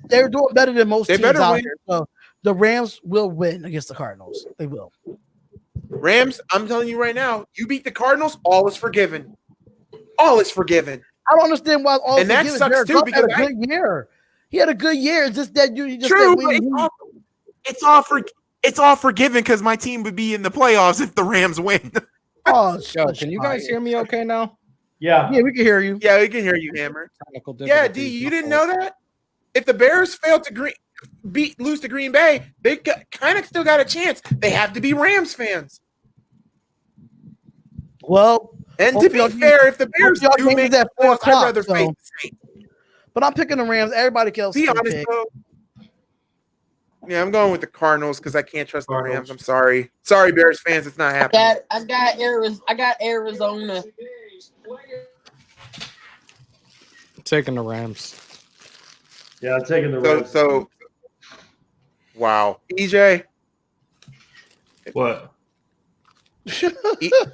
They're doing better than most teams out here. So the Rams will win against the Cardinals. They will. Rams, I'm telling you right now, you beat the Cardinals, all is forgiven. All is forgiven. I don't understand why all. And that sucks too because had a good year. He had a good year. It's just that you just true. It's all forgiven because my team would be in the playoffs if the Rams win. Oh, can you guys hear me okay now? Yeah, we can hear you. Yeah, we can hear you, Hammer. Yeah, D, you didn't know that? If the Bears fail to lose to Green Bay, they kind of still got a chance. They have to be Rams fans. Well, and to be fair, if the Bears do make that 4 o'clock, I'd rather face the Saints. But I'm picking the Rams. Everybody else. Be honest though. Yeah, I'm going with the Cardinals because I can't trust the Rams. I'm sorry. Sorry, Bears fans. It's not happening. I got Arizona. Taking the Rams. Yeah, I'm taking the Rams. So wow. EJ. What?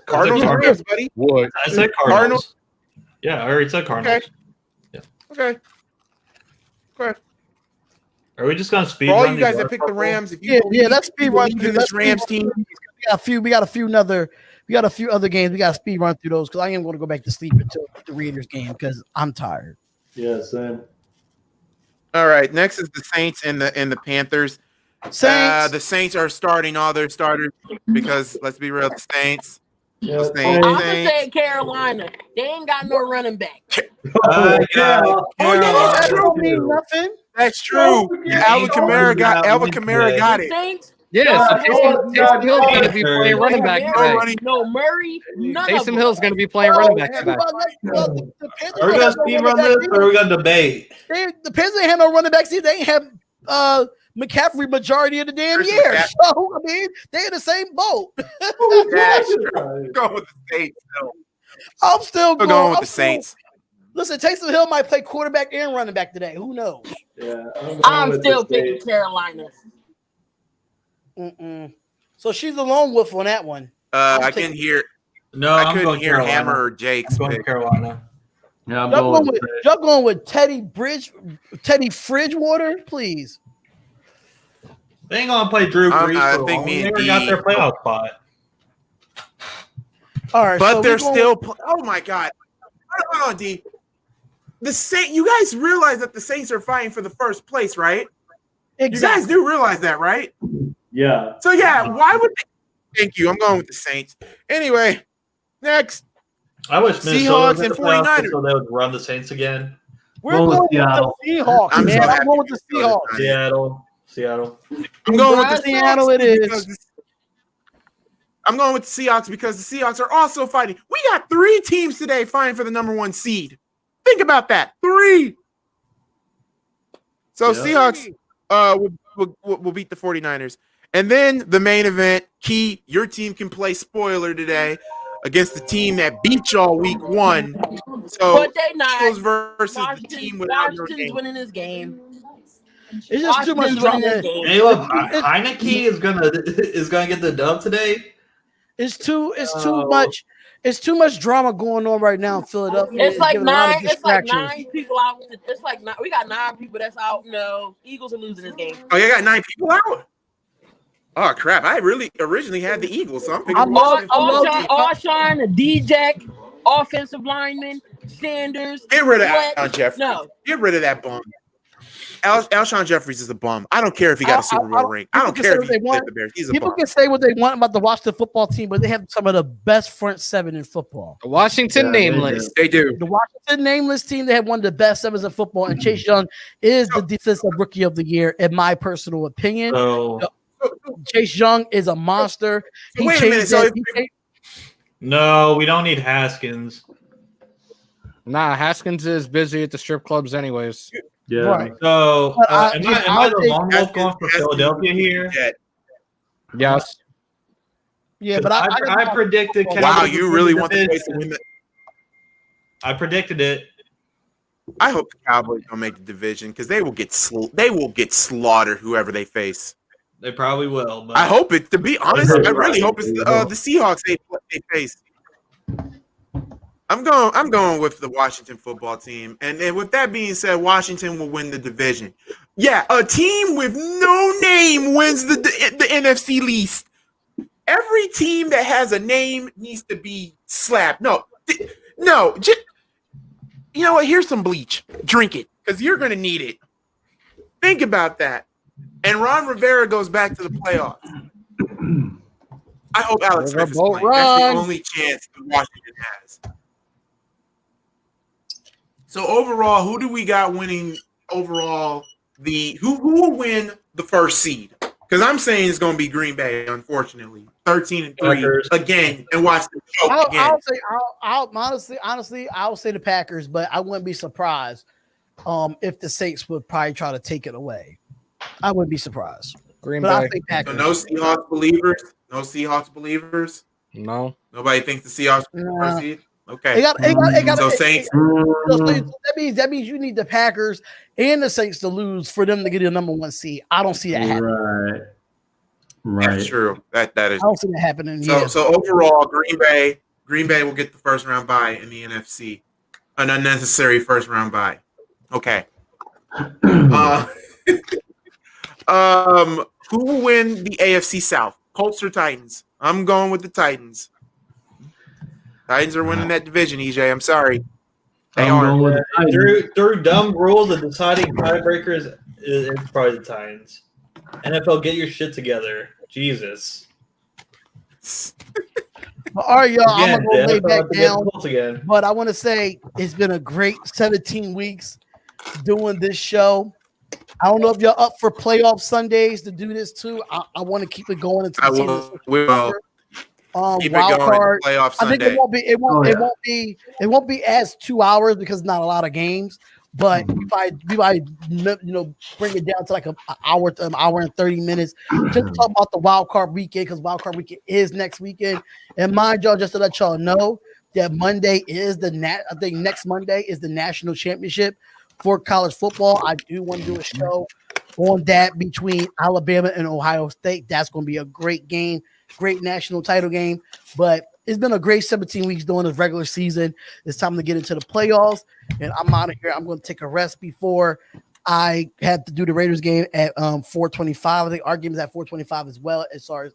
Cardinals or Rams, buddy? What? I said Cardinals. Yeah, I already said Cardinals. Okay. Are we just gonna speed? For all run you guys the that picked the Rams, if you let's speed run through this Rams team. We got a few other games. We got to speed run through those because I am going to go back to sleep until the Raiders game because I'm tired. Yeah, same. All right, next is the Saints and the Panthers. Saints. The Saints are starting all their starters because let's be real, the Saints. Yeah, I'm gonna say Carolina. They ain't got no running back. That don't mean nothing. That's true. Alvin Kamara got it. Saints. Yes, Taysom Hill's going to be playing running back today. No Murray. Taysom Hill's going to to be playing running back today. Are we gonna speed run this or are we gonna debate? The Panthers ain't have no running backs either. They ain't have McCaffrey majority of the damn year. So I mean, they in the same boat. Go with the Saints. I'm still going with the Saints. Listen, Taysom Hill might play quarterback and running back today. Who knows? Yeah, I'm still picking Carolina. So she's a lone wolf on that one. I can hear. No, I I'm couldn't going hear Carolina. Hammer or Jake's. I'm going Carolina. Yeah, y'all going with Teddy Bridgewater, please. They ain't gonna play Drew Brees. I for think long. me They and never D. got their playoff spot. All right, But so they're still. Oh my God! Hold on, D. The Saints. You guys realize that the Saints are fighting for the first place, right? Exactly. You guys do realize that, right? Yeah. So yeah, why would they? Thank you. I'm going with the Saints. Anyway, next. I wish Seahawks Minnesota and 49ers. so they would run the Saints again. We're going with the Seahawks, I'm man. so I'm happy going with the Seahawks. Seattle. I'm going with the Seattle. Seahawks It is. because I'm going with the Seahawks because the Seahawks are also fighting. We got 3 teams today fighting for the number 1 seed. Think about that. 3. So Seahawks will beat the 49ers. And then the main event, Key, your team can play spoiler today against the team that beat y'all week 1. So But they not. Eagles versus the team without your Washington's name. winning this game. It's just too much Washington's drama. winning this game. Hey, look, Heineke is gonna get the dub today. It's too much. It's too much drama going on right now in Philadelphia. It's like giving a lot of nine. It's like distractions. 9 people out. It's like we got 9 people that's out. No, Eagles are losing this game. Oh, you got 9 people out. Oh crap! I really originally had the Eagles, so I'm picking Alshon, the D-Jack, offensive lineman, Sanders. Get rid of Sweat. Alshon Jeffries. No, Get rid of that bum. Alshon Jeffries is a bum. I don't care if he got a Super Bowl ring. I don't care if he played the Bears. He's a People bum. can say what they want about the Washington football team, but they have some of the best front seven in football. The Washington nameless. They do. The Washington nameless team, they have one of the best sevens in football, and Chase Young is the defensive rookie of the year, in my personal opinion. Chase Young is a monster. Wait a minute. No, we don't need Haskins. Nah, Haskins is busy at the strip clubs anyways. Yeah. Right. So, am I the lone wolf going for Haskins Philadelphia here? Yes. Yeah, but I predicted. Wow, you really want the Cowboys to win? I predicted it. I hope the Cowboys don't make the division because they will get slaughtered whoever they face. They probably will. But I hope it. To be honest, I really hope it's the Seahawks they face. I'm going with the Washington football team, and with that being said, Washington will win the division. Yeah, a team with no name wins the NFC least. Every team that has a name needs to be slapped. No, just, you know what? Here's some bleach. Drink it because you're going to need it. Think about that. And Ron Rivera goes back to the playoffs. I hope Alex Smith is playing. That's the only chance that Washington has. So overall, who do we got winning overall? Who will win the first seed? Because I'm saying it's going to be Green Bay, unfortunately. 13-3 again, and watch the choke again. Honestly, I'll say the Packers, but I wouldn't be surprised if the Saints would probably try to take it away. I wouldn't be surprised. Green But I'll Bay. say Packers. So no Seahawks believers? No Seahawks believers? No. Nobody thinks the Seahawks will be the first seed? Okay. Saints. That means you need the Packers and the Saints to lose for them to get a number 1 seed. I don't see that happening. Right. That's true. That is. I don't see that happening. So overall, Green Bay will get the first round bye in the NFC, an unnecessary first round bye. Okay. Who will win the AFC South? Colts or Titans? I'm going with the Titans. Titans are winning that division, EJ. I'm sorry. They are. Through dumb rules of deciding tiebreakers, it's probably the Titans. NFL, get your shit together. Jesus. All right, y'all. I'm going to go lay back down. Again. But I want to say it's been a great 17 weeks doing this show. I don't know if you're up for playoff Sundays to do this too. I want to keep it going until I will. We will. Keep wild it going. card. Playoff I think Sunday. it won't be as 2 hours because not a lot of games. But we might bring it down to like an hour and 30 minutes just to talk about the wild card weekend because wild card weekend is next weekend. And mind y'all, just to let y'all know that Monday is I think next Monday is the national championship for college football. I do want to do a show on that between Alabama and Ohio State. That's going to be a great game, great national title game. But it's been a great 17 weeks during the regular season. It's time to get into the playoffs, and I'm out of here. I'm going to take a rest before I have to do the Raiders game at 4:25. I think our game is at 4:25 as well, as far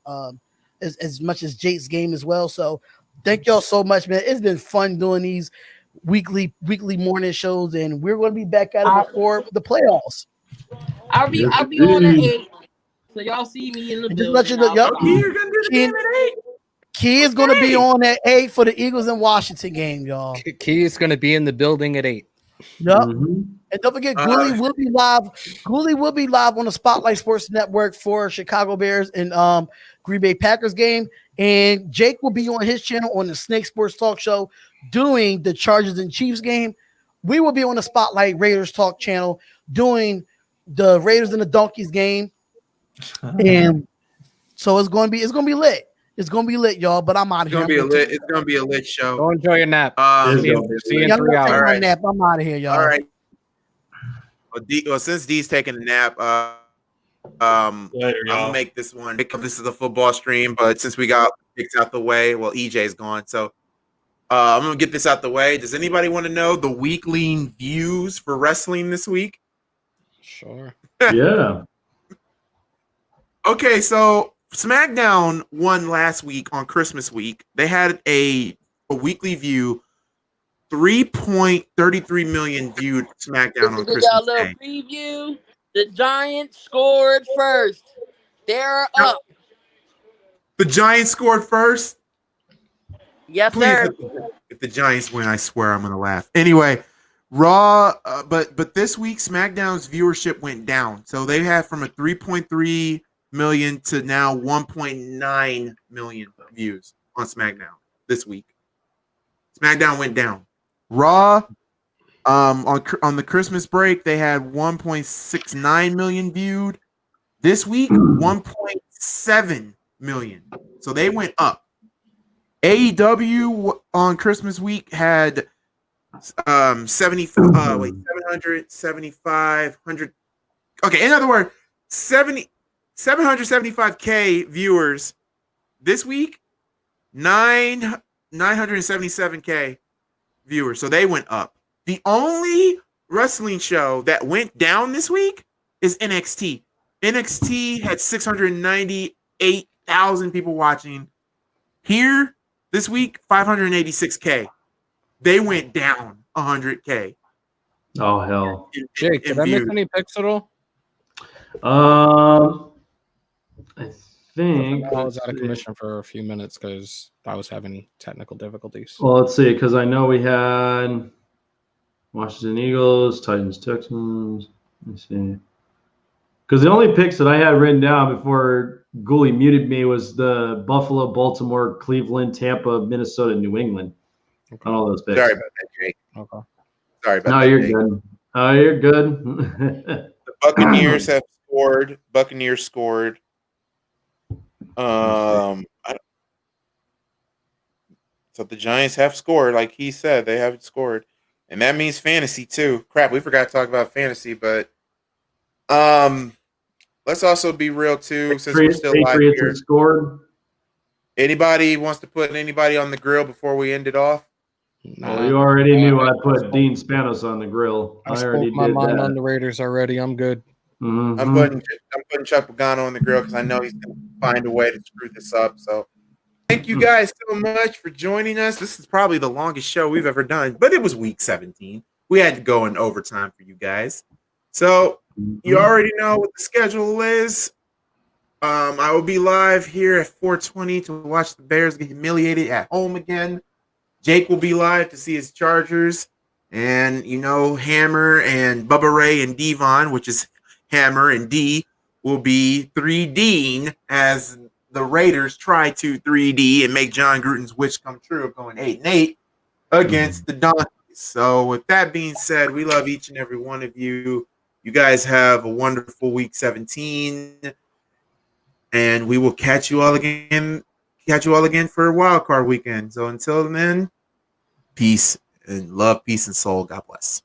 as much as Jake's game as well. So thank y'all so much, man. It's been fun doing these weekly morning shows, and we're going to be back at it before the playoffs. I'll be on at 8, so y'all see me in the building. Just let you know, You're gonna do the game at 8. Key is going to be on at 8 for the Eagles and Washington game, y'all. Key is going to be in the building at 8. Yep. And don't forget, Goolie will be live. Goolie will be live on the Spotlight Sports Network for Chicago Bears and Green Bay Packers game. And Jake will be on his channel on the Snake Sports Talk Show doing the Chargers and Chiefs game. We will be on the Spotlight Raiders Talk channel doing the Raiders and the Donkeys game. And so it's going to be lit. It's gonna be lit, y'all. But I'm out of here. It's gonna be a lit show. Go enjoy your nap. See you in 3 hours. All right. Nap. I'm out of here, y'all. All right. Well, since D's taking a nap, Later, I'm gonna make this one. This is a football stream, but since we got picks out the way, well, EJ's gone, so I'm gonna get this out the way. Does anybody want to know the weekly views for wrestling this week? Sure. Yeah. Okay, so SmackDown won last week on Christmas week. They had a weekly view, 3.33 million viewed SmackDown on Give Christmas y'all a little Day. preview. The Giants scored first. They're up. The Giants scored first. Yes, Please, sir. if the Giants win, I swear I'm gonna laugh. Anyway, Raw, but this week SmackDown's viewership went down, so they had from a 3.3 million to now 1.9 million views on SmackDown this week. SmackDown went down. Raw, on the Christmas break, they had 1.69 million viewed. This week, 1.7 million. So they went up. AEW on Christmas week had 775. Okay, in other words, 775K viewers this week, 977K viewers. So they went up. The only wrestling show that went down this week is NXT. NXT had 698,000 people watching. Here this week, 586K. They went down 100K. Oh hell. Jake, did I miss any picks at all? I think I was out of commission for a few minutes because I was having technical difficulties. Well, let's see, because I know we had Washington Eagles, Titans, Texans. Let's see. Because the only picks that I had written down before Goolie muted me was the Buffalo, Baltimore, Cleveland, Tampa, Minnesota, New England. Okay. On all those picks. Sorry about that, Jake. Okay. Sorry about No, that. you're Jake. good. Oh, you're good. The Buccaneers have scored. Buccaneers scored. So the Giants have scored, like he said, they haven't scored, and that means fantasy too. Crap, we forgot to talk about fantasy, but let's also be real too, since we're still live Patriots here. have scored. Anybody wants to put anybody on the grill before we end it off? Well, you already knew I put Dean Spanos on the grill. I already spoke my did mind that. on the Raiders already. I'm good. Mhm. I'm putting Chuck Pagano on the grill because I know he's going to find a way to screw this up. So thank you guys so much for joining us. This is probably the longest show we've ever done, but it was week 17. We had to go in overtime for you guys. So you already know what the schedule is. I will be live here at 4:20 to watch the Bears get humiliated at home again. Jake will be live to see his Chargers. And, Hammer and Bubba Ray and Devon, which is Hammer and D, will be 3D'ing as the Raiders try to 3D and make John Gruden's wish come true of going 8-8 against the Donkeys. So with that being said, we love each and every one of you. You guys have a wonderful week 17. And we will catch you all again for a wild card weekend. So until then, peace and love, peace and soul. God bless.